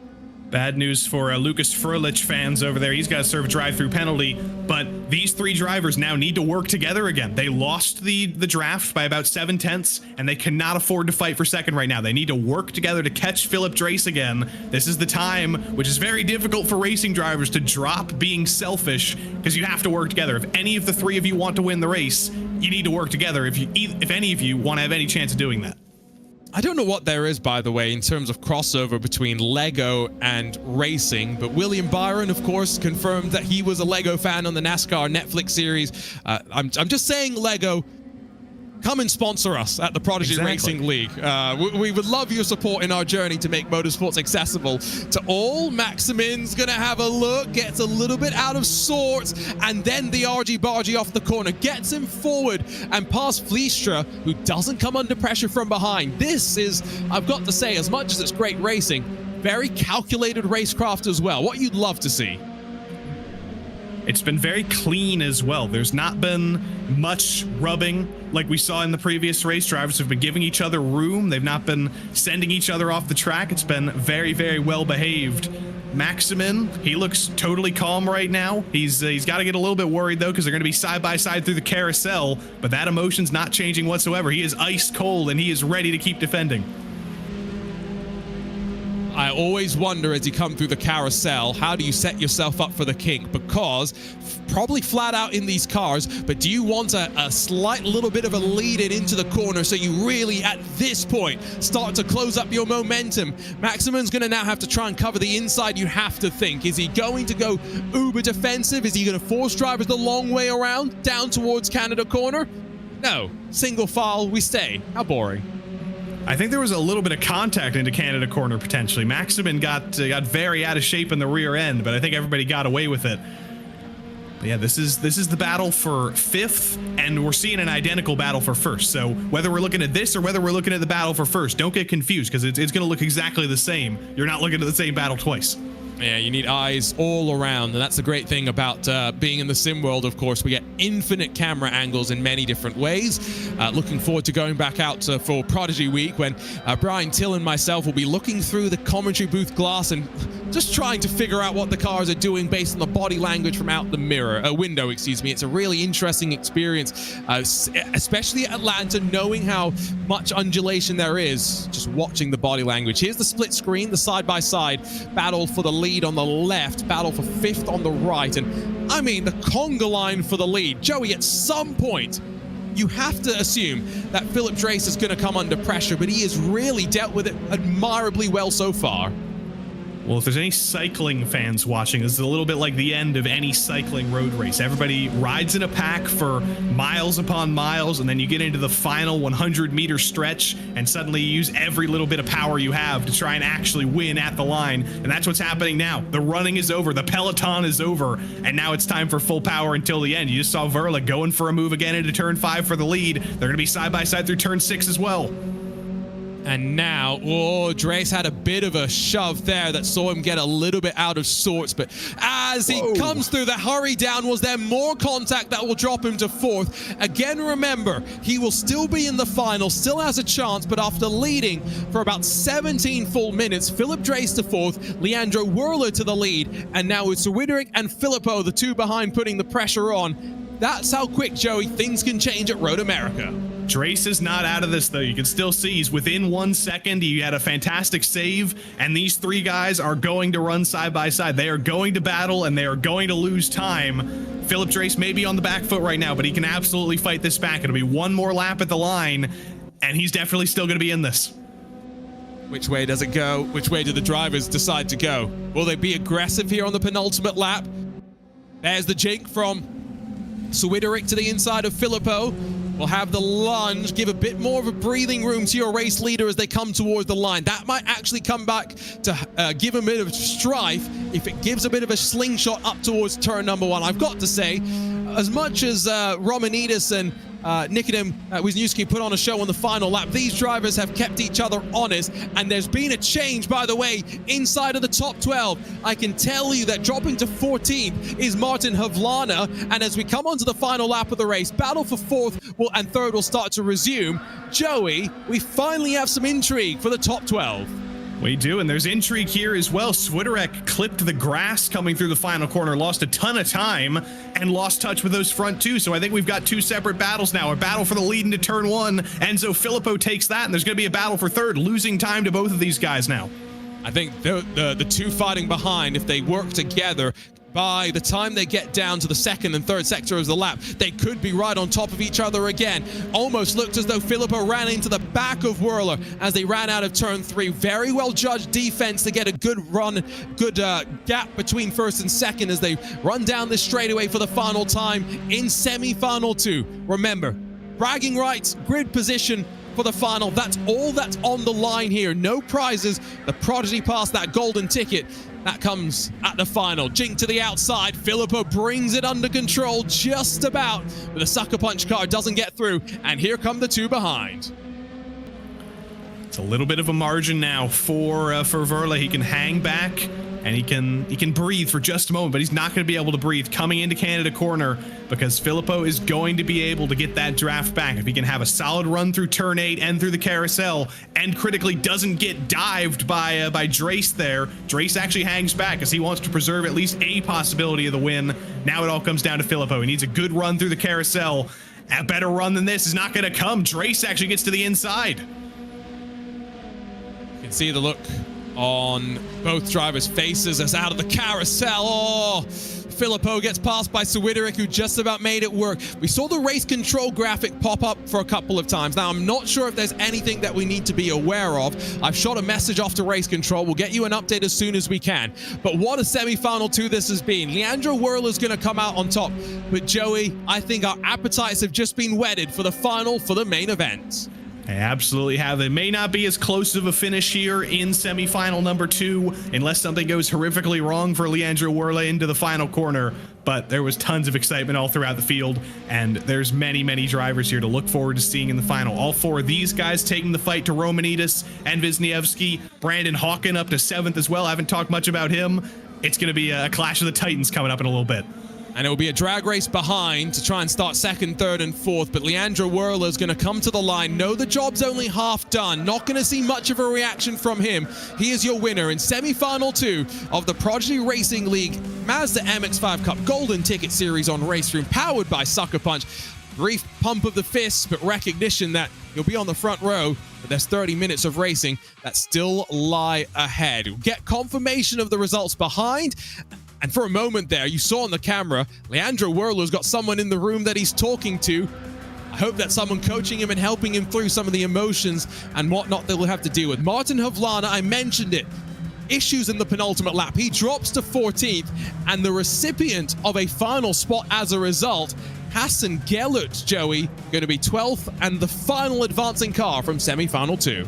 Bad news for Lucas Froelich fans over there. He's got to serve a drive-through penalty, but these 3 drivers now need to work together again. They lost the draft by about 7/10, and they cannot afford to fight for 2nd right now. They need to work together to catch Philip Drace again. This is the time, which is very difficult for racing drivers, to drop being selfish, because you have to work together. If any of the 3 of you want to win the race, you need to work together if any of you want to have any chance of doing that. I don't know what there is, by the way, in terms of crossover between Lego and racing, but William Byron, of course, confirmed that he was a Lego fan on the NASCAR Netflix series. I'm just saying, Lego, come and sponsor us at the Prodigy Racing League. We would love your support in our journey to make motorsports accessible to all. Maximin's going to have a look, gets a little bit out of sorts, and then the argy-bargy off the corner gets him forward and past Vliestra, who doesn't come under pressure from behind. This is, I've got to say, as much as it's great racing, very calculated racecraft as well. What you'd love to see. It's been very clean as well. There's not been much rubbing like we saw in the previous race. Drivers have been giving each other room. They've not been sending each other off the track. It's been very, very well behaved. Maximin, he looks totally calm right now. He's got to get a little bit worried, though, because they're going to be side by side through the carousel, but that emotion's not changing whatsoever. He is ice cold, and he is ready to keep defending. I always wonder as you come through the carousel, how do you set yourself up for the kink? Because probably flat out in these cars, but do you want a slight little bit of a lead in into the corner so you really, at this point, start to close up your momentum? Maximin's going to now have to try and cover the inside, you have to think. Is he going to go uber defensive? Is he going to force drivers the long way around, down towards Canada corner? No. Single file, we stay. How boring. I think there was a little bit of contact into Canada corner potentially. Maximin got very out of shape in the rear end, but I think everybody got away with it. But yeah, this is the battle for 5th, and we're seeing an identical battle for 1st. So whether we're looking at this or whether we're looking at the battle for 1st, don't get confused, because it's going to look exactly the same. You're not looking at the same battle twice. Yeah, you need eyes all around, and that's the great thing about being in the sim world, of course. We get infinite camera angles in many different ways. Looking forward to going back out for Prodigy Week when Brian Till and myself will be looking through the commentary booth glass and just trying to figure out what the cars are doing based on the body language from out the window, excuse me. It's a really interesting experience, especially at Atlanta, knowing how much undulation there is, just watching the body language. Here's the split screen, the side-by-side battle for the lead on the left, battle for 5th on the right, and I mean the conga line for the lead. Joey, at some point, you have to assume that Philip Drace is going to come under pressure, but he has really dealt with it admirably well so far. Well, if there's any cycling fans watching, this is a little bit like the end of any cycling road race. Everybody rides in a pack for miles upon miles, and then you get into the final 100-meter stretch, and suddenly you use every little bit of power you have to try and actually win at the line. And that's what's happening now. The running is over. The peloton is over. And now it's time for full power until the end. You just saw Verla going for a move again into turn 5 for the lead. They're going to be side by side through turn 6 as well. And now, Drace had a bit of a shove there that saw him get a little bit out of sorts. But as he comes through the hurry down, was there more contact that will drop him to 4th? Again, remember, he will still be in the final, still has a chance, but after leading for about 17 full minutes, Philip Drace to 4th, Leandro Werler to the lead, and now it's Swideric and Filippo, the two behind, putting the pressure on. That's how quick, Joey, things can change at Road America. Drace is not out of this, though. You can still see he's within 1 second. He had a fantastic save, and these three guys are going to run side by side. They are going to battle, and they are going to lose time. Philip Drace may be on the back foot right now, but he can absolutely fight this back. It'll be one more lap at the line, and he's definitely still going to be in this. Which way does it go? Which way do the drivers decide to go? Will they be aggressive here on the penultimate lap? There's the jink from Swideric to the inside of Filippo. We'll have the lunge, give a bit more of a breathing room to your race leader as they come towards the line. That might actually come back to give a bit of strife if it gives a bit of a slingshot up towards turn number 1. I've got to say, as much as Romanidis and Nikodem Wisniewski put on a show on the final lap, these drivers have kept each other honest, and there's been a change, by the way, inside of the top 12. I can tell you that dropping to 14th is Martin Havlana, and as we come onto the final lap of the race, battle for 4th and 3rd will start to resume. Joey, we finally have some intrigue for the top 12. We do, and there's intrigue here as well. Swideric clipped the grass coming through the final corner, lost a ton of time, and lost touch with those front two. So I think we've got two separate battles now. A battle for the lead into turn 1. Enzo Filippo takes that, and there's going to be a battle for 3rd, losing time to both of these guys now. I think the two fighting behind, if they work together, by the time they get down to the 2nd and 3rd sector of the lap, they could be right on top of each other again. Almost looked as though Filippo ran into the back of Werler as they ran out of turn 3. Very well judged defense to get a good run, good gap between 1st and 2nd as they run down this straightaway for the final time in semi-final 2. Remember, bragging rights, grid position for the final. That's all that's on the line here. No prizes. The Prodigy Pass, that golden ticket, that comes at the final. Jink to the outside. Filippo brings it under control just about, but the SuckerPunch car doesn't get through, and here come the two behind. It's a little bit of a margin now for Werler. He can hang back, and he can breathe for just a moment, but he's not going to be able to breathe coming into Canada corner because Filippo is going to be able to get that draft back if he can have a solid run through turn 8 and through the carousel, and critically doesn't get dived by Drace there. Drace actually hangs back because he wants to preserve at least a possibility of the win. Now it all comes down to Filippo. He needs a good run through the carousel. A better run than this is not going to come. Drace actually gets to the inside. You can see the look on both drivers' faces as out of the carousel. Filippo gets passed by Swideric, who just about made it work. We saw the race control graphic pop up for a couple of times. Now, I'm not sure if there's anything that we need to be aware of. I've shot a message off to race control. We'll get you an update as soon as we can. But what a semi-final 2 this has been. Leandro Werler's going to come out on top. But Joey, I think our appetites have just been whetted for the final, for the main event. They absolutely have. It may not be as close of a finish here in semifinal number 2 unless something goes horrifically wrong for Leandro Werler into the final corner, but there was tons of excitement all throughout the field, and there's many drivers here to look forward to seeing in the final. All 4 of these guys taking the fight to Romanidis and Wisniewski. Brandon Hawken up to 7th as well. I haven't talked much about him. It's going to be a clash of the Titans coming up in a little bit. And it will be a drag race behind to try and start 2nd, 3rd, and 4th. But Leandro Werler is going to come to the line. No, the job's only half done. Not going to see much of a reaction from him. He is your winner in semi-final 2 of the Prodigy Racing League Mazda MX-5 Cup Golden Ticket Series on RaceRoom, powered by SuckerPunch. Brief pump of the fists, but recognition that you'll be on the front row. But there's 30 minutes of racing that still lie ahead. We'll get confirmation of the results behind. And for a moment there, you saw on the camera, Leandro Werler's got someone in the room that he's talking to. I hope that's someone coaching him and helping him through some of the emotions and whatnot they will have to deal with. Martin Havlana, I mentioned it. Issues in the penultimate lap. He drops to 14th, and the recipient of a final spot as a result, Hassan Gellert, Joey, going to be 12th and the final advancing car from semi-final 2.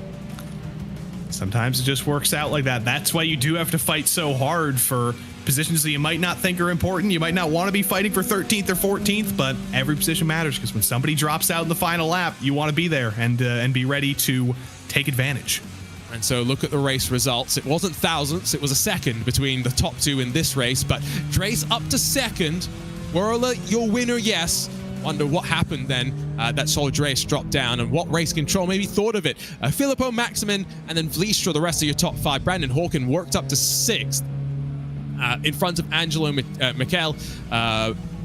Sometimes it just works out like that. That's why you do have to fight so hard for positions that you might not think are important. You might not want to be fighting for 13th or 14th, but every position matters because when somebody drops out in the final lap, you want to be there and be ready to take advantage. And so look at the race results. It wasn't thousandths, it was a second between the top two in this race, but Drace up to second. Whirler, your winner, yes. Wonder what happened then that saw Drace drop down and what race control maybe thought of it. Filippo, Maximin, and then Vliestra, the rest of your top five. Brandon Hawken worked up to sixth in front of Angelo Mikel.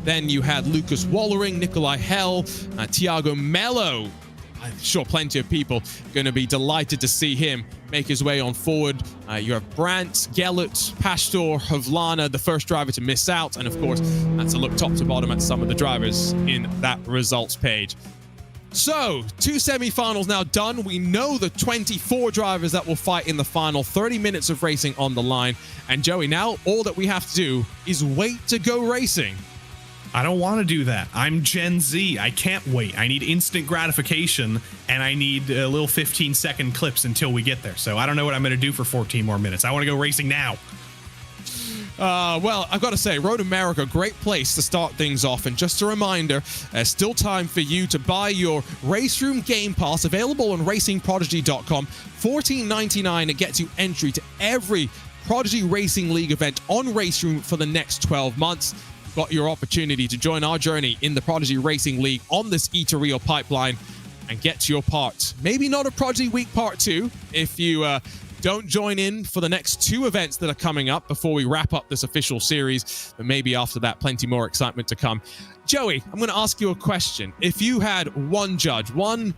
Then you had Lucas Wallering, Nikolai Hell, Thiago Mello. I'm sure plenty of people going to be delighted to see him make his way on forward. You have Brandt, Gellert, Pastor, Havlana, the first driver to miss out. And of course, that's a look top to bottom at some of the drivers in that results page. So, 2 semi-finals now done. We know the 24 drivers that will fight in the final. 30 minutes of racing on the line. And Joey, now all that we have to do is wait to go racing. I don't want to do that. I'm Gen Z. I can't wait. I need instant gratification, and I need little 15-second clips until we get there. So I don't know what I'm going to do for 14 more minutes. I want to go racing now. Well, I've got to say, Road America, great place to start things off. And just a reminder, there's still time for you to buy your RaceRoom Game Pass, available on racingprodigy.com. $14.99. It gets you entry to every Prodigy Racing League event on RaceRoom for the next 12 months. Got your opportunity to join our journey in the Prodigy Racing League on this E2Real pipeline and get to your part. Maybe not a Prodigy Week Part 2 if you don't join in for the next 2 events that are coming up before we wrap up this official series, but maybe after that, plenty more excitement to come. Joey, I'm going to ask you a question. If you had one judge, you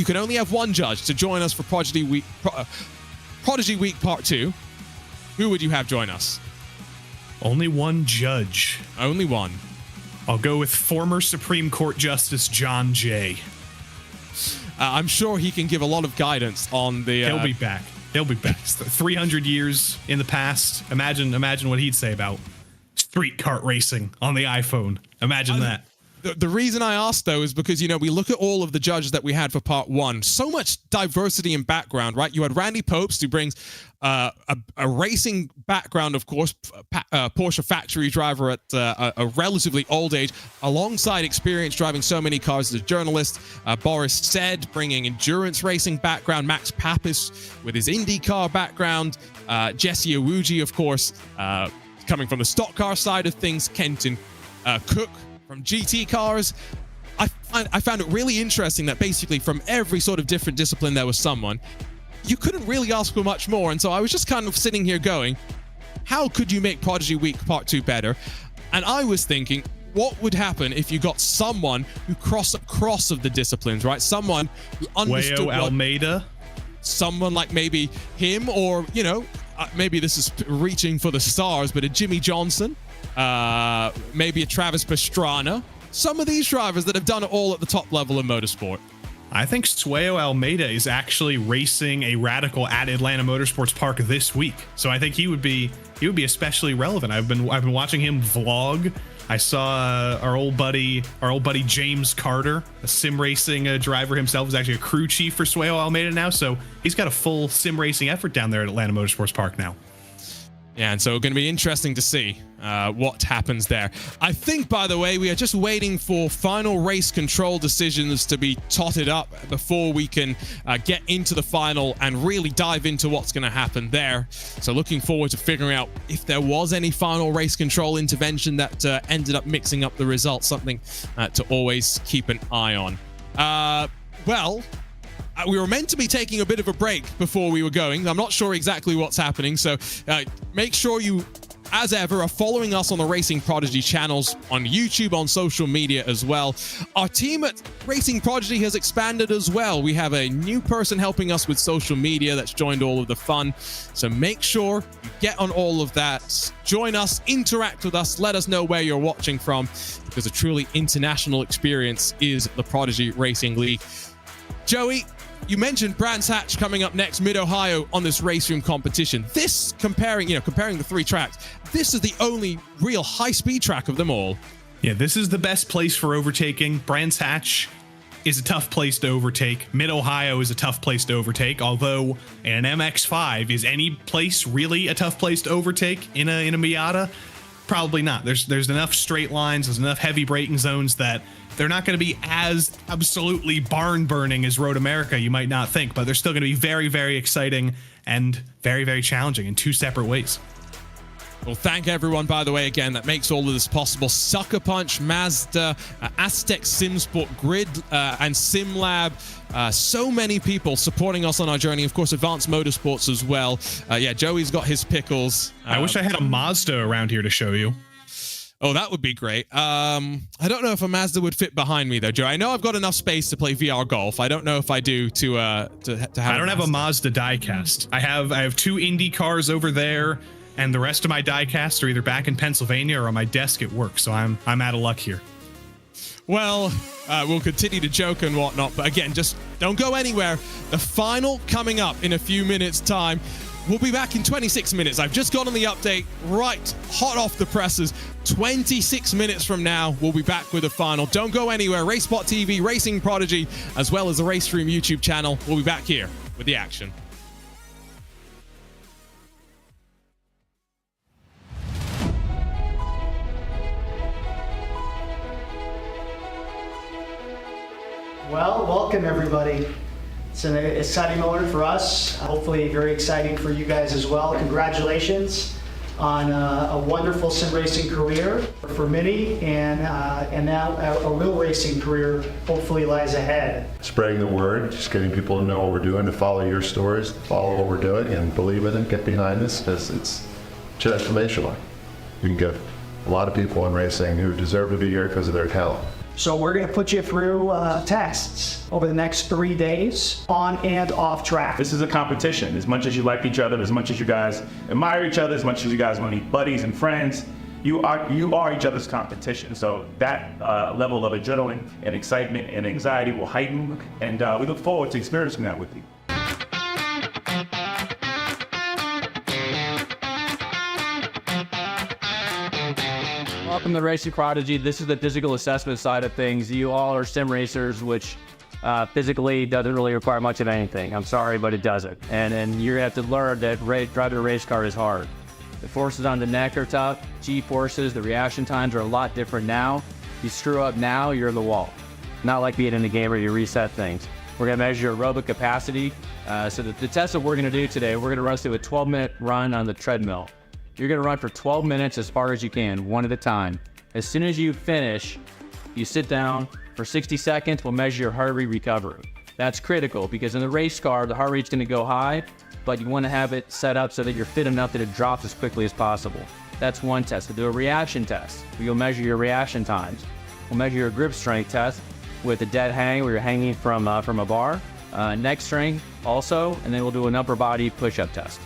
can only have one judge to join us for Prodigy Week Part 2, who would you have join us? Only one judge. Only one. I'll go with former Supreme Court Justice John Jay. I'm sure he can give a lot of guidance on the... He'll be back. He'll be back. 300 years in the past. Imagine what he'd say about street kart racing on the iPhone. Imagine that. The reason I asked, though, is because, we look at all of the judges that we had for part 1. So much diversity in background, right? You had Randy Popes, who brings a racing background, of course, Porsche factory driver at a relatively old age, alongside experience driving so many cars as a journalist. Boris Said, bringing endurance racing background. Max Papis with his IndyCar background. Jesse Awuji, of course, coming from the stock car side of things. Kenton Cook from GT cars. I found it really interesting that basically from every sort of different discipline there was someone. You couldn't really ask for much more, and so I was just kind of sitting here going, how could you make Prodigy Week Part 2 better? And I was thinking, what would happen if you got someone who crossed across of the disciplines, right? Someone who understood Almeida? Someone like maybe him, or, maybe this is reaching for the stars, but a Jimmy Johnson, maybe a Travis Pastrana. Some of these drivers that have done it all at the top level of motorsport. I think Sueyo Almeida is actually racing a Radical at Atlanta Motorsports Park this week, so I think he would be especially relevant. I've been watching him vlog. I saw our old buddy James Carter, a sim racing driver himself, is actually a crew chief for Sueyo Almeida now, so he's got a full sim racing effort down there at Atlanta Motorsports Park now. Yeah, and so going to be interesting to see what happens there. I think, by the way, we are just waiting for final race control decisions to be totted up before we can get into the final and really dive into what's going to happen there. So looking forward to figuring out if there was any final race control intervention that ended up mixing up the results, something to always keep an eye on. We were meant to be taking a bit of a break before we were going. I'm not sure exactly what's happening, so make sure you, as ever, are following us on the Racing Prodigy channels, on YouTube, on social media as well. Our team at Racing Prodigy has expanded as well. We have a new person helping us with social media that's joined all of the fun. So make sure you get on all of that. Join us, interact with us, let us know where you're watching from, because a truly international experience is the Prodigy Racing League. Joey, you mentioned Brands Hatch coming up next, Mid-Ohio, on this RaceRoom competition. This, comparing the 3 tracks, this is the only real high-speed track of them all. Yeah, this is the best place for overtaking. Brands Hatch is a tough place to overtake. Mid-Ohio is a tough place to overtake, although an MX-5, is any place really a tough place to overtake in a Miata? Probably not. There's enough straight lines, there's enough heavy braking zones that they're not going to be as absolutely barn-burning as Road America, you might not think, but they're still going to be very, very exciting and very, very challenging in two separate ways. Well, thank everyone, by the way, again, that makes all of this possible. SuckerPunch, Mazda, Aztec SimSport, Grid, and SimLab. So many people supporting us on our journey. Of course, Advanced Motorsports as well. Yeah, Joey's got his pickles. I wish I had a Mazda around here to show you. Oh, that would be great. I don't know if a Mazda would fit behind me, though, Joe. I know I've got enough space to play VR golf. I don't know if I do to have I don't have a Mazda diecast. I have two Indy cars over there, and the rest of my diecasts are either back in Pennsylvania or on my desk at work, so I'm out of luck here. Well, we'll continue to joke and whatnot, but again, just don't go anywhere. The final coming up in a few minutes' time. We'll be back in 26 minutes. I've just got on the update, right, hot off the presses. 26 minutes from now, we'll be back with the final. Don't go anywhere. RaceSpot TV, Racing Prodigy, as well as the RaceRoom YouTube channel. We'll be back here with the action. Well, welcome everybody. It's an exciting moment for us. Hopefully very exciting for you guys as well. Congratulations on a wonderful sim racing career for many, and now a real racing career hopefully lies ahead. Spreading the word, just getting people to know what we're doing, to follow your stories, to follow what we're doing, and believe in it, get behind this, because it's transformational. You can get a lot of people in racing who deserve to be here because of their talent. So we're going to put you through tests over the next 3 days, on and off track. This is a competition. As much as you like each other, as much as you guys admire each other, as much as you guys want to be buddies and friends, you are each other's competition. So that level of adrenaline and excitement and anxiety will heighten, and we look forward to experiencing that with you. Welcome to Racing Prodigy. This is the physical assessment side of things. You all are sim racers, which physically doesn't really require much of anything. I'm sorry, but it doesn't. And you have to learn that driving a race car is hard. The forces on the neck are tough. G-forces, the reaction times are a lot different now. You screw up now, you're in the wall. Not like being in the game where you reset things. We're going to measure your aerobic capacity. So the test that we're going to do today, we're going to run through a 12-minute run on the treadmill. You're going to run for 12 minutes as far as you can, one at a time. As soon as you finish, you sit down for 60 seconds. We'll measure your heart rate recovery. That's critical because in the race car, the heart rate's going to go high, but you want to have it set up so that you're fit enough that it drops as quickly as possible. That's one test. We'll do a reaction test. We'll measure your reaction times. We'll measure your grip strength test with a dead hang where you're hanging from a bar. Neck strength also, and then we'll do an upper body push-up test.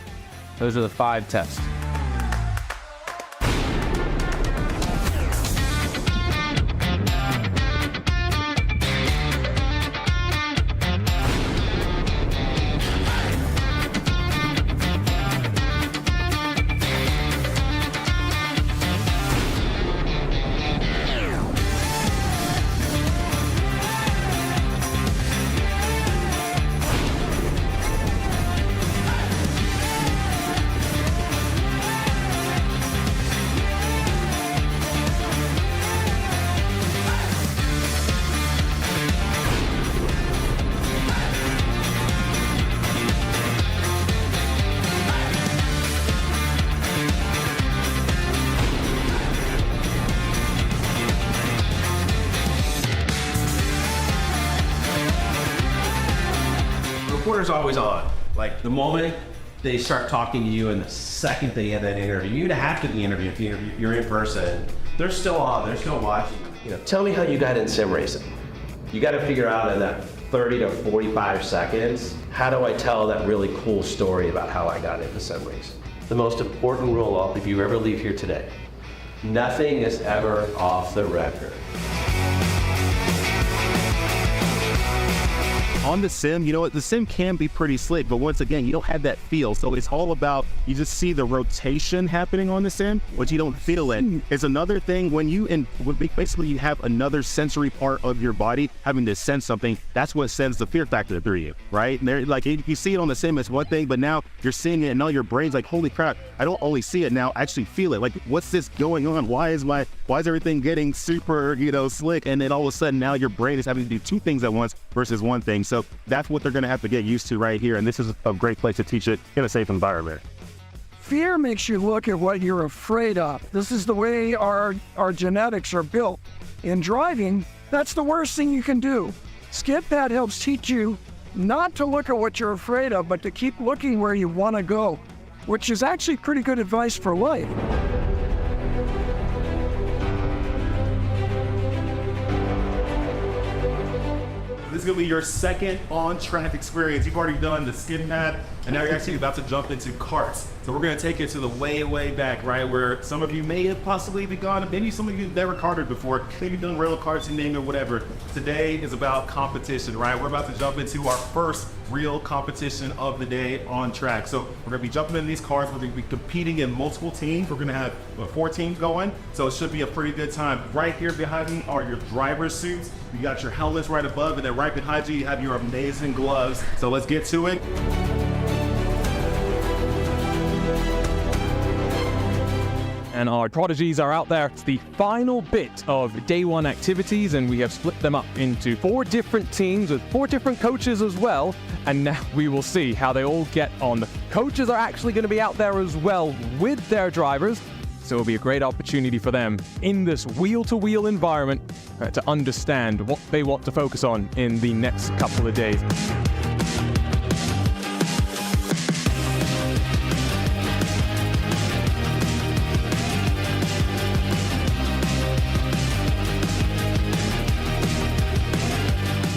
Those are the 5 tests. Reporter's always on. Like the moment they start talking to you and the second they end that interview, even after the interview, if you're in person, they're still on, they're still watching. You know, tell me how you got in sim racing. You got to figure out in that 30 to 45 seconds, how do I tell that really cool story about how I got into sim racing? The most important rule, if you ever leave here today, nothing is ever off the record. On the sim, you know what, the sim can be pretty slick, but once again, you don't have that feel. So it's all about, you just see the rotation happening on the sim, but you don't feel it. It's another thing when basically you have another sensory part of your body having to sense something. That's what sends the fear factor through you, right? And they're like, you see it on the sim, it's one thing, but now you're seeing it and now your brain's like, holy crap, I don't only see it now, I actually feel it. Like, what's this going on? Why is everything getting super, slick? And then all of a sudden now your brain is having to do two things at once versus one thing. So that's what they're going to have to get used to right here. And this is a great place to teach it in a safe environment. Fear makes you look at what you're afraid of. This is the way our genetics are built. In driving, that's the worst thing you can do. Skid Pad helps teach you not to look at what you're afraid of, but to keep looking where you want to go, which is actually pretty good advice for life. This is going to be your second on-track experience. You've already done the skid pad, and now you're actually about to jump into karts. So we're going to take you to the way, way back, right, where some of you may have possibly been gone, maybe some of you have never karted before, maybe done rail karts, you name it, whatever. Today is about competition, right? We're about to jump into our first real competition of the day on track. So we're going to be jumping in these cars. We're going to be competing in multiple teams. We're going to have 4 teams going, so it should be a pretty good time. Right here behind me are your driver's suits. You got your helmets right above, and then right behind you, you have your amazing gloves. So let's get to it. And our prodigies are out there. It's the final bit of day one activities, and we have split them up into 4 different teams with 4 different coaches as well. And now we will see how they all get on. The coaches are actually going to be out there as well with their drivers. So it'll be a great opportunity for them in this wheel-to-wheel environment to understand what they want to focus on in the next couple of days.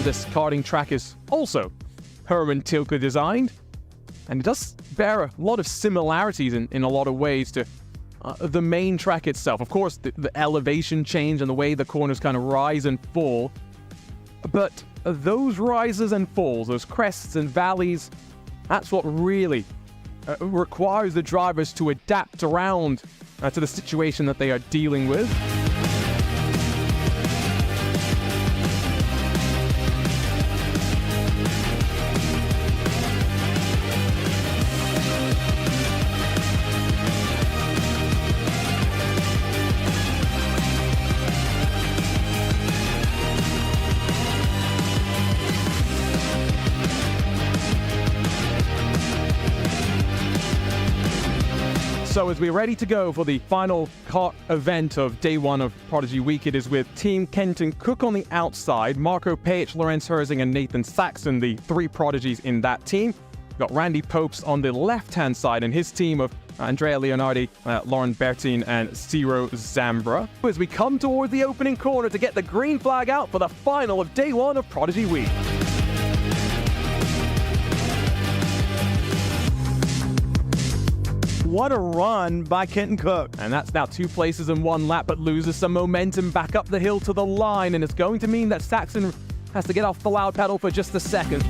This karting track is also Herman Tilke designed, and it does bear a lot of similarities in a lot of ways to the main track itself. Of course, the elevation change and the way the corners kind of rise and fall, but those rises and falls, those crests and valleys, that's what really requires the drivers to adapt around to the situation that they are dealing with. So as we're ready to go for the final kart event of day one of Prodigy Week, it is with Team Kenton Cook on the outside, Marco Page, Lorenz Herzing, and Nathan Saxon, the 3 prodigies in that team. We've got Randy Popes on the left-hand side and his team of Andrea Leonardi, Lauren Bertin, and Ciro Zambra. As we come toward the opening corner to get the green flag out for the final of day one of Prodigy Week. What a run by Kenton Cook. And that's now 2 places in 1 lap, but loses some momentum back up the hill to the line, and it's going to mean that Saxon has to get off the loud pedal for just a second.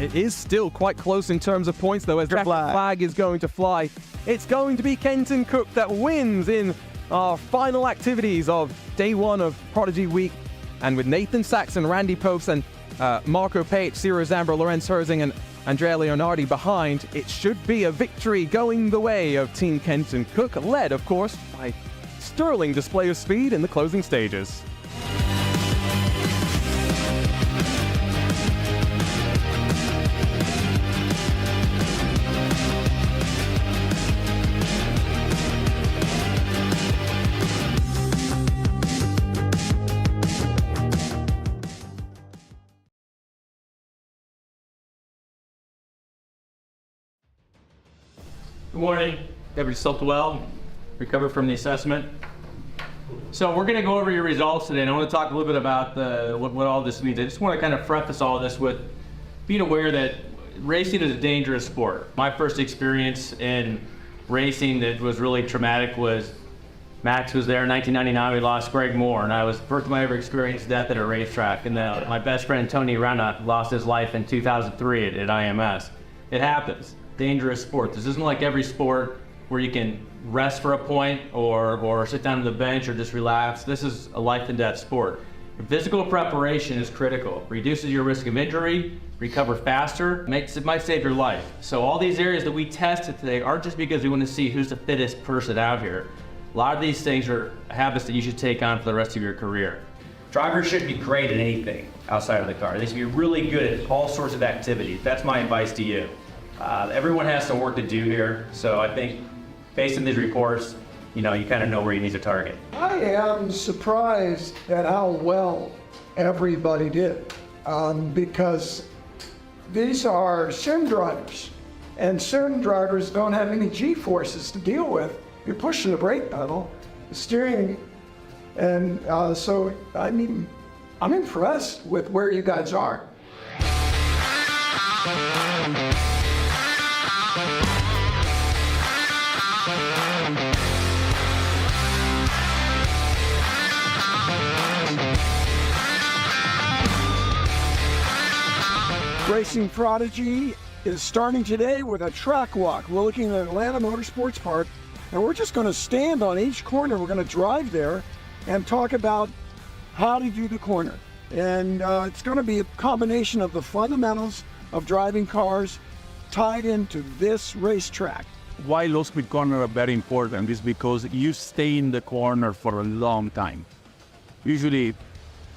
It is still quite close in terms of points, though, as the flag is going to fly. It's going to be Kenton Cook that wins in our final activities of day one of Prodigy Week. And with Nathan Saxon, Randy Popes, and Marco Page, Ciro Zambra, Lorenz Herzing, and Andrea Leonardi behind, it should be a victory going the way of Team Kenton Cook, led, of course, by sterling display of speed in the closing stages. Good morning. Everybody slept well? Recovered from the assessment? So we're going to go over your results today, and I want to talk a little bit about what all this means. I just want to kind of preface all this with being aware that racing is a dangerous sport. My first experience in racing that was really traumatic was Max was there in 1999. We lost Greg Moore, and I was the first time I ever experienced death at a racetrack. And my best friend Tony Rana lost his life in 2003 at IMS. It happens. Dangerous sport. This isn't like every sport where you can rest for a point or sit down on the bench or just relax. This is a life and death sport. Physical preparation is critical. Reduces your risk of injury, recover faster, it might save your life. So all these areas that we tested today aren't just because we want to see who's the fittest person out here. A lot of these things are habits that you should take on for the rest of your career. Drivers should be great at anything outside of the car. They should be really good at all sorts of activities. That's my advice to you. Everyone has some work to do here, so I think based on these reports, you kind of know where you need to target. I am surprised at how well everybody did, because these are sim drivers, and sim drivers don't have any G-forces to deal with. You're pushing the brake pedal, the steering, and so I'm impressed with where you guys are. Racing Prodigy is starting today with a track walk. We're looking at Atlanta Motorsports Park, and we're just going to stand on each corner. We're going to drive there and talk about how to do the corner. And it's going to be a combination of the fundamentals of driving cars tied into this racetrack. Why low speed corner are very important is because you stay in the corner for a long time. Usually,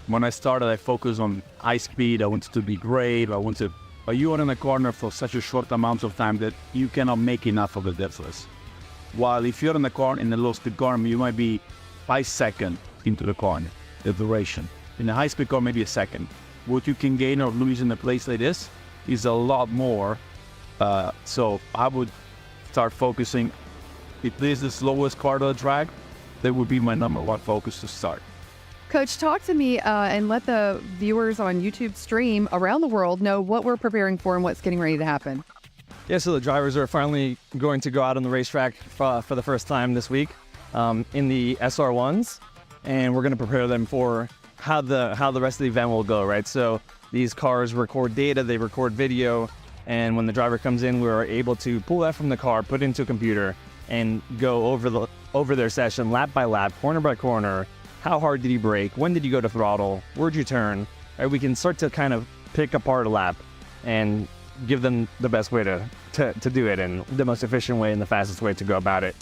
when I started, I focused on high speed. I wanted to be great. But you are in the corner for such a short amount of time that you cannot make enough of the difference. While if you're in the corner, in the low speed corner, you might be 5 seconds into the corner, the duration. In a high speed corner, maybe a second. What you can gain or lose in a place like this is a lot more. So I would start focusing. If this is the slowest part of the track, that would be my number one focus to start. Coach, talk to me and let the viewers on YouTube stream around the world know what we're preparing for and what's getting ready to happen. Yeah, so the drivers are finally going to go out on the racetrack for the first time this week in the SR1s, and we're going to prepare them for how the rest of the event will go, right? So these cars record data, they record video, and when the driver comes in, we're able to pull that from the car, put it into a computer, and go over their session lap by lap, corner by corner. How hard did you brake? When did you go to throttle? Where'd you turn? Right, we can start to kind of pick apart a lap and give them the best way to do it and the most efficient way and the fastest way to go about it.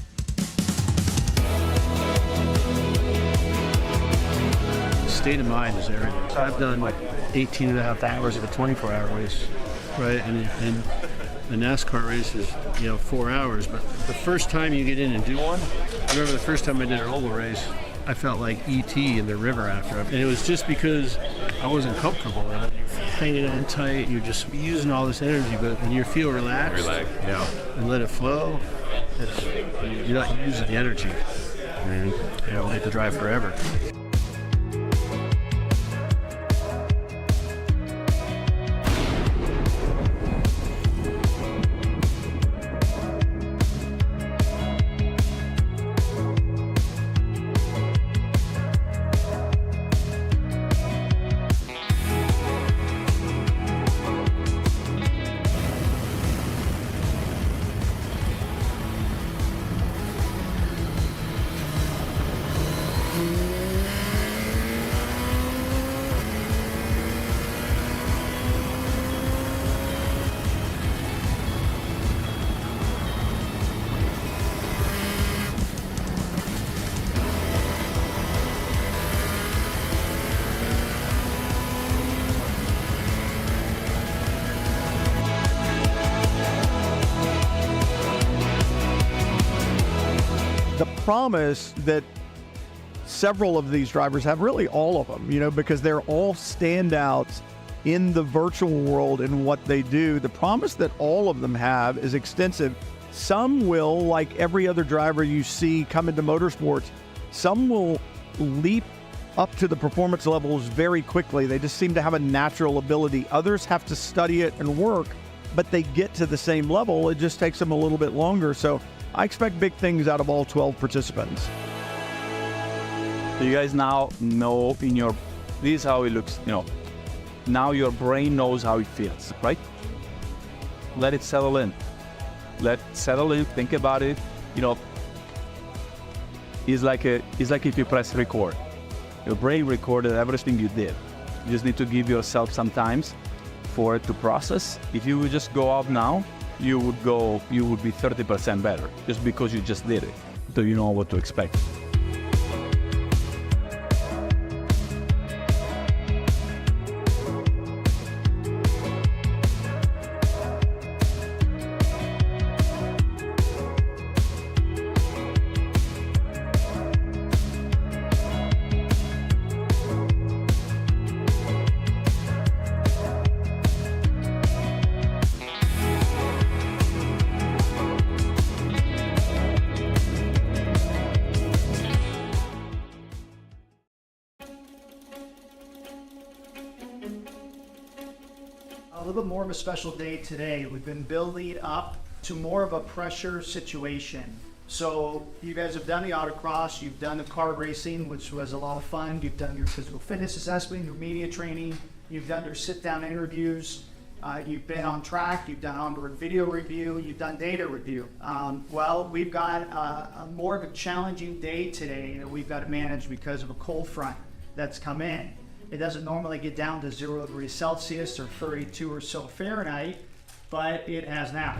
State of mind is everything. I've done like 18 and a half hours of a 24-hour race, right? And the NASCAR race is, 4 hours. But the first time you get in and do one, I remember the first time I did an oval race, I felt like E.T. in the river after. And it was just because I wasn't comfortable. You're hanging on tight, you're just using all this energy. But when you feel relaxed and let it flow, you're not using the energy. And you don't have to drive forever. Promise that several of these drivers have, really all of them, because they're all standouts in the virtual world in what they do. The promise that all of them have is extensive. Some will, like every other driver you see come into motorsports, some will leap up to the performance levels very quickly. They just seem to have a natural ability. Others have to study it and work, but they get to the same level. It just takes them a little bit longer. So I expect big things out of all 12 participants. So you guys now know this is how it looks, Now your brain knows how it feels, right? Let it settle in. Think about it. It's like if you press record. Your brain recorded everything you did. You just need to give yourself some time for it to process. If you would just go out now, you would be 30% better just because you just did it. So you know what to expect. A little bit more of a special day today. We've been building up to more of a pressure situation. So you guys have done the autocross, you've done the kart racing, which was a lot of fun. You've done your physical fitness assessment, your media training, you've done your sit-down interviews, you've been on track, you've done onboard video review, you've done data review. Well, we've got a more of a challenging day today that we've got to manage because of a cold front that's come in. It doesn't normally get down to 0 degrees Celsius or 32 or so Fahrenheit, but it has now.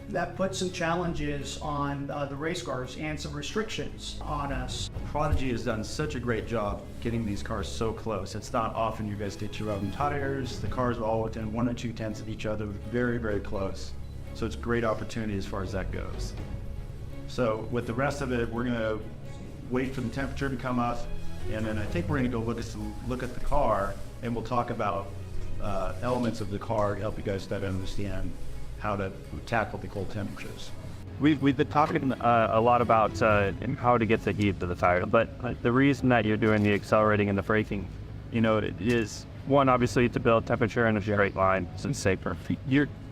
That puts some challenges on the race cars and some restrictions on us. Prodigy has done such a great job getting these cars so close. It's not often you guys get your own tires. The cars are all within 1 or 2 tenths of each other, very, very close. So it's a great opportunity as far as that goes. So with the rest of it, we're going to wait for the temperature to come up, and then I think we're going to go look at the car, and we'll talk about elements of the car to help you guys better understand how to tackle the cold temperatures. We've been talking a lot about how to get the heat to the tire, but the reason that you're doing the accelerating and the braking, it is one, obviously to build temperature in a straight line and safer.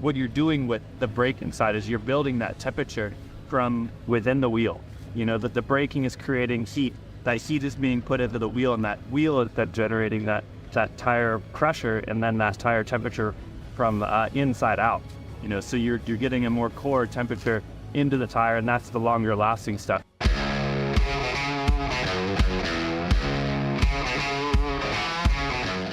What you're doing with the braking side is you're building that temperature from within the wheel. That the braking is creating heat. That heat is being put into the wheel, and that wheel is that generating that tire pressure and then that tire temperature from inside out. So you're getting a more core temperature into the tire, and that's the longer lasting stuff.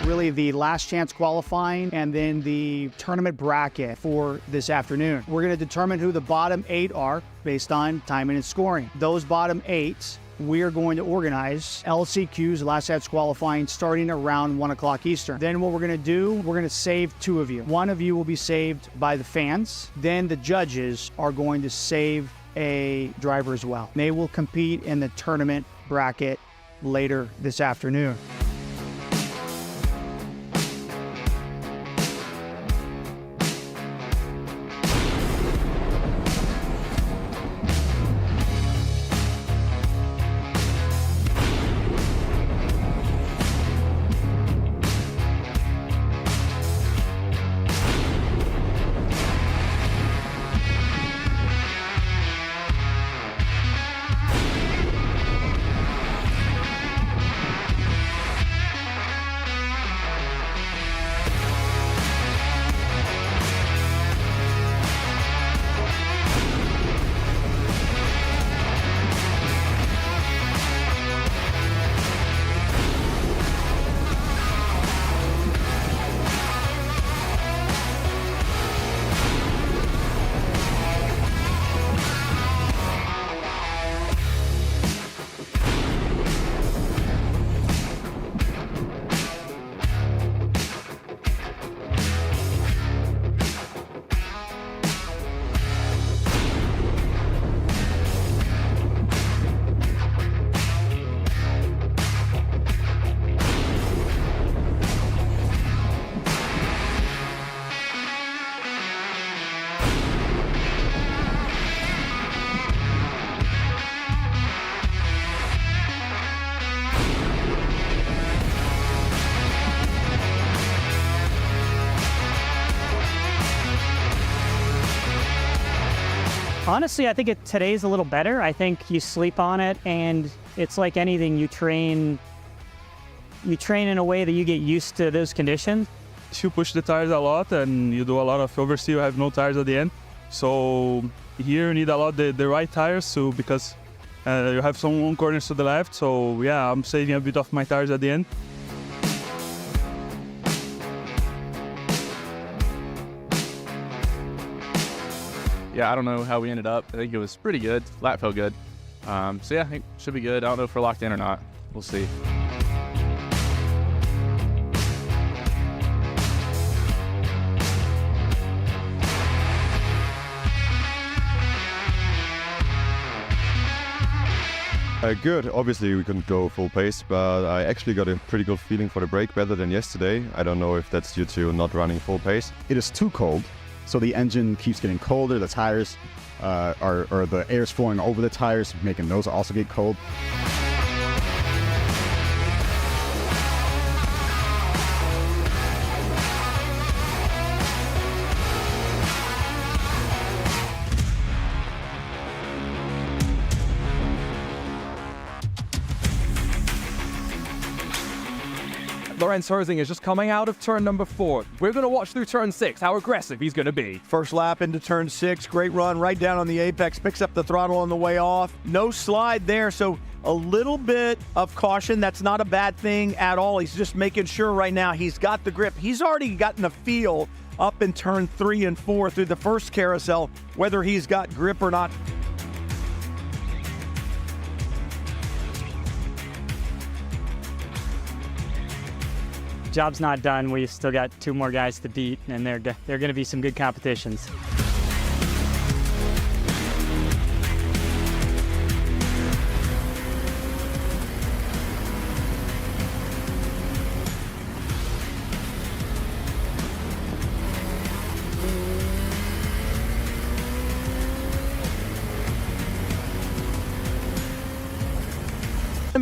Really the last chance qualifying and then the tournament bracket for this afternoon. We're going to determine who the bottom 8 are based on timing and scoring. Those bottom 8, we are going to organize LCQs, last chance qualifying, starting around 1 o'clock Eastern. Then what we're going to do, we're going to save 2 of you. 1 of you will be saved by the fans. Then the judges are going to save a driver as well. They will compete in the tournament bracket later this afternoon. Honestly, I think today's a little better. I think you sleep on it, and it's like anything. You train in a way that you get used to those conditions. You push the tires a lot and you do a lot of oversteer, you have no tires at the end. So here you need a lot the right tires because you have some long corners to the left. So yeah, I'm saving a bit of my tires at the end. Yeah, I don't know how we ended up. I think it was pretty good. Lap felt good. So yeah, I think it should be good. I don't know if we're locked in or not. We'll see. Good. Obviously, we couldn't go full pace, but I actually got a pretty good feeling for the brake, better than yesterday. I don't know if that's due to not running full pace. It is too cold, so the engine keeps getting colder. The tires or the air's flowing over the tires, making those also get cold. Lorenz Herzing is just coming out of turn number 4. We're going to watch through turn 6, how aggressive he's going to be. First lap into turn 6, great run right down on the apex, picks up the throttle on the way off. No slide there, so a little bit of caution. That's not a bad thing at all. He's just making sure right now he's got the grip. He's already gotten a feel up in turn 3 and 4 through the first carousel, whether he's got grip or not. Job's not done. We've still got 2 more guys to beat, and they're going to be some good competitions.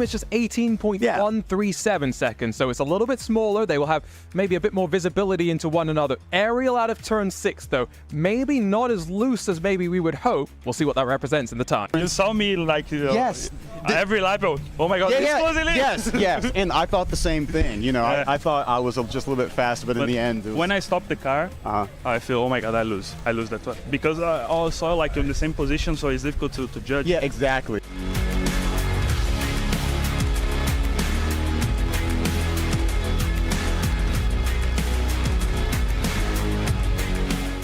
It's just 18.137 seconds, so it's a little bit smaller. They will have maybe a bit more visibility into one another. Ariel out of turn 6, though, maybe not as loose as maybe we would hope. We'll see what that represents in the time. You saw me like yes. Every lap. Oh my God! Yes. And I thought the same thing. You know, I thought I was just a little bit faster, but in the end, when I stopped the car, I feel, oh my God, I lose that one because I also like in the same position, so it's difficult to judge. Yeah, exactly.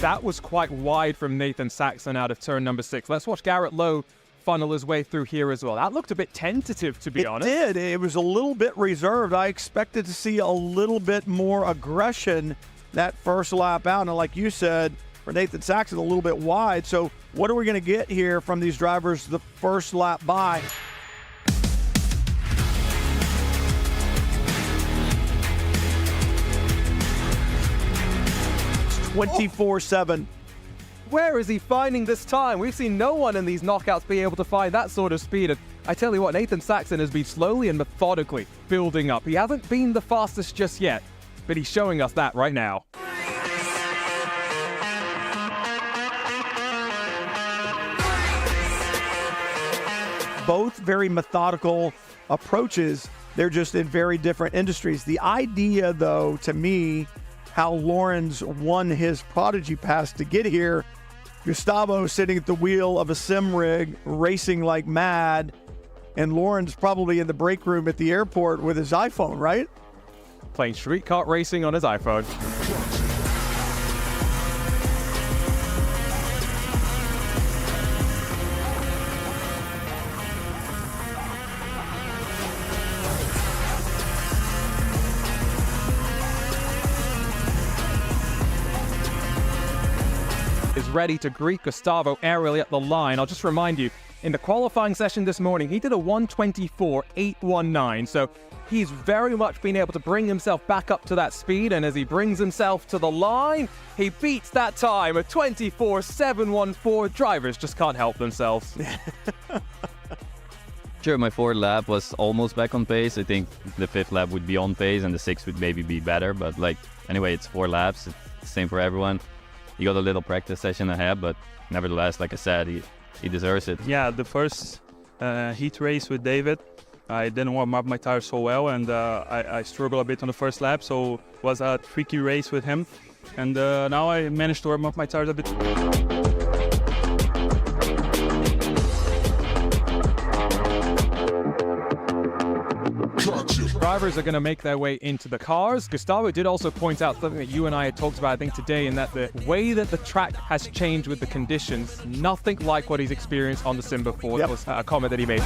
That was quite wide from Nathan Saxon out of turn number 6. Let's watch Garrett Lowe funnel his way through here as well. That looked a bit tentative, to be honest. It did. It was a little bit reserved. I expected to see a little bit more aggression that first lap out. And like you said, for Nathan Saxon, a little bit wide. So what are we going to get here from these drivers the first lap by? 24/7. Where is he finding this time? We've seen no one in these knockouts be able to find that sort of speed. And I tell you what, Nathan Saxon has been slowly and methodically building up. He hasn't been the fastest just yet, but he's showing us that right now. Both very methodical approaches. They're just in very different industries. The idea, though, to me, how Lorenz won his Prodigy Pass to get here. Gustavo sitting at the wheel of a sim rig, racing like mad, and Lorenz probably in the break room at the airport with his iPhone, right? Playing street kart racing on his iPhone. Is ready to greet Gustavo aerially at the line. I'll just remind you, in the qualifying session this morning, he did a 1:24.819, so he's very much been able to bring himself back up to that speed, and as he brings himself to the line, he beats that time, a 24.714. Drivers just can't help themselves. Sure, my 4th lap was almost back on pace. I think the 5th lap would be on pace, and the 6th would maybe be better, but anyway, it's 4 laps. It's the same for everyone. You got a little practice session ahead, but nevertheless, like I said, he deserves it. Yeah, the first heat race with David, I didn't warm up my tires so well, and I struggled a bit on the first lap, so it was a tricky race with him. And now I managed to warm up my tires a bit. Drivers are going to make their way into the cars. Gustavo did also point out something that you and I had talked about, I think, today, in that the way that the track has changed with the conditions, nothing like what he's experienced on the sim before. That was a comment that he made.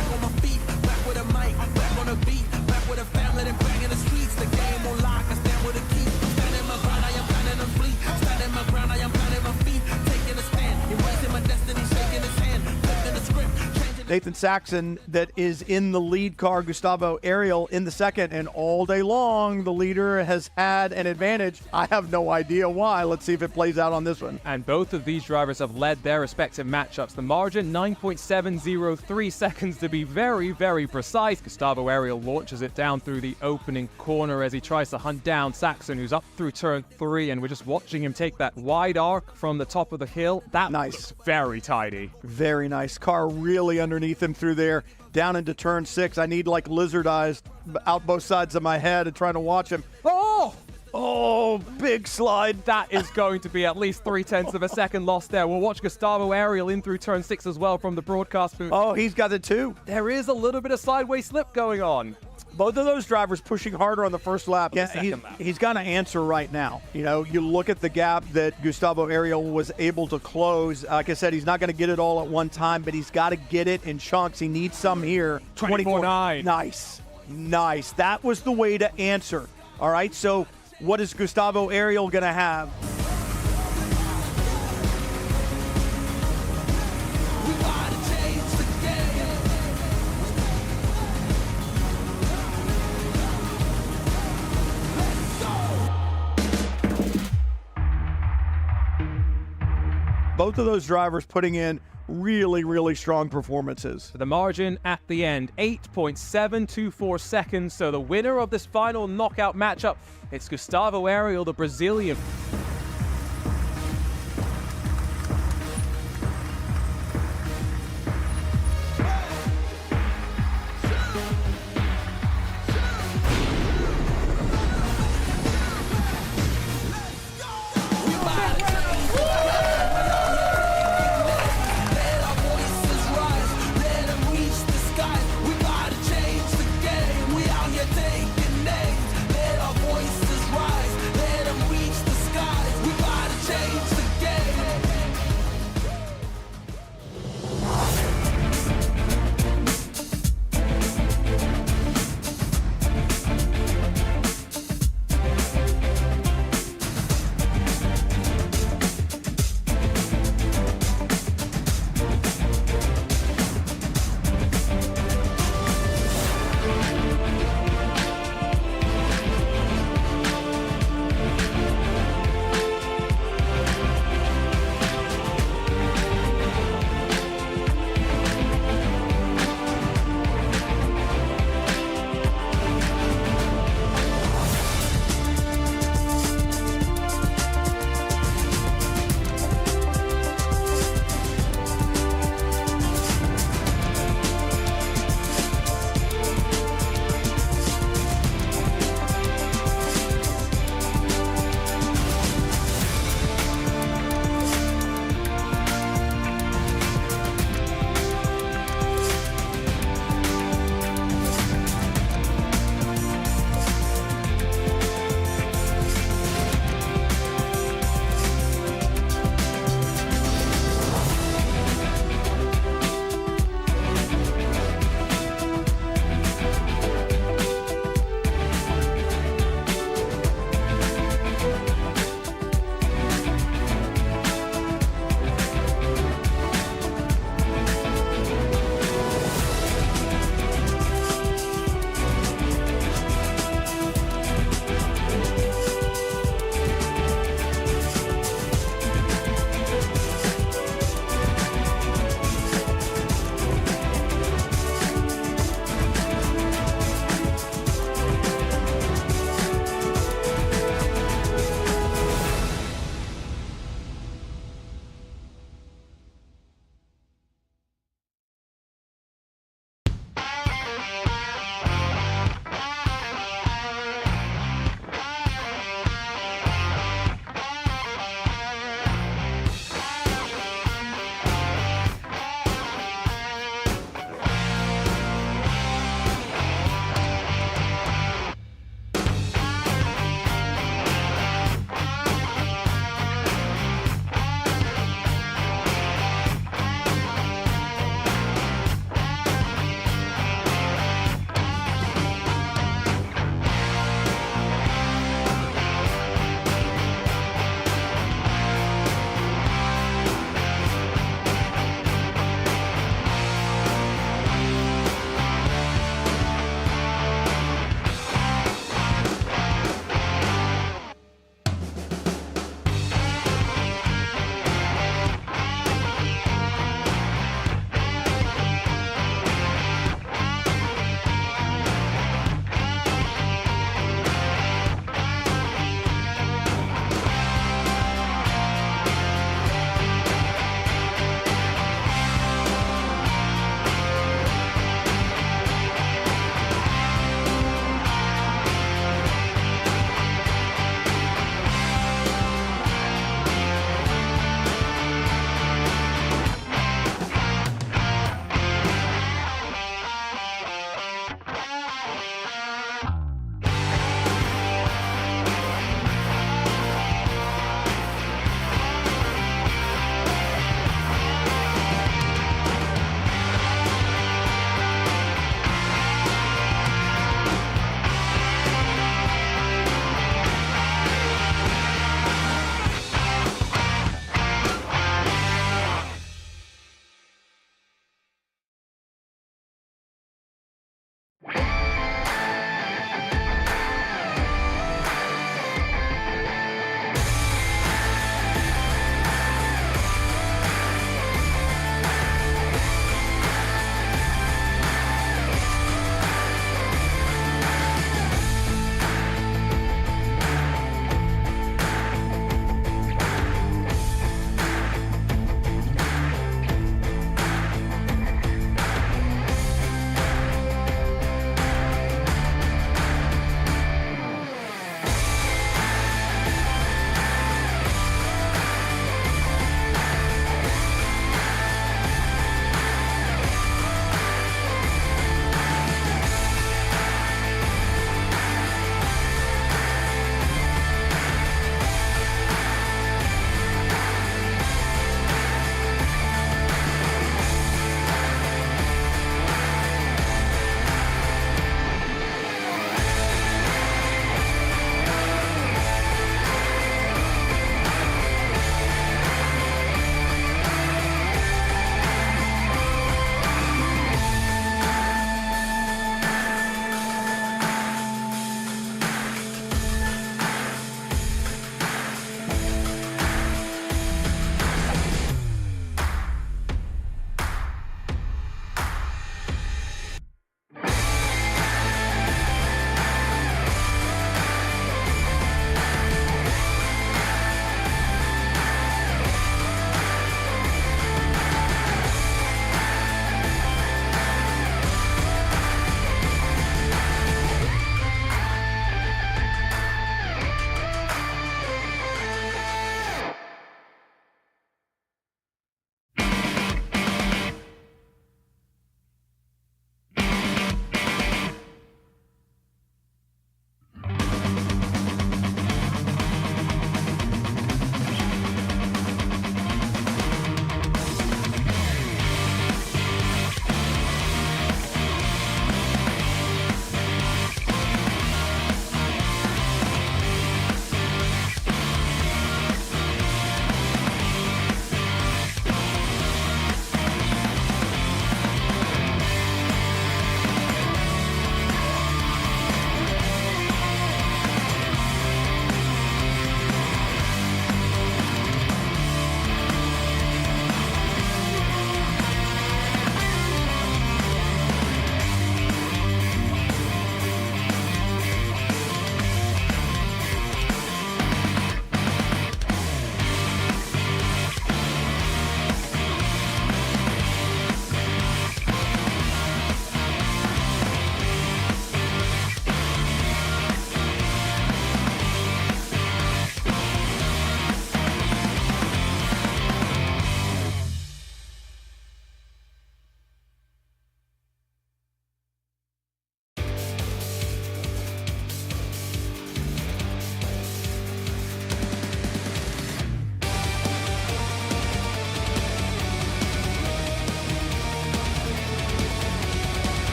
Nathan Saxon that is in the lead car, Gustavo Ariel in the second, and all day long the leader has had an advantage. I have no idea why. Let's see if it plays out on this one. And both of these drivers have led their respective matchups. The margin, 9.703 seconds to be very, very precise. Gustavo Ariel launches it down through the opening corner as he tries to hunt down Saxon, who's up through turn 3, and we're just watching him take that wide arc from the top of the hill. That nice. Very tidy. Very nice. Car really underneath him through there, down into turn 6. I need like lizard eyes out both sides of my head and trying to watch him. Oh, big slide. That is going to be at least 0.3 of a second lost there. We'll watch Gustavo Ariel in through turn 6 as well from the broadcast booth. Oh, he's got it too. There is a little bit of sideways slip going on. Both of those drivers pushing harder on the first lap. Yeah, he's got to answer right now. You know, you look at the gap that Gustavo Ariel was able to close. Like I said, he's not going to get it all at one time, but he's got to get it in chunks. He needs some here. 24.9. Nice. Nice. That was the way to answer. All right, so what is Gustavo Ariel going to have? Both of those drivers putting in really, really strong performances. The margin at the end, 8.724 seconds. So the winner of this final knockout matchup, it's Gustavo Ariel, the Brazilian.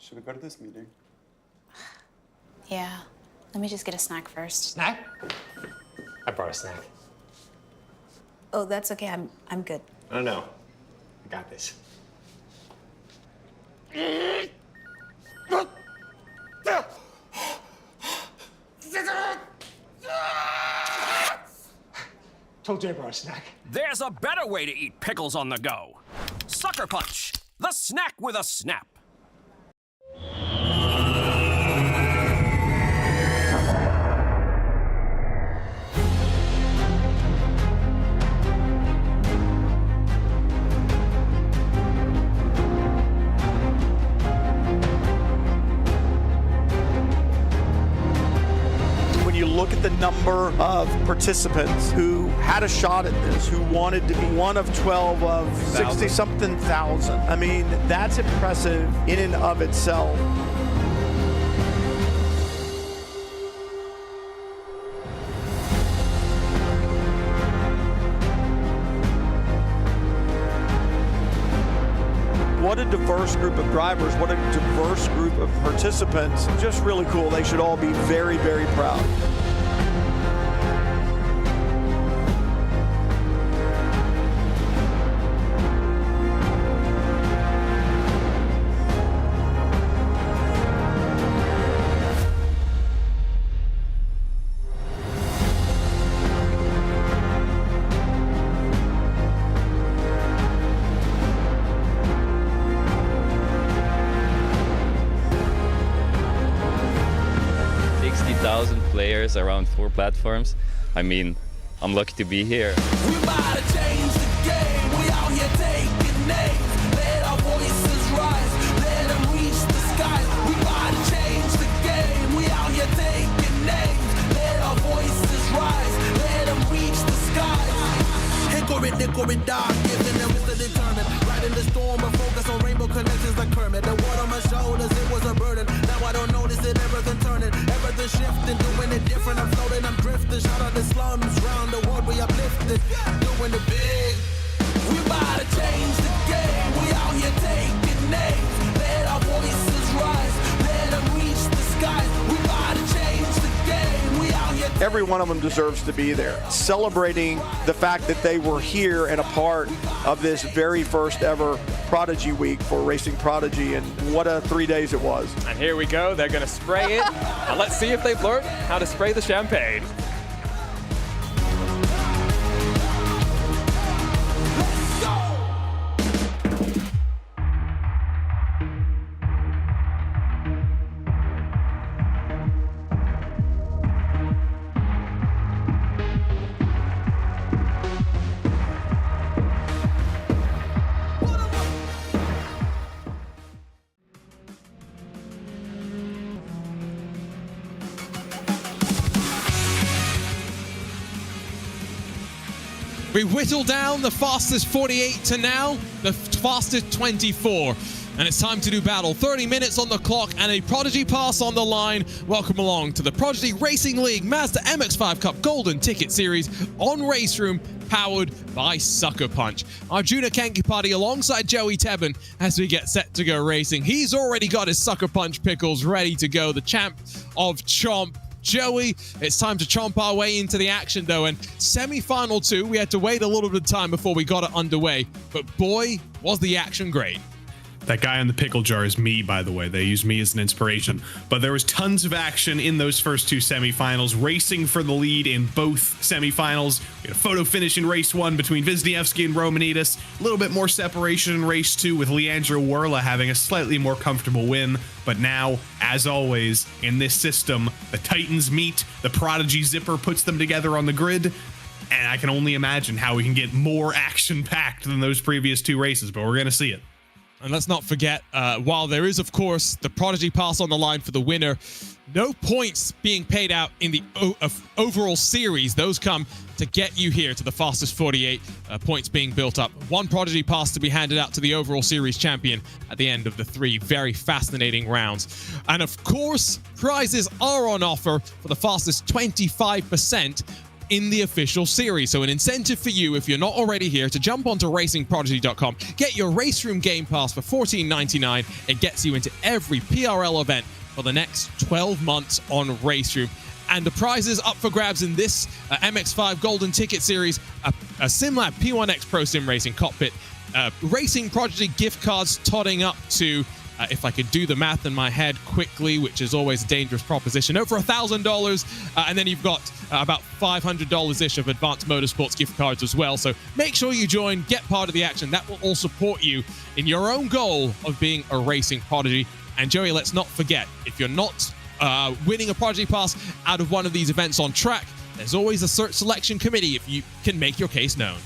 Should we go to this meeting? Yeah. Let me just get a snack first. Snack? I brought a snack. Oh, that's okay. I'm good. I don't know. I got this. Told you I brought a snack. There's a better way to eat pickles on the go. Sucker Punch, the snack with a snap. Look at the number of participants who had a shot at this, who wanted to be one of 12 of 60-something thousand. I mean, that's impressive in and of itself. What a diverse group of drivers, what a diverse group of participants. Just really cool. They should all be very, very proud. Players around 4 platforms. I mean, I'm lucky to be here. We about to change the game. We out here taking names. Let our voices rise. Let them reach the skies. We about to change the game. We out here taking names. Let our voices rise. Let them reach the skies. Hickory, dog, giving them to determine. Right in the storm, but focus on rainbow connections like Kermit. The water on my shoulders, it was a burden. Now I don't notice it, everything turning, everything shifting, doing it different. I'm floating, I'm drifting. Shout out the slums, round the world we uplifted, doing it big. We about to change the game. We out here taking names. Let our voices rise. Let them reach the skies. We about to change the game. We out here. Every one of them deserves to be there, celebrating the fact that they were here and a part of this very first ever Prodigy Week for Racing Prodigy, and what a 3 days it was. And here we go, they're gonna spray it, and let's see if they've learned how to spray the champagne. We whittle down the fastest 48 to now the fastest 24. And it's time to do battle. 30 minutes on the clock and a Prodigy Pass on the line. Welcome along to the Prodigy Racing League Mazda MX-5 Cup Golden Ticket Series on RaceRoom, powered by SuckerPunch. I'm Juna Kankipati alongside Joey Tebben as we get set to go racing. He's already got his SuckerPunch pickles ready to go, the champ of Chomp. Joey, it's time to chomp our way into the action though, and semi-final 2, we had to wait a little bit of time before we got it underway, but boy, was the action great. That guy in the pickle jar is me, by the way. They use me as an inspiration. But there was tons of action in those first 2 semifinals, racing for the lead in both semifinals. We had a photo finish in race 1 between Wisniewski and Romanides. A little bit more separation in race 2 with Leandro Werla having a slightly more comfortable win. But now, as always, in this system, the Titans meet, the Prodigy Zipper puts them together on the grid, and I can only imagine how we can get more action-packed than those previous 2 races, but we're going to see it. And let's not forget, while there is, of course, the Prodigy Pass on the line for the winner, no points being paid out in the overall series. Those come to get you here to the fastest 48, points being built up. 1 Prodigy Pass to be handed out to the overall series champion at the end of the 3 very fascinating rounds. And of course, prizes are on offer for the fastest 25% in the official series. So an incentive for you, if you're not already here, to jump onto racingprodigy.com, get your RaceRoom Game Pass for $14.99. It gets you into every PRL event for the next 12 months on RaceRoom. And the prizes up for grabs in this MX5 Golden Ticket Series, a SimLab P1X Pro Sim Racing Cockpit, Racing Prodigy gift cards totting up to, if I could do the math in my head quickly, which is always a dangerous proposition, over $1,000. And then you've got about $500-ish of Advanced Motorsports gift cards as well. So make sure you join, get part of the action. That will all support you in your own goal of being a racing prodigy. And Joey, let's not forget, if you're not winning a Prodigy Pass out of one of these events on track, there's always a search selection committee if you can make your case known.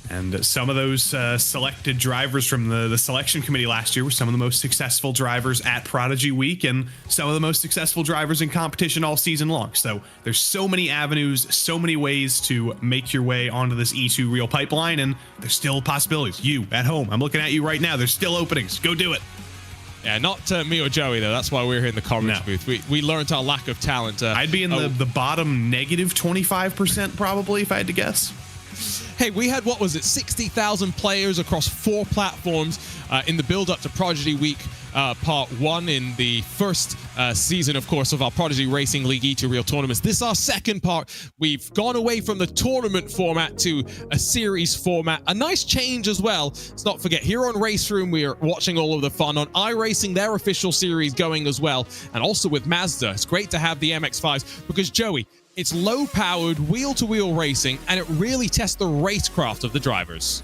And some of those selected drivers from the selection committee last year were some of the most successful drivers at Prodigy Week and some of the most successful drivers in competition all season long. So there's so many avenues, so many ways to make your way onto this E2 Real pipeline, and there's still possibilities. You at home, I'm looking at you right now. There's still openings. Go do it. Yeah, not me or Joey, though. That's why we're here in the comments booth. We learned our lack of talent. I'd be in the bottom negative 25% probably, if I had to guess. Hey, we had, 60,000 players across 4 platforms in the build-up to Prodigy Week Part 1 in the first season, of course, of our Prodigy Racing League E2 Real tournaments. This is our second part. We've gone away from the tournament format to a series format. A nice change as well. Let's not forget, here on RaceRoom, we are watching all of the fun. On iRacing, their official series going as well. And also with Mazda. It's great to have the MX-5s because, Joey, it's low-powered, wheel-to-wheel racing, and it really tests the racecraft of the drivers.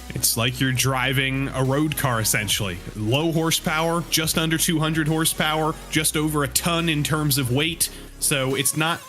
It's like you're driving a road car, essentially. Low horsepower, just under 200 horsepower, just over a ton in terms of weight. So it's not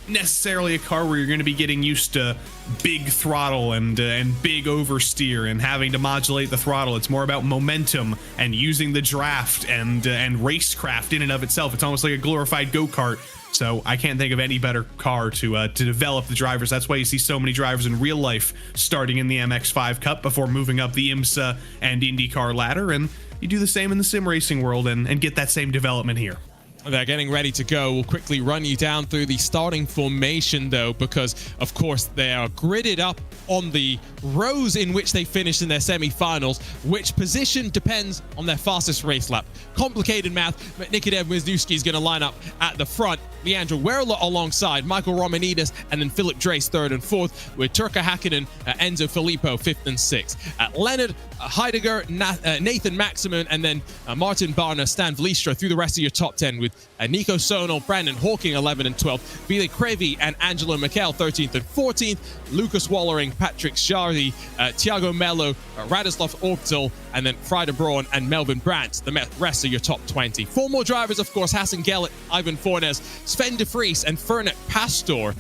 necessarily a car where you're going to be getting used to big throttle and big oversteer and having to modulate the throttle. It's more about momentum and using the draft and racecraft in and of itself. It's almost like a glorified go-kart. So I can't think of any better car to develop the drivers. That's why you see so many drivers in real life starting in the MX-5 Cup before moving up the IMSA and IndyCar ladder. And you do the same in the sim racing world and get that same development here. They're getting ready to go. We'll quickly run you down through the starting formation, though, because, of course, they are gridded up on the rows in which they finished in their semi-finals. Which position depends on their fastest race lap. Complicated math, but Nikodem Wisniewski is going to line up at the front. Leandro Werle alongside Michael Romanidis, and then Philip Drace 3rd and 4th, with Turka Hakkinen, Enzo Filippo 5th and 6th. Leonard Heidegger, Nathan Maximin, and then Martin Barner, Stan Vlistra through the rest of your top 10 with Nico Sonal, Brandon Hawking 11 and 12th, Vile Crevi and Angelo Mikel 13th and 14th, Lucas Wallering, Patrick Shardy, Thiago Mello, Radoslav Orbital, and then Frieder Braun and Melvin Brandt, the rest of your top 20. 4 more drivers, of course, Hassan Gellert, Ivan Fornes, Sven de Vries, and Fernet Pastor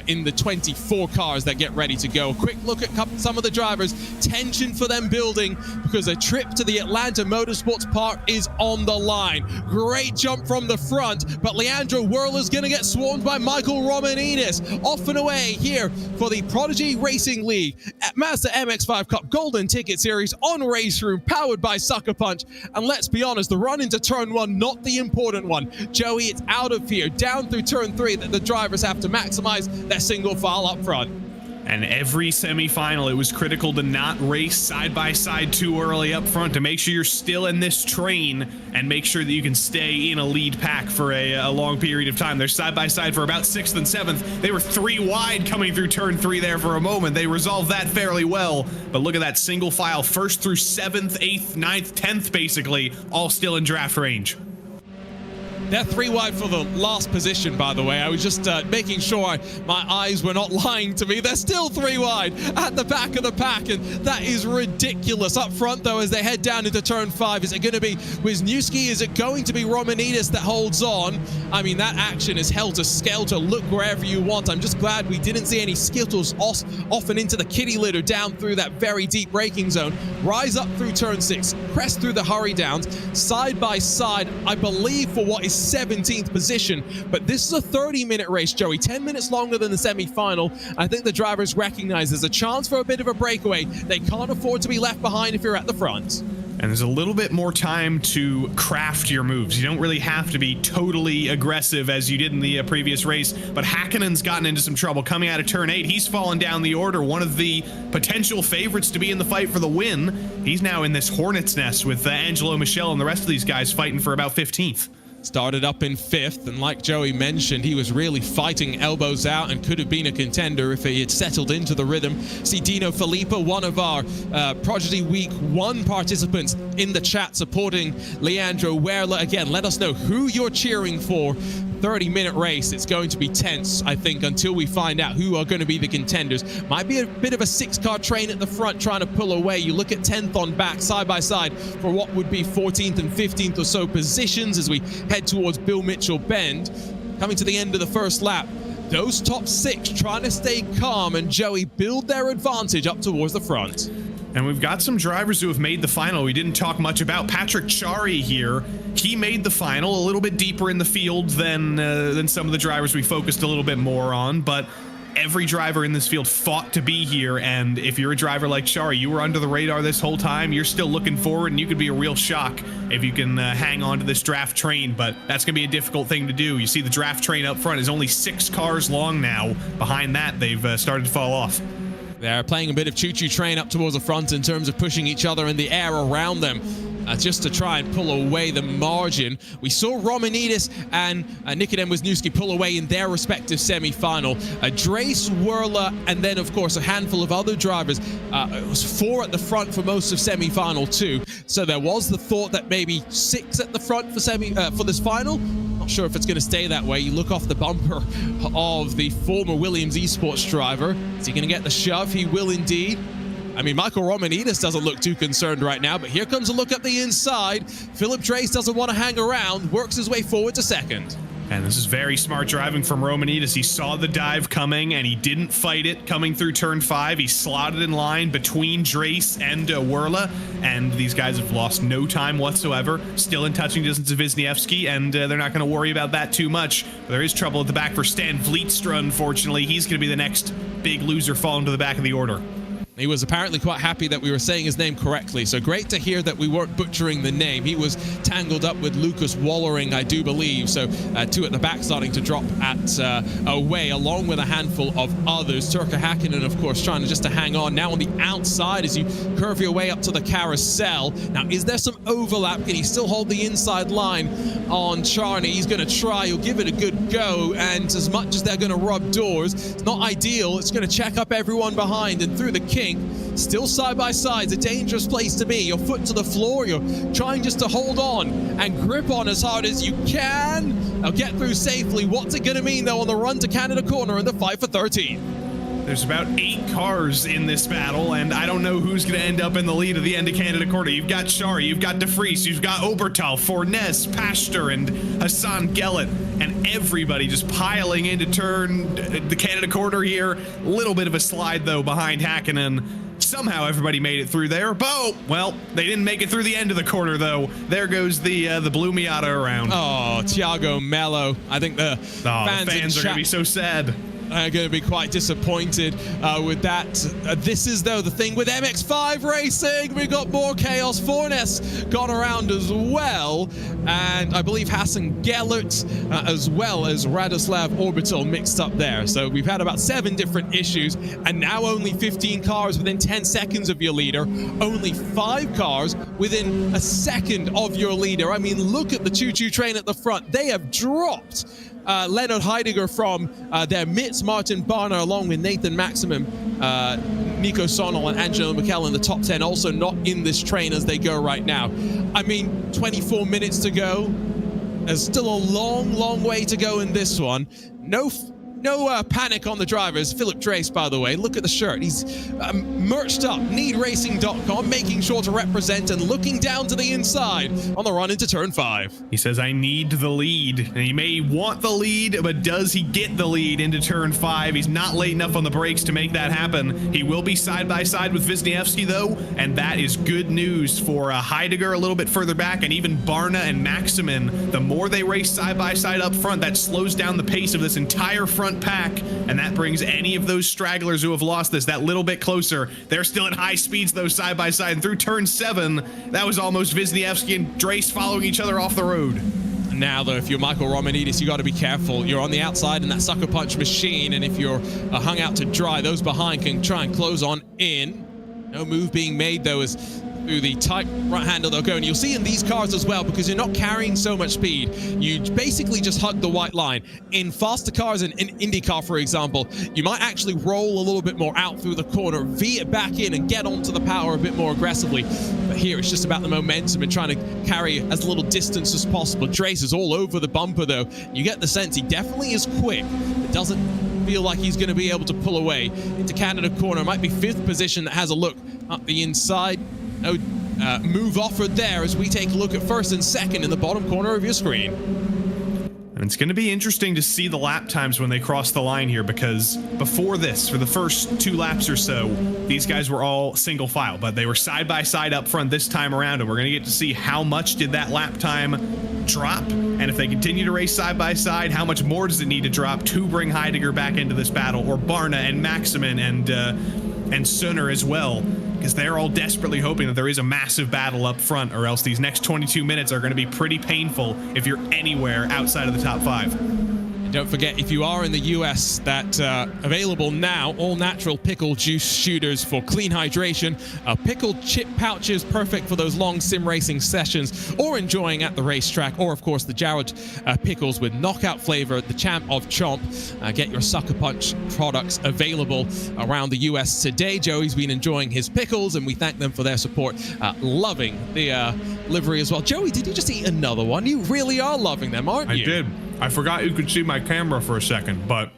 in the 24 cars that get ready to go. A quick look at some of the drivers. Tension for them building because a trip to the Atlanta Motorsports Park is on the line. Great jump from the front, but Leandro Werle is going to get swarmed by Michael Romanidis. Off and away here for the Prodigy Racing League at Mazda MX-5 Cup Golden Ticket Series on RaceRoom, powered by SuckerPunch. And let's be honest, the run into turn 1, not the important one. Joey, it's out of here, down through turn 3 that the drivers have to maximize their single file up front. And every semifinal, it was critical to not race side by side too early up front to make sure you're still in this train and make sure that you can stay in a lead pack for a long period of time. They're side by side for about 6th and 7th. They were 3 wide coming through turn 3 there for a moment. They resolved that fairly well. But look at that single file, 1st through 7th, 8th, 9th, 10th, basically, all still in draft range. They're 3 wide for the last position, by the way. I was just making sure my eyes were not lying to me. They're still 3 wide at the back of the pack, and that is ridiculous. Up front, though, as they head down into turn 5, is it going to be Wisniewski? Is it going to be Romanidis that holds on? I mean, that action is helter-skelter. Look wherever you want. I'm just glad we didn't see any Skittles off and into the kitty litter down through that very deep braking zone. Rise up through turn 6, crest through the hurry downs, side by side, I believe, for what is 17th position. But this is a 30-minute race, Joey, 10 minutes longer than the semi-final. I think the drivers recognize there's a chance for a bit of a breakaway. They can't afford to be left behind if you're at the front. And there's a little bit more time to craft your moves. You don't really have to be totally aggressive as you did in the previous race, but Häkkinen's gotten into some trouble coming out of turn 8. He's fallen down the order, one of the potential favorites to be in the fight for the win. He's now in this hornet's nest with Angelo Michel and the rest of these guys fighting for about 15th. Started up in 5th, and like Joey mentioned, he was really fighting elbows out and could have been a contender if he had settled into the rhythm. See Dino Filippo, one of our Prodigy Week 1 participants in the chat supporting Leandro Werle. Again, let us know who you're cheering for. 30-minute race. It's going to be tense, I think, until we find out who are going to be the contenders. Might be a bit of a 6-car train at the front trying to pull away. You look at 10th on back, side by side, for what would be 14th and 15th or so positions as we head towards Bill Mitchell Bend. Coming to the end of the first lap, those top 6 trying to stay calm and Joey build their advantage up towards the front. And we've got some drivers who have made the final we didn't talk much about. Patrick Chari here, he made the final a little bit deeper in the field than some of the drivers we focused a little bit more on, but every driver in this field fought to be here, and if you're a driver like Chari, you were under the radar this whole time, you're still looking forward, and you could be a real shock if you can hang on to this draft train, but that's going to be a difficult thing to do. You see the draft train up front is only 6 cars long now. Behind that, they've started to fall off. They're playing a bit of choo-choo train up towards the front in terms of pushing each other in the air around them. Just to try and pull away the margin. We saw Romanidis and Nikodem Wisniewski pull away in their respective semi-final. Drace, Werle, and then, of course, a handful of other drivers. It was 4 at the front for most of semi-final 2. So there was the thought that maybe 6 at the front for this final. Not sure if it's going to stay that way. You look off the bumper of the former Williams Esports driver. Is he going to get the shove? He will indeed. I mean, Michael Romanidis doesn't look too concerned right now, but here comes a look at the inside. Philip Drace doesn't want to hang around, works his way forward to second. And this is very smart driving from Romanidis. He saw the dive coming, and he didn't fight it coming through turn 5. He slotted in line between Drace and Werle, and these guys have lost no time whatsoever. Still in touching distance of Wisniewski, and they're not going to worry about that too much. But there is trouble at the back for Stan Vlietstra, unfortunately. He's going to be the next big loser falling to the back of the order. He was apparently quite happy that we were saying his name correctly, so great to hear that we weren't butchering the name. He was tangled up with Lucas Wallering, I do believe, so 2 at the back starting to drop at away, along with a handful of others. Turkka Häkkinen, of course, trying to hang on. Now on the outside as you curve your way up to the carousel. Now, is there some overlap? Can he still hold the inside line on Charney? He's going to try. He'll give it a good go, and as much as they're going to rub doors, it's not ideal. It's going to check up everyone behind, and through the kick, still side by side. It's a dangerous place to be. Your foot to the floor. You're trying just to hold on and grip on as hard as you can. I'll get through safely. What's it going to mean, though, on the run to Canada Corner in the fight for 13? There's about 8 cars in this battle, and I don't know who's going to end up in the lead at the end of Canada Corner. You've got Chari, you've got De Vries, you've got Obertal, Fornes, Pastor, and Hassan Gellert, and everybody just piling into the Canada Corner here. A little bit of a slide, though, behind Häkkinen. Somehow everybody made it through there. Well, they didn't make it through the end of the corner, though. There goes the Blue Miata around. Oh, Thiago Mello. I think the fans are going to be so sad. Going to be quite disappointed with that. This is, though, the thing with MX5 Racing. We've got more chaos. Fornes gone around as well. And I believe Hassan Gellert, as well as Radoslav Orbital mixed up there. So we've had about 7 different issues. And now only 15 cars within 10 seconds of your leader. Only 5 cars within a second of your leader. I mean, look at the choo-choo train at the front. They have dropped Leonard Heidegger from their midst, Martin Barner, along with Nathan Maximum, Nico Sonal, and Angelo Michel in the top 10, also not in this train as they go right now. I mean, 24 minutes to go. There's still a long, long way to go in this one. No panic on the drivers. Philip Drace, by the way, look at the shirt. He's merched up, needracing.com, making sure to represent and looking down to the inside on the run into turn 5. He says, I need the lead. And he may want the lead, but does he get the lead into turn 5? He's not late enough on the brakes to make that happen. He will be side by side with Wisniewski, though, and that is good news for Heidegger a little bit further back, and even Barna and Maximin. The more they race side by side up front, that slows down the pace of this entire front front pack, and that brings any of those stragglers who have lost this that little bit closer. They're still at high speeds, though, side by side, and through turn 7, that was almost Wisniewski and Drace following each other off the road. Now, though, if you're Michael Romanidis, you got to be careful. You're on the outside in that sucker punch machine, and if you're hung out to dry, those behind can try and close on in. No move being made, though, as through the tight right handle they'll go. And you'll see in these cars as well, because you're not carrying so much speed, you basically just hug the white line. In faster cars, in IndyCar, for example, you might actually roll a little bit more out through the corner, V it back in, and get onto the power a bit more aggressively. But here, it's just about the momentum and trying to carry as little distance as possible. Drace is all over the bumper, though. You get the sense he definitely is quick. It doesn't feel like he's going to be able to pull away into Canada corner. Might be 5th position that has a look up the inside. No move offered there as we take a look at 1st and 2nd in the bottom corner of your screen. And it's going to be interesting to see the lap times when they cross the line here, because before this, for the first 2 laps or so, these guys were all single file, but they were side by side up front this time around, and we're going to get to see how much did that lap time drop, and if they continue to race side by side, how much more does it need to drop to bring Heidegger back into this battle, or Barna and Maximin and Sunner as well, because they're all desperately hoping that there is a massive battle up front, or else these next 22 minutes are going to be pretty painful if you're anywhere outside of the top 5. Don't forget, if you are in the US, that available now, all natural pickle juice shooters for clean hydration, pickled chip pouches, perfect for those long sim racing sessions, or enjoying at the racetrack, or of course the Jared pickles with knockout flavor, the champ of chomp. Get your Sucker Punch products available around the US today. Joey's been enjoying his pickles, and we thank them for their support. Loving the livery as well. Joey, did you just eat another one? You really are loving them, aren't you? I did. I forgot you could see my camera for a second, but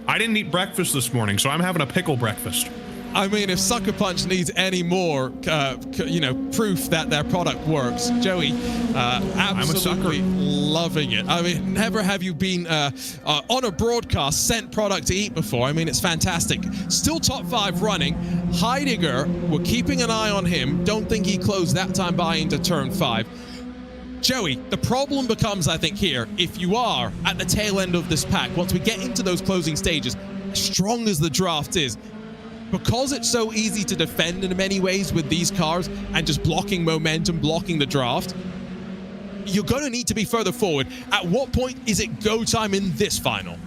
I didn't eat breakfast this morning, so I'm having a pickle breakfast. I mean, if Sucker Punch needs any more, proof that their product works, Joey, absolutely loving it. I mean, never have you been on a broadcast sent product to eat before. I mean, it's fantastic. Still top 5 running. Heidegger, we're keeping an eye on him. Don't think he closed that time by into turn 5. Joey, the problem becomes, I think, here, if you are at the tail end of this pack, once we get into those closing stages, as strong as the draft is, because it's so easy to defend in many ways with these cars and just blocking momentum, blocking the draft, you're going to need to be further forward. At what point is it go time in this final?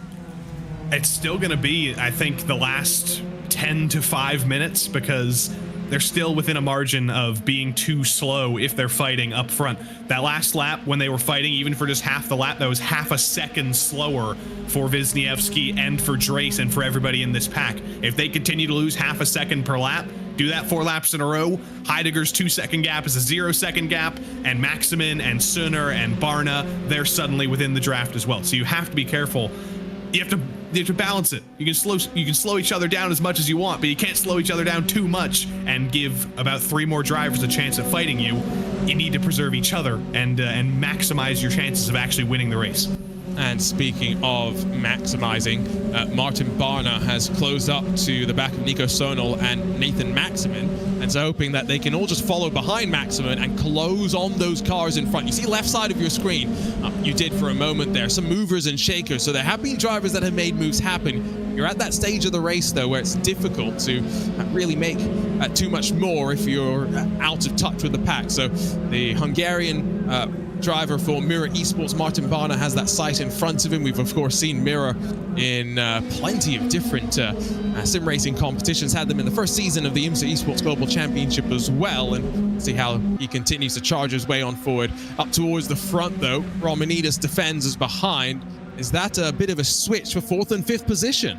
It's still going to be, I think, the last 10 to 5 minutes, because they're still within a margin of being too slow if they're fighting up front. That last lap, when they were fighting, even for just half the lap, that was half a second slower for Wisniewski and for Drace and for everybody in this pack. If they continue to lose half a second per lap, do that 4 laps in a row, Heidegger's 2-second gap is a 0-second gap, and Maximin and Sunner and Barna, they're suddenly within the draft as well. So you have to be careful. You have to balance it. You can slow each other down as much as you want, but you can't slow each other down too much and give about 3 more drivers a chance at fighting you. You need to preserve each other and maximize your chances of actually winning the race. And speaking of maximizing, Martin Barna has closed up to the back of Nico Sonal and Nathan Maximin, and so hoping that they can all just follow behind Maximin and close on those cars in front. You see left side of your screen, you did for a moment there, some movers and shakers, so there have been drivers that have made moves happen. You're at that stage of the race, though, where it's difficult to really make too much more if you're out of touch with the pack. So the Hungarian driver for Mirror Esports, Martin Barna, has that sight in front of him. We've of course seen Mirror in plenty of different sim racing competitions, had them in the first season of the IMSA Esports Global Championship as well, and see how he continues to charge his way on forward. Up towards the front, though, Romanidis defends as behind. Is that a bit of a switch for 4th and 5th position?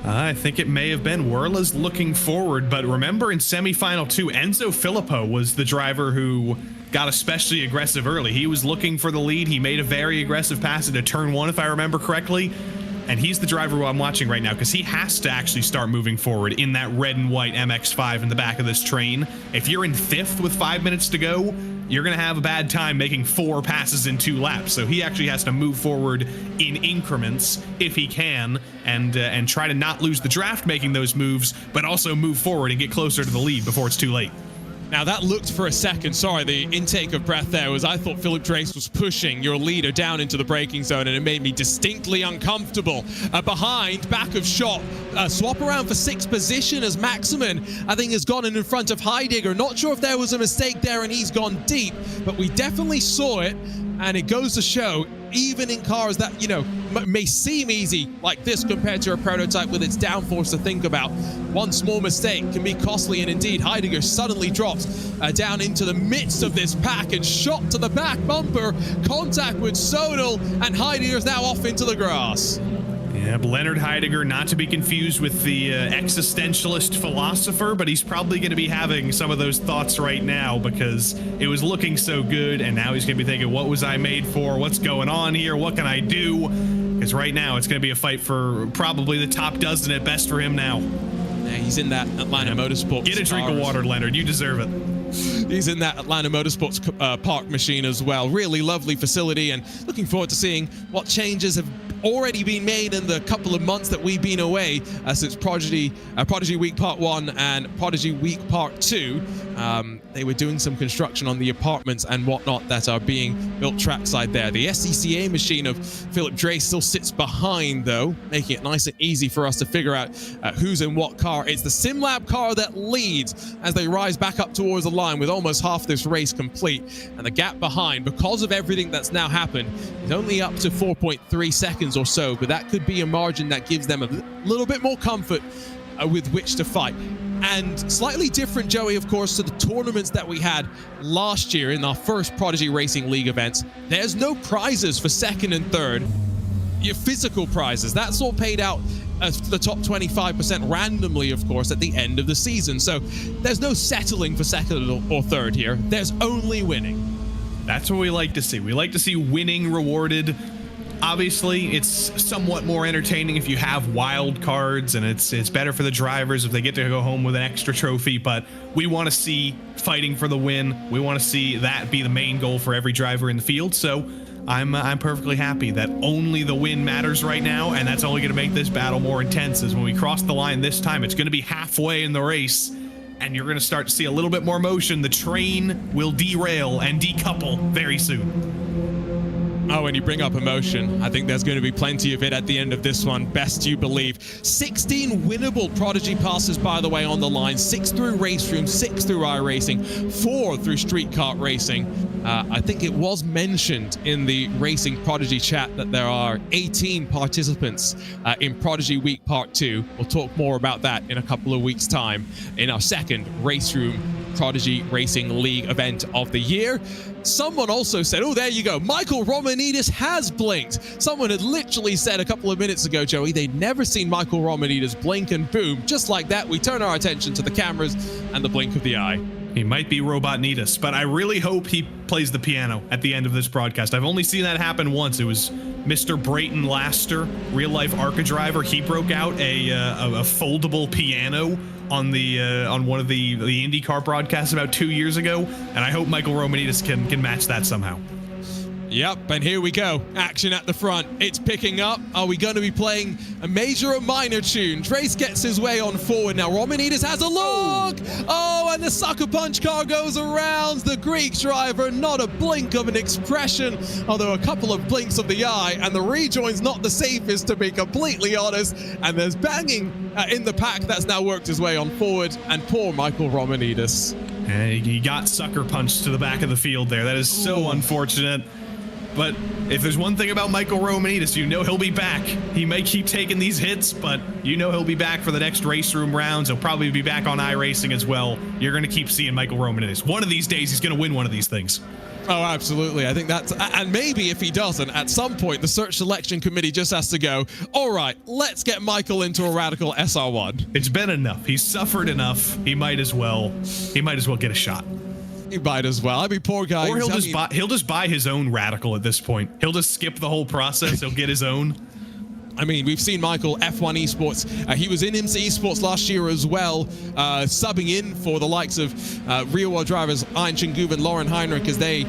I think it may have been. Werla's looking forward, but remember in semifinal 2, Enzo Filippo was the driver who got especially aggressive early. He was looking for the lead. He made a very aggressive pass into turn 1, if I remember correctly. And he's the driver who I'm watching right now, because he has to actually start moving forward in that red and white MX-5 in the back of this train. If you're in 5th with 5 minutes to go, you're going to have a bad time making 4 passes in 2 laps. So he actually has to move forward in increments if he can, and try to not lose the draft making those moves, but also move forward and get closer to the lead before it's too late. Now that looked for a second, sorry, the intake of breath there was I thought Philip Drace was pushing your leader down into the braking zone, and it made me distinctly uncomfortable. Behind, back of shot, swap around for 6th position as Maximin, I think, has gone in front of Heidegger. Not sure if there was a mistake there and he's gone deep, but we definitely saw it, and it goes to show, even in cars that, you know, may seem easy like this compared to a prototype with its downforce to think about, one small mistake can be costly. And indeed, Heidegger suddenly drops down into the midst of this pack and shot to the back bumper, contact with Sodal, and Heidegger's now off into the grass. Yeah, Leonard Heidegger, not to be confused with the existentialist philosopher, but he's probably going to be having some of those thoughts right now because it was looking so good, and now he's going to be thinking, what was I made for? What's going on here? What can I do? Because right now it's going to be a fight for probably the top dozen at best for him now. Yeah, he's in that Atlanta Motorsports. Get a drink of water, Leonard. You deserve it. He's in that Atlanta Motorsports park machine as well. Really lovely facility, and looking forward to seeing what changes have already been made in the couple of months that we've been away since Prodigy Week Part 1 and Prodigy Week Part 2. They were doing some construction on the apartments and whatnot that are being built trackside there. The SCCA machine of Philip Drace still sits behind, though, making it nice and easy for us to figure out who's in what car. It's the SimLab car that leads as they rise back up towards the line with almost half this race complete. And the gap behind, because of everything that's now happened, is only up to 4.3 seconds or so, but that could be a margin that gives them a little bit more comfort with which to fight. And slightly different, Joey, of course, to the tournaments that we had last year in our first Prodigy Racing League events. There's no prizes for 2nd and 3rd. Your physical prizes, that's all paid out to the top 25% randomly, of course, at the end of the season. So there's no settling for 2nd or 3rd here. There's only winning. That's what we like to see. We like to see winning rewarded. Obviously, it's somewhat more entertaining if you have wild cards, and it's better for the drivers if they get to go home with an extra trophy, but we want to see fighting for the win. We want to see that be the main goal for every driver in the field, so I'm perfectly happy that only the win matters right now, and that's only going to make this battle more intense. As when we cross the line this time, it's going to be halfway in the race, and you're going to start to see a little bit more motion. The train will derail and decouple very soon. Oh, and you bring up emotion. I think there's going to be plenty of it at the end of this one, best you believe. 16 winnable Prodigy passes, by the way, on the line. 6 through RaceRoom, 6 through iRacing, 4 through Street Kart Racing. I think it was mentioned in the Racing Prodigy chat that there are 18 participants in Prodigy Week Part 2. We'll talk more about that in a couple of weeks' time in our second RaceRoom Prodigy Racing League event of the year. Someone also said, oh, there you go, Michael Romanidis has blinked. Someone had literally said a couple of minutes ago, Joey, they'd never seen Michael Romanidis blink, and boom, just like that, we turn our attention to the cameras and the blink of the eye. He might be Robotnitas, but I really hope he plays the piano at the end of this broadcast. I've only seen that happen once. It was Mr. Brayton Laster, real-life ARCA driver. He broke out a foldable piano on one of the IndyCar broadcasts about 2 years ago, and I hope Michael Romanidis can match that somehow. Yep, and here we go. Action at the front. It's picking up. Are we going to be playing a major or minor tune? Trace gets his way on forward. Now Romanidis has a look. Oh, and the SuckerPunch car goes around the Greek driver. Not a blink of an expression, although a couple of blinks of the eye. And the rejoin's not the safest, to be completely honest. And there's banging in the pack that's now worked his way on forward. And poor Michael Romanidis. And he got SuckerPunched to the back of the field there. That is so unfortunate. But if there's one thing about Michael Romanidis, you know he'll be back. He may keep taking these hits, but you know he'll be back for the next RaceRoom rounds. He'll probably be back on iRacing as well. You're going to keep seeing Michael Romanidis. One of these days, he's going to win one of these things. Oh, absolutely. I think that's, and maybe if he doesn't, at some point, the search selection committee just has to go, all right, let's get Michael into a radical SR1. It's been enough. He's suffered enough. He might as well get a shot. He might as well. I mean, poor guy. Or he'll just buy his own radical at this point. He'll just skip the whole process. He'll get his own. I mean, we've seen Michael F1 Esports. He was in IMSA Esports last year as well, subbing in for the likes of real-world drivers Ein Chinguv and Lauren Heinrich as they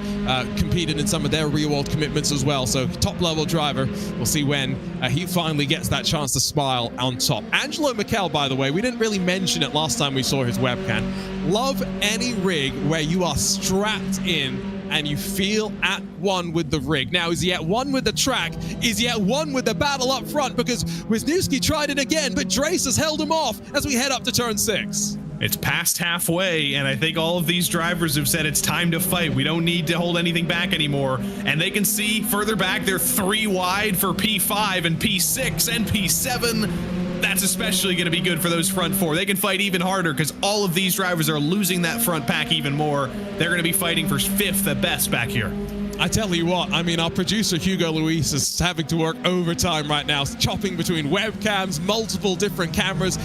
competed in some of their real-world commitments as well. So top-level driver. We'll see when he finally gets that chance to smile on top. Angelo Mikel, by the way, we didn't really mention it last time we saw his webcam. Love any rig where you are strapped in and you feel at one with the rig. Now, is he at one with the track? Is he at one with the battle up front? Because Wisniewski tried it again, but Drace has held him off as we head up to turn 6. It's past halfway, and I think all of these drivers have said it's time to fight. We don't need to hold anything back anymore. And they can see further back, they're 3 wide for P5 and P6 and P7. That's especially going to be good for those front 4. They can fight even harder because all of these drivers are losing that front pack even more. They're going to be fighting for 5th at best back here. I tell you what, I mean, our producer Hugo Luis is having to work overtime right now, chopping between webcams, multiple different cameras,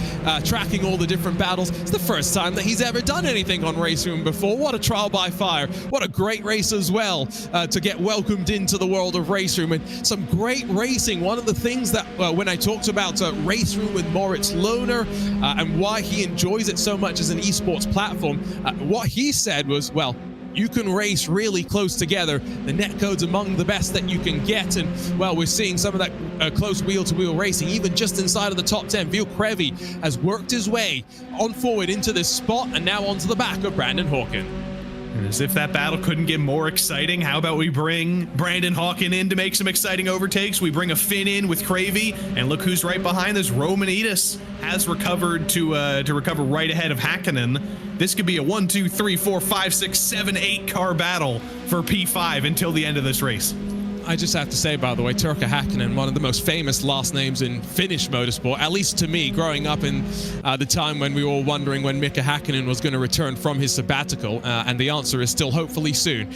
tracking all the different battles. It's the first time that he's ever done anything on RaceRoom before. What a trial by fire. What a great race as well to get welcomed into the world of RaceRoom, and some great racing. One of the things that when I talked about RaceRoom with Moritz Lohner and why he enjoys it so much as an esports platform, what he said was, well, you can race really close together. The netcode's among the best that you can get. And, well, we're seeing some of that close wheel-to-wheel racing, even just inside of the top 10. Vil Crevi has worked his way on forward into this spot and now onto the back of Brandon Hawken. And as if that battle couldn't get more exciting, how about we bring Brandon Hawken in to make some exciting overtakes? We bring a Finn in with Crevi, and look who's right behind us. Romanitas has recovered to recover right ahead of Hakkinen. This could be a 1, 2, 3, 4, 5, 6, 7, 8 car battle for P5 until the end of this race. I just have to say, by the way, Turkka Hakkinen, one of the most famous last names in Finnish motorsport, at least to me, growing up in the time when we were all wondering when Mika Hakkinen was going to return from his sabbatical, and the answer is still hopefully soon.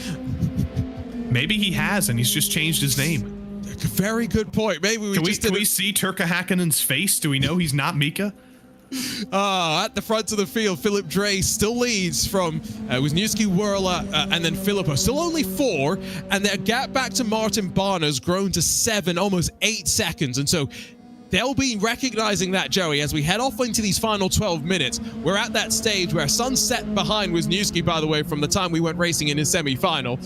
Maybe he has, and he's just changed his name. Very good point. Maybe can we see Turkka Hakkinen's face? Do we know he's not Mika? At the front of the field, Philip Drace still leads from Wisniewski, Werler, and then Filippo. Still only 4, and their gap back to Martin Barner has grown to 7, almost 8 seconds. And so they'll be recognizing that, Joey, as we head off into these final 12 minutes. We're at that stage where sun set behind Wisniewski, by the way, from the time we went racing in his semi-final.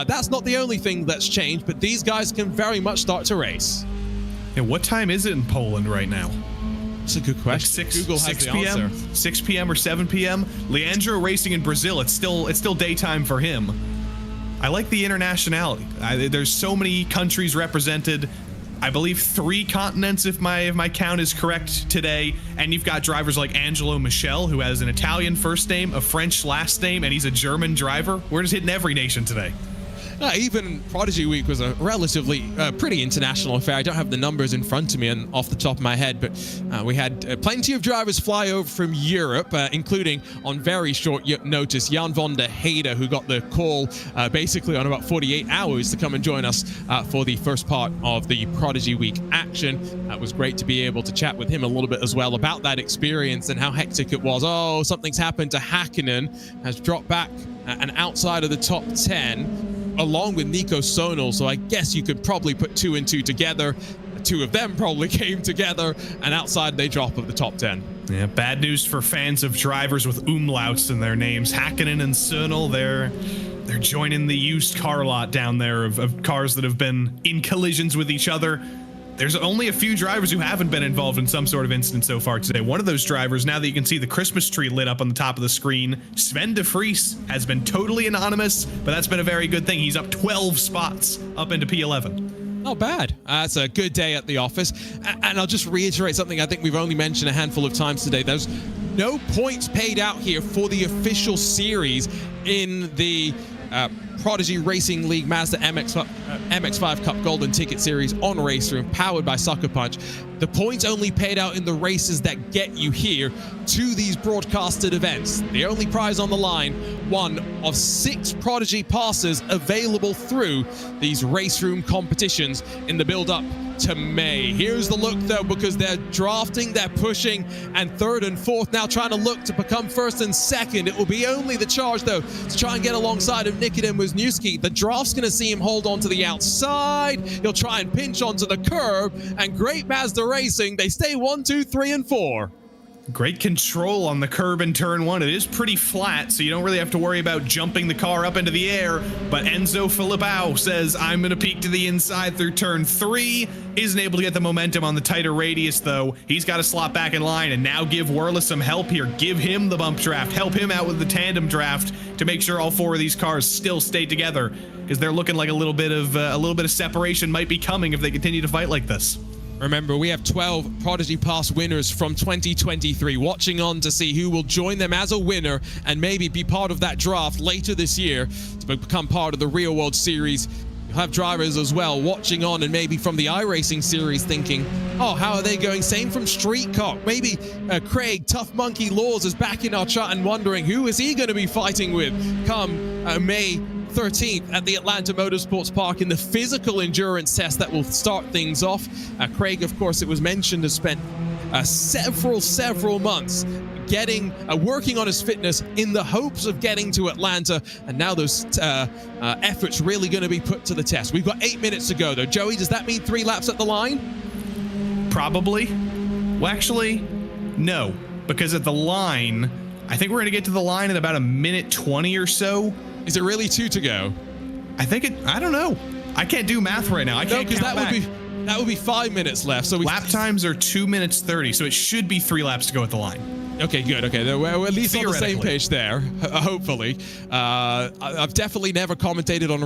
That's not the only thing that's changed, but these guys can very much start to race. And what time is it in Poland right now? That's a good question. Like 6 p.m. answer. 6 p.m. or 7 p.m. Leandro racing in Brazil. It's still daytime for him. I like the internationality. There's so many countries represented. I believe 3 continents, if my count is correct today. And you've got drivers like Angelo Michel, who has an Italian first name, a French last name, and he's a German driver. We're just hitting every nation today. Even Prodigy Week was a relatively pretty international affair. I don't have the numbers in front of me and off the top of my head, but we had plenty of drivers fly over from Europe, including on very short notice, Jan van der Heide, who got the call basically on about 48 hours to come and join us for the first part of the Prodigy Week action. That was great to be able to chat with him a little bit as well about that experience and how hectic it was. Oh, something's happened to Hakkinen, has dropped back and outside of the top 10. Along with Nico Sonal, so I guess you could probably put 2 and 2 together. The 2 of them probably came together, and outside they drop of the top 10. Yeah, bad news for fans of drivers with umlauts in their names. Hakkinen and Sonal, they're joining the used car lot down there of cars that have been in collisions with each other. There's only a few drivers who haven't been involved in some sort of incident so far today. One of those drivers, now that you can see the Christmas tree lit up on the top of the screen, Sven de Vries, has been totally anonymous, but that's been a very good thing. He's up 12 spots up into P11. Not bad. It's a good day at the office. And I'll just reiterate something I think we've only mentioned a handful of times today. There's no points paid out here for the official series in the Prodigy Racing League Mazda MX-5 Cup Golden Ticket Series on RaceRoom, powered by SuckerPunch. The points only paid out in the races that get you here to these broadcasted events. The only prize on the line, one of 6 Prodigy passes available through these race room competitions in the build-up to May. Here's the look though, because they're drafting, they're pushing, and 3rd and 4th now trying to look to become 1st and 2nd. It will be only the charge though to try and get alongside of Nikodem Wisniewski. The draft's going to see him hold on to the outside. He'll try and pinch onto the curb, and great Mazda Racing, they stay 1, 2, 3, and 4. Great control on the curb in turn 1. It is pretty flat, so you don't really have to worry about jumping the car up into the air. But Enzo Filipao says, I'm going to peek to the inside through turn 3. Isn't able to get the momentum on the tighter radius, though. He's got to slot back in line and now give Werle some help here. Give him the bump draft. Help him out with the tandem draft to make sure all 4 of these cars still stay together, because they're looking like a little bit of separation might be coming if they continue to fight like this. Remember, we have 12 Prodigy Pass winners from 2023 watching on to see who will join them as a winner and maybe be part of that draft later this year to become part of the Real World Series. You'll have drivers as well watching on, and maybe from the iRacing series thinking, oh, how are they going? Same from Street Cock. Maybe Craig, Tough Monkey Laws is back in our chat and wondering who is he going to be fighting with come May 13th at the Atlanta Motorsports Park in the physical endurance test that will start things off. Craig, of course, it was mentioned, has spent several months working on his fitness in the hopes of getting to Atlanta, and now those efforts really going to be put to the test. We've got 8 minutes to go though. Joey, does that mean 3 laps at the line? Probably. Well, actually, no, because at the line, I think we're going to get to the line in about a minute 20 or so. Is it really 2 to go? I don't know. I can't do math right now. I can't count back. That would be 5 minutes left. So lap times are 2 minutes 30, so it should be 3 laps to go at the line. Okay, good. Okay, we're at least on the same page there, hopefully. I've definitely never commentated on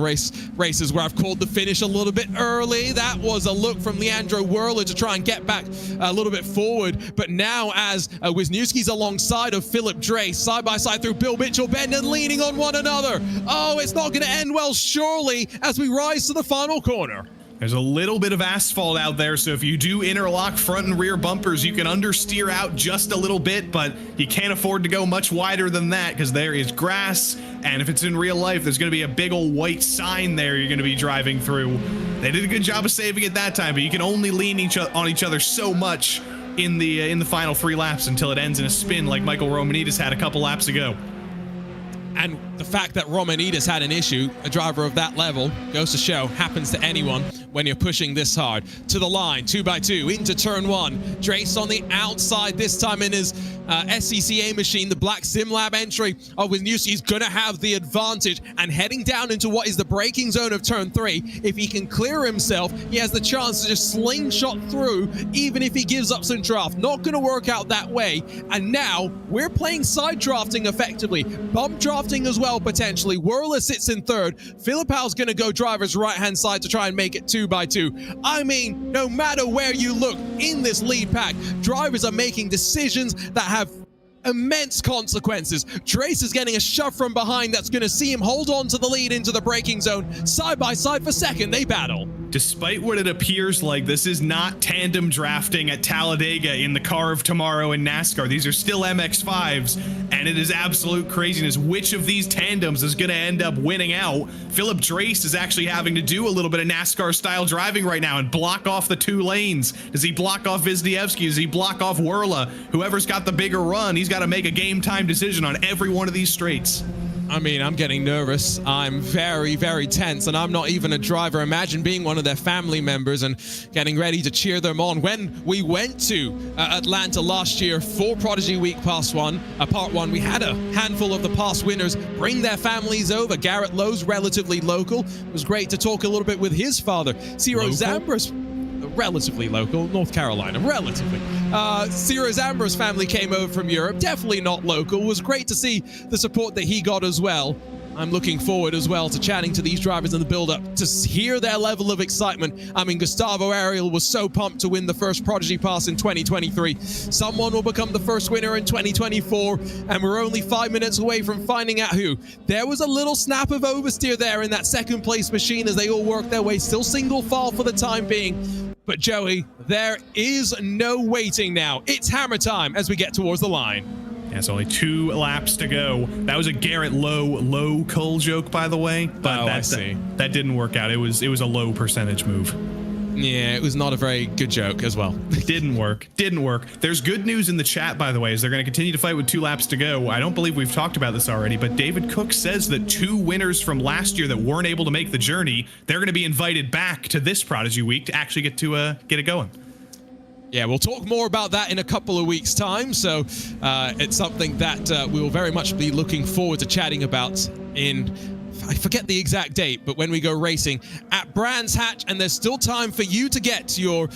races where I've called the finish a little bit early. That was a look from Leandro Werle to try and get back a little bit forward. But now as Wisniewski's alongside of Philip Drace, side by side through Bill Mitchell, Bend, and leaning on one another. Oh, it's not going to end well, surely, as we rise to the final corner. There's a little bit of asphalt out there, so if you do interlock front and rear bumpers, you can understeer out just a little bit, but you can't afford to go much wider than that because there is grass, and if it's in real life, there's going to be a big old white sign there you're going to be driving through. They did a good job of saving it that time, but you can only lean on each other so much in the final 3 laps until it ends in a spin like Michael Romanidis had a couple laps ago. And the fact that Romanidis had an issue, a driver of that level, goes to show, happens to anyone when you're pushing this hard. To the line, 2x2, into turn 1. Drace on the outside, this time in his SCCA machine, the black SimLab entry of Wisniewski. He's going to have the advantage, and heading down into what is the braking zone of turn 3, if he can clear himself, he has the chance to just slingshot through, even if he gives up some draft. Not going to work out that way, and now we're playing side drafting effectively. Bump drafting as well, potentially. Werle sits in 3rd. Filipao's going to go driver's right-hand side to try and make it 2x2. I mean, no matter where you look in this lead pack, drivers are making decisions that have immense consequences. Drace is getting a shove from behind that's going to see him hold on to the lead into the braking zone. Side by side for 2nd, they battle. Despite what it appears like, this is not tandem drafting at Talladega in the car of tomorrow in NASCAR. These are still MX-5s, and it is absolute craziness. Which of these tandems is going to end up winning out? Philip Drace is actually having to do a little bit of NASCAR-style driving right now and block off the 2 lanes. Does he block off Wisniewski? Does he block off Werle? Whoever's got the bigger run, he's got to make a game-time decision on every one of these straights. I mean, I'm getting nervous. I'm very, very tense, and I'm not even a driver. Imagine being one of their family members and getting ready to cheer them on. When we went to Atlanta last year for Prodigy Week Part 1, we had a handful of the past winners bring their families over. Garrett Lowe's relatively local. It was great to talk a little bit with his father. Ciro Zambra's relatively local, North Carolina, relatively. Ciro Zambra's family came over from Europe, definitely not local. It was great to see the support that he got as well. I'm looking forward as well to chatting to these drivers in the build-up to hear their level of excitement. I mean, Gustavo Ariel was so pumped to win the first Prodigy Pass in 2023. Someone will become the first winner in 2024, and we're only 5 minutes away from finding out who. There was a little snap of oversteer there in that 2nd place machine as they all work their way, still single file for the time being. But Joey, there is no waiting now. It's hammer time as we get towards the line. Yeah, it's only 2 laps to go. That was a Garrett low cull joke, by the way. But that didn't work out. It was a low percentage move. Yeah, it was not a very good joke as well. Didn't work. There's good news in the chat, by the way, as they're going to continue to fight with 2 laps to go. I don't believe we've talked about this already, but David Cook says that 2 winners from last year that weren't able to make the journey, they're going to be invited back to this Prodigy Week to actually get it going. Yeah, we'll talk more about that in a couple of weeks' time. So it's something that we will very much be looking forward to chatting about I forget the exact date, but when we go racing at Brands Hatch, and there's still time for you to get your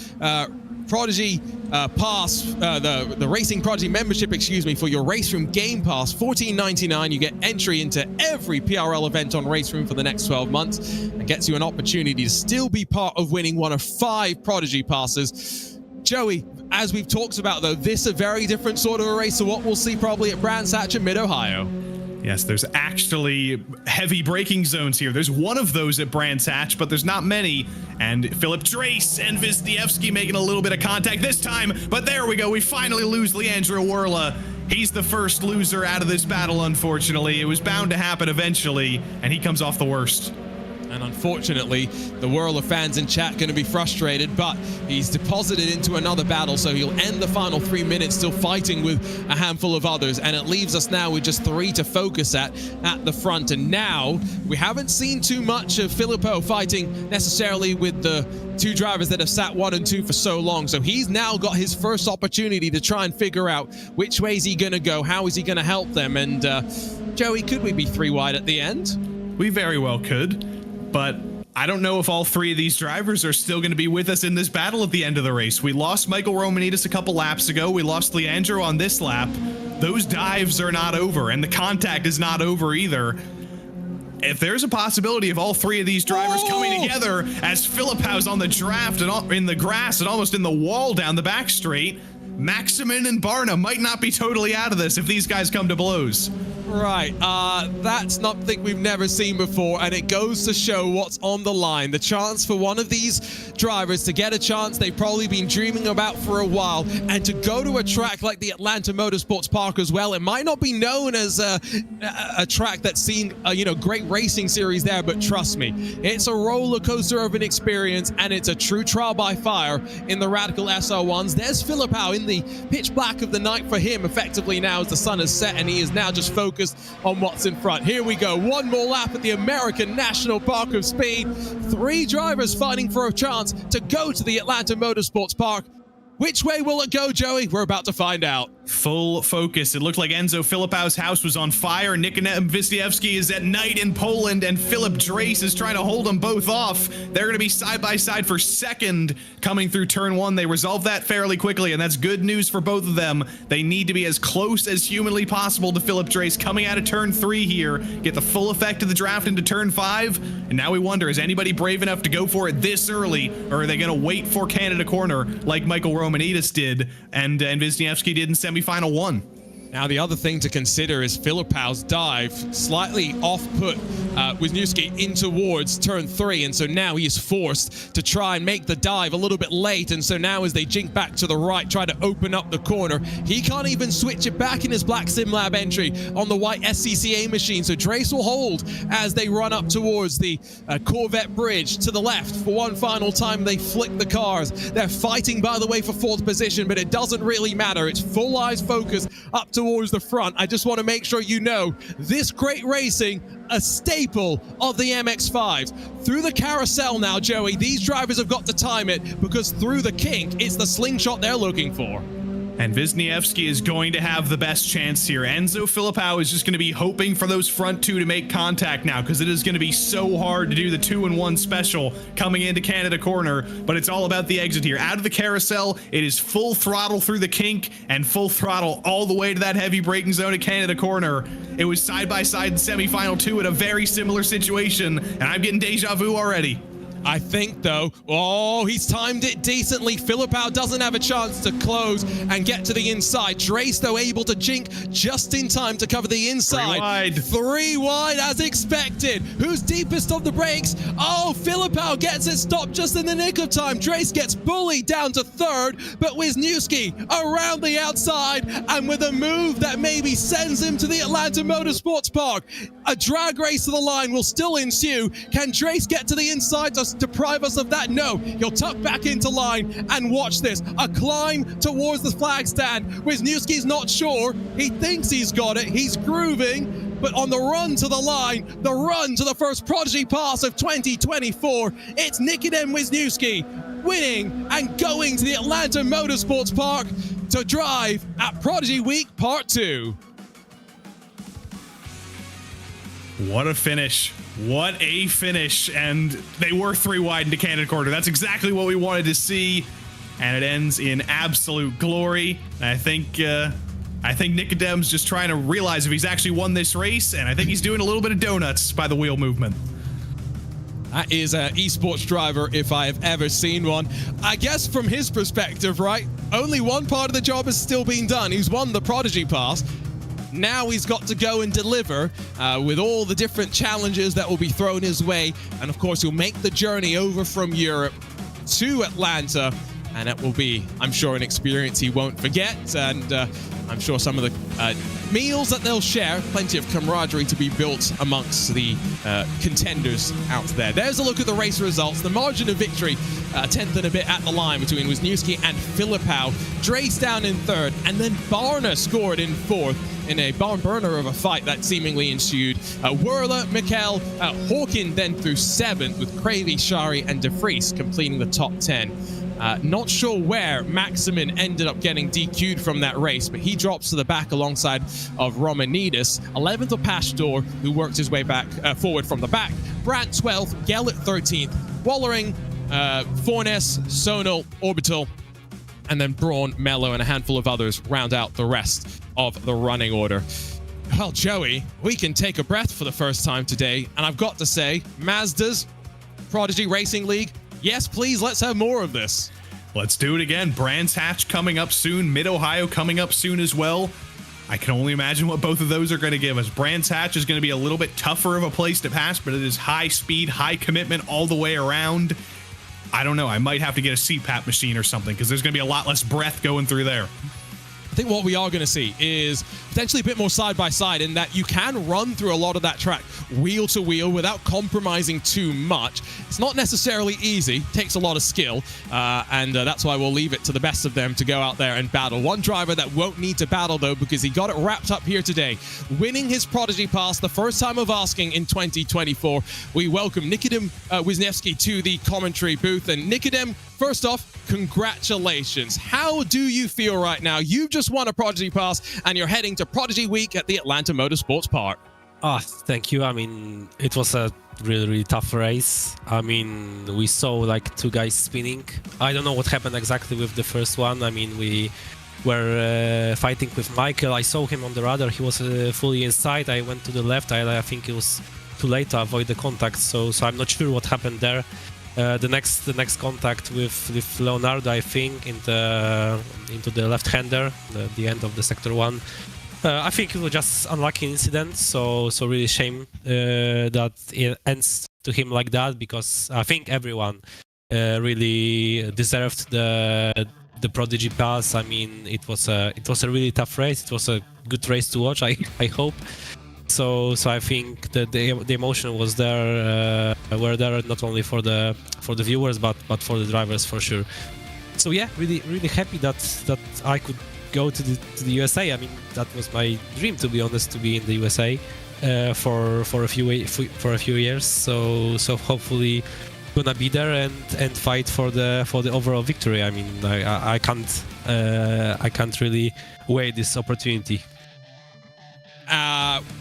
Prodigy Pass, the Racing Prodigy membership, for your RaceRoom Game Pass, $14.99. You get entry into every PRL event on RaceRoom for the next 12 months and gets you an opportunity to still be part of winning one of 5 Prodigy Passes. Joey, as we've talked about, though, this is a very different sort of a race to what we'll see probably at Brands Hatch in Mid-Ohio. Yes, there's actually heavy braking zones here. There's one of those at Brands Hatch, but there's not many. And Philip Drace and Wisniewski making a little bit of contact this time. But there we go. We finally lose Leandro Werla. He's the first loser out of this battle, unfortunately. It was bound to happen eventually, and he comes off the worst. And unfortunately, the Whirler fans in chat going to be frustrated, but he's deposited into another battle, so he'll end the final 3 minutes still fighting with a handful of others, and it leaves us now with just 3 to focus at the front. And now, we haven't seen too much of Filippo fighting necessarily with the 2 drivers that have sat 1 and 2 for so long, so he's now got his first opportunity to try and figure out which way is he going to go, how is he going to help them, and Joey, could we be 3 wide at the end? We very well could. But I don't know if all 3 of these drivers are still going to be with us in this battle at the end of the race. We lost Michael Romanidis a couple laps ago. We lost Leandro on this lap. Those dives are not over, and the contact is not over either. If there's a possibility of all 3 of these drivers coming together as Filippo's on the draft and in the grass and almost in the wall down the back straight, Maximin and Barna might not be totally out of this if these guys come to blows. Right, that's something we've never seen before, and it goes to show what's on the line. The chance for one of these drivers to get a chance they've probably been dreaming about for a while, and to go to a track like the Atlanta Motorsports Park as well. It might not be known as a track that's seen great racing series there, but trust me, it's a roller coaster of an experience, and it's a true trial by fire in the Radical SR1s. There's Filippo in the pitch black of the night for him effectively now as the sun has set, and he is now just focused on what's in front. Here we go, 1 more lap at the American National Park of Speed. 3 drivers fighting for a chance to go to the Atlanta Motorsports Park. Which way will it go, Joey? We're about to find out. Full focus. It looked like Enzo Filippo's house was on fire. Nikodem Wisniewski is at night in Poland, and Philip Drace is trying to hold them both off. They're going to be side by side for second coming through turn 1. They resolved that fairly quickly, and that's good news for both of them. They need to be as close as humanly possible to Philip Drace coming out of turn 3 here, get the full effect of the draft into turn 5. And now we wonder, is anybody brave enough to go for it this early, or are they going to wait for Canada corner like Michael Romanidis did and Wisniewski did in semifinal 1? Now, the other thing to consider is Filippo's dive slightly off-put Wisniewski in towards turn 3, and so now he is forced to try and make the dive a little bit late, and so now as they jink back to the right, try to open up the corner, he can't even switch it back in his black SimLab entry on the white SCCA machine, so Drace will hold as they run up towards the Corvette bridge to the left. For one final time, they flick the cars. They're fighting, by the way, for 4th position, but it doesn't really matter. It's full eyes focus up towards the front. I just want to make sure you know this great racing, a staple of the MX-5s. Through the carousel now, Joey, these drivers have got to time it, because through the kink, it's the slingshot they're looking for. And Wisniewski is going to have the best chance here. Enzo Filippo is just going to be hoping for those front 2 to make contact now, because it is going to be so hard to do the 2-in-1 special coming into Canada corner, but it's all about the exit here. Out of the carousel, it is full throttle through the kink and full throttle all the way to that heavy braking zone at Canada corner. It was side by side in semifinal 2 in a very similar situation, and I'm getting deja vu already. I think, though, oh, he's timed it decently. Filipao doesn't have a chance to close and get to the inside. Drace, though, able to jink just in time to cover the inside. 3 wide as expected. Who's deepest of the brakes? Oh, Filipao gets it stopped just in the nick of time. Drace gets bullied down to 3rd, but Wisniewski around the outside, and with a move that maybe sends him to the Atlanta Motorsports Park. A drag race to the line will still ensue. Can Drace get to the inside to deprive us of that? No, he'll tuck back into line, and watch this. A climb towards the flag stand. Wisniewski's not sure. He thinks he's got it. He's grooving, but on the run to the line, the run to the first Prodigy Pass of 2024, it's Nikodem Wisniewski winning and going to the Atlanta Motorsports Park to drive at Prodigy Week Part 2. What a finish. What a finish. And they were 3 wide into Cannon Corner. That's exactly what we wanted to see. And it ends in absolute glory. And I think Nikodem's just trying to realize if he's actually won this race. And I think he's doing a little bit of donuts by the wheel movement. That is an esports driver if I have ever seen one. I guess from his perspective, right? Only one part of the job has still been done. He's won the Prodigy Pass. Now he's got to go and deliver with all the different challenges that will be thrown his way. And of course, he'll make the journey over from Europe to Atlanta. And it will be, I'm sure, an experience he won't forget. And I'm sure some of the meals that they'll share, plenty of camaraderie to be built amongst the contenders out there. There's a look at the race results. The margin of victory, 10th and a bit at the line between Wisniewski and Filipao. Drace down in 3rd, and then Barna scored in 4th in a barn burner of a fight that seemingly ensued. Werler, Mikkel, Hawkin then through 7th, with Cravey, Shari, and De Vries completing the top 10. Not sure where Maximin ended up getting DQ'd from that race, but he drops to the back alongside of Romanidis. 11th of Pastor, who worked his way back forward from the back. Brandt 12th, Gellert 13th, Wallering, Fornes, Sonal, Orbital, and then Braun, Mello, and a handful of others round out the rest of the running order. Well, Joey, we can take a breath for the first time today, and I've got to say, Mazda's Prodigy Racing League, yes, please, let's have more of this. Let's do it again. Brands Hatch coming up soon. Mid-Ohio coming up soon as well. I can only imagine what both of those are going to give us. Brands Hatch is going to be a little bit tougher of a place to pass, but it is high speed, high commitment all the way around. I don't know. I might have to get a CPAP machine or something because there's going to be a lot less breath going through there. I think what we are going to see is potentially a bit more side-by-side in that you can run through a lot of that track wheel to wheel without compromising too much. It's not necessarily easy, takes a lot of skill, and that's why we'll leave it to the best of them to go out there and battle. One driver that won't need to battle, though, because he got it wrapped up here today, winning his Prodigy Pass, the first time of asking in 2024. We welcome Nikodem Wisniewski to the commentary booth. And Nikodem, first off, congratulations. How do you feel right now? You've just won a Prodigy Pass and you're heading to Prodigy Week at the Atlanta Motorsports Park. Thank you. I mean, it was a really tough race. I mean, we saw like 2 guys spinning. I don't know what happened exactly with the first one. I mean, we were fighting with Michael. I saw him on the radar. He was fully inside. I went to the left. I think it was too late to avoid the contact. So I'm not sure what happened there. The next contact with Leonardo, I think, into the left-hander, the end of the sector 1. I think it was just unlucky incident, so really shame that it ends to him like that, because I think everyone really deserved the Prodigy Pass. I mean, it was a really tough race. It was a good race to watch, I hope. So I think that the emotion was there, were there not only for the viewers but for the drivers for sure. So yeah, really happy that I could go to the USA. I mean, that was my dream, to be honest, to be in the USA for a few years. So hopefully gonna be there and fight for the overall victory. I mean, I can't really wait this opportunity.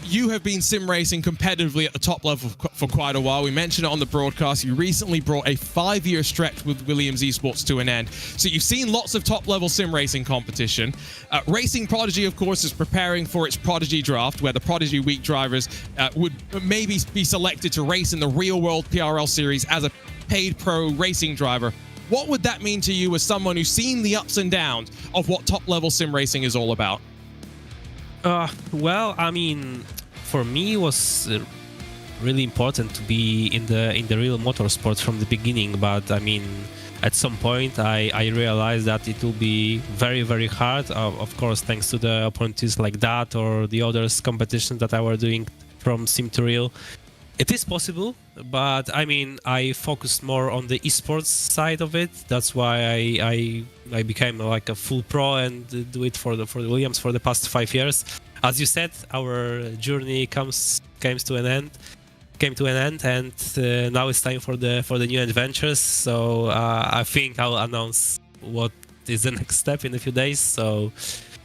You have been sim racing competitively at the top level for quite a while. We mentioned it on the broadcast. You recently brought a 5-year stretch with Williams Esports to an end. So you've seen lots of top-level sim racing competition. Racing Prodigy, of course, is preparing for its Prodigy draft, where the Prodigy Week drivers would maybe be selected to race in the real-world PRL series as a paid pro racing driver. What would that mean to you as someone who's seen the ups and downs of what top-level sim racing is all about? Well, I mean, for me, it was really important to be in the real motorsport from the beginning. But I mean, at some point, I realized that it will be very, very hard. Of course, thanks to the opportunities like that or the others competitions that I were doing from sim to real. It is possible, but I mean, I focused more on the esports side of it. That's why I became like a full pro and do it for the Williams for the past 5 years. As you said, our journey came to an end, and now it's time for the new adventures. So I think I'll announce what is the next step in a few days. So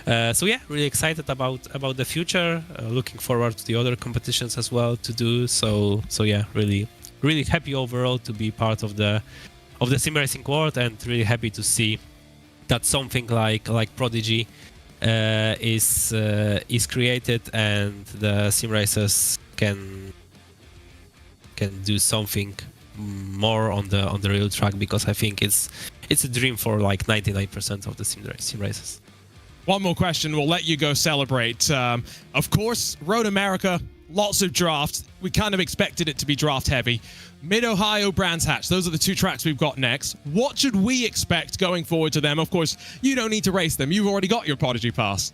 yeah, really excited about the future. Looking forward to the other competitions as well to do. So yeah, really happy overall to be part of the sim racing world, and really happy to see that something like Prodigy is created, and the sim racers can do something more on the real track, because I think it's a dream for like 99% of the sim racers. One more question, we'll let you go celebrate. Of course, Road America, lots of drafts. We kind of expected it to be draft heavy. Mid-Ohio, Brands Hatch, those are the 2 tracks we've got next. What should we expect going forward to them? Of course, you don't need to race them. You've already got your Prodigy Pass.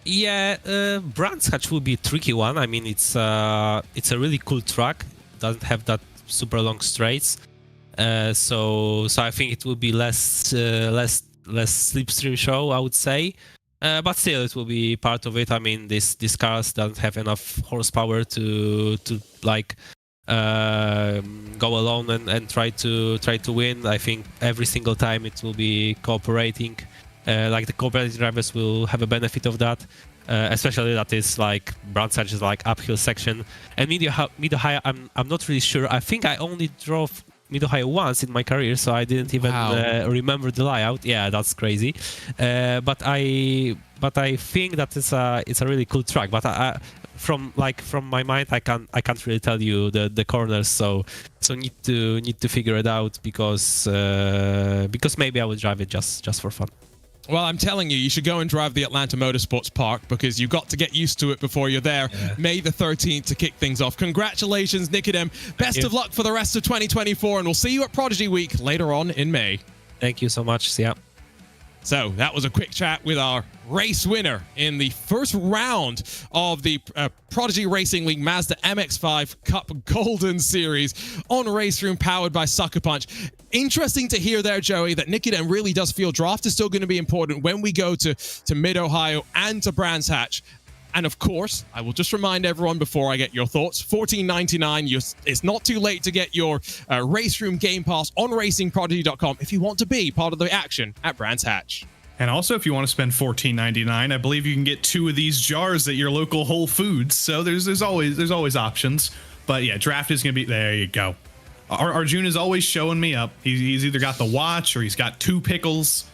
Yeah, Brands Hatch will be a tricky one. I mean, it's a really cool track. Doesn't have that super long straights. So I think it will be less slipstream show, I would say, but still it will be part of it. I mean, this cars doesn't have enough horsepower to like go alone and try to win. I think every single time it will be cooperating. Like the cooperating drivers will have a benefit of that, especially that is like Brands Hatch is like uphill section, and Mid-Ohio I'm not really sure. I think I only drove Mid-Ohio once in my career, so I didn't even remember the layout. Yeah, that's crazy. But I think that it's a really cool track. But from my mind, I can't really tell you the corners. So need to figure it out, because maybe I will drive it just for fun. Well, I'm telling you, you should go and drive the Atlanta Motorsports Park, because you've got to get used to it before you're there. Yeah. May the 13th to kick things off. Congratulations, Nikodem. Best of luck for the rest of 2024, and we'll see you at Prodigy Week later on in May. Thank you so much. See ya. So that was a quick chat with our race winner in the first round of the Prodigy Racing League Mazda MX-5 Cup Golden Series on RaceRoom, powered by SuckerPunch. Interesting to hear there, Joey, that Nikodem really does feel draft is still going to be important when we go to Mid-Ohio and to Brands Hatch. And of course, I will just remind everyone before I get your thoughts, $14.99. It's not too late to get your RaceRoom Game Pass on racingprodigy.com if you want to be part of the action at Brands Hatch. And also, if you want to spend $14.99, I believe you can get 2 of these jars at your local Whole Foods. So there's always options. But yeah, draft is going to be, there you go. Arjun is always showing me up. He's either got the watch or he's got 2 pickles.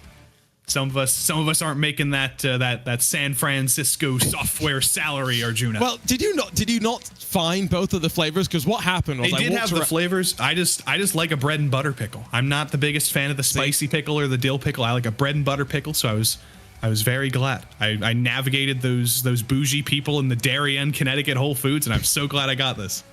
Some of us aren't making that San Francisco software salary, Arjuna. Well, did you not find both of the flavors? Because what happened was they did have the flavors. I just like a bread and butter pickle. I'm not the biggest fan of the spicy pickle or the dill pickle. I like a bread and butter pickle. So I was very glad. I navigated those bougie people in the Darien, Connecticut Whole Foods, and I'm so glad I got this.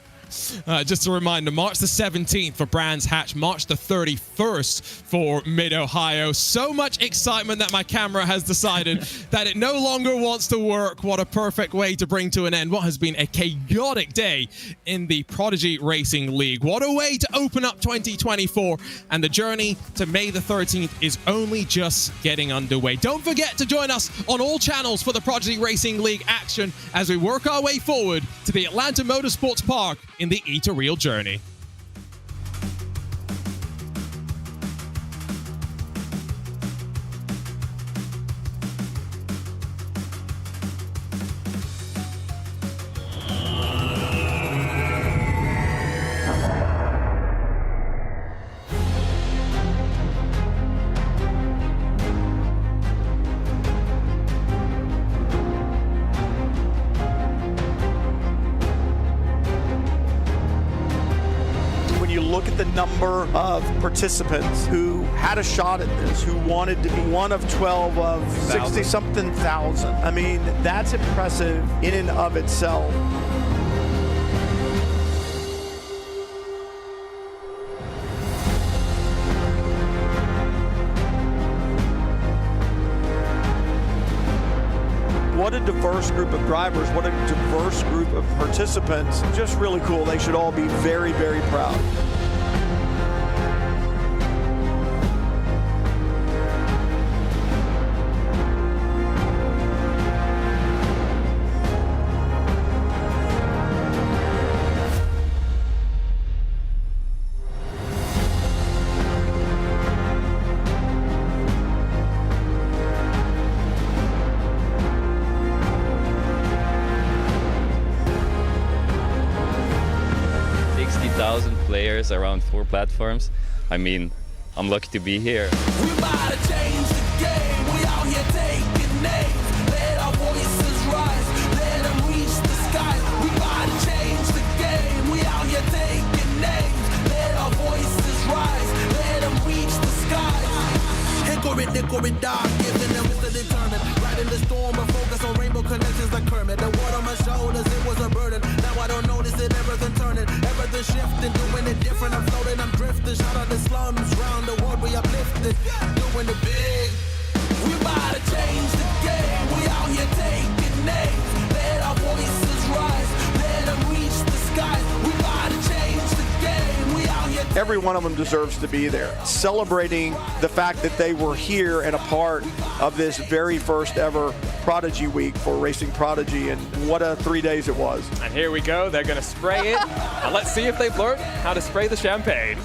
Just a reminder, March the 17th for Brands Hatch, March the 31st for Mid-Ohio. So much excitement that my camera has decided that it no longer wants to work. What a perfect way to bring to an end what has been a chaotic day in the Prodigy Racing League. What a way to open up 2024, and the journey to May the 13th is only just getting underway. Don't forget to join us on all channels for the Prodigy Racing League action as we work our way forward to the Atlanta Motorsports Park in the E2Real journey. look at the number of participants who had a shot at this, who wanted to be one of 12 of 60-something thousand. I mean, that's impressive in and of itself. What a diverse group of drivers, what a diverse group of participants. Just really cool. They should all be very, very proud. Players around 4 platforms. I mean, I'm lucky to be here. We about to change the game. We out here taking names. Let our voices rise. Let them reach the sky. We about to change the game. We out here taking names. Let our voices rise. Let them reach the sky. Hickory dog, giving them to determine. Right in the storm of focus on rainbow connections like Kermit. The water on my shoulders, it was a burden. Now I don't notice it, everything turning, everything shifting, doing it different. I'm floating, I'm drifting. Shout out the slums, round the world we uplifted, doing it big. We about to change the game. We out here taking names. Let our voices rise. Let them reach the skies. We about to change the game. We out here. Every one of them deserves to be there, celebrating the fact that they were here and a part of this very first ever Prodigy Week for Racing Prodigy, and what a 3 days it was. And here we go, they're going to spray it, and let's see if they've learned how to spray the champagne.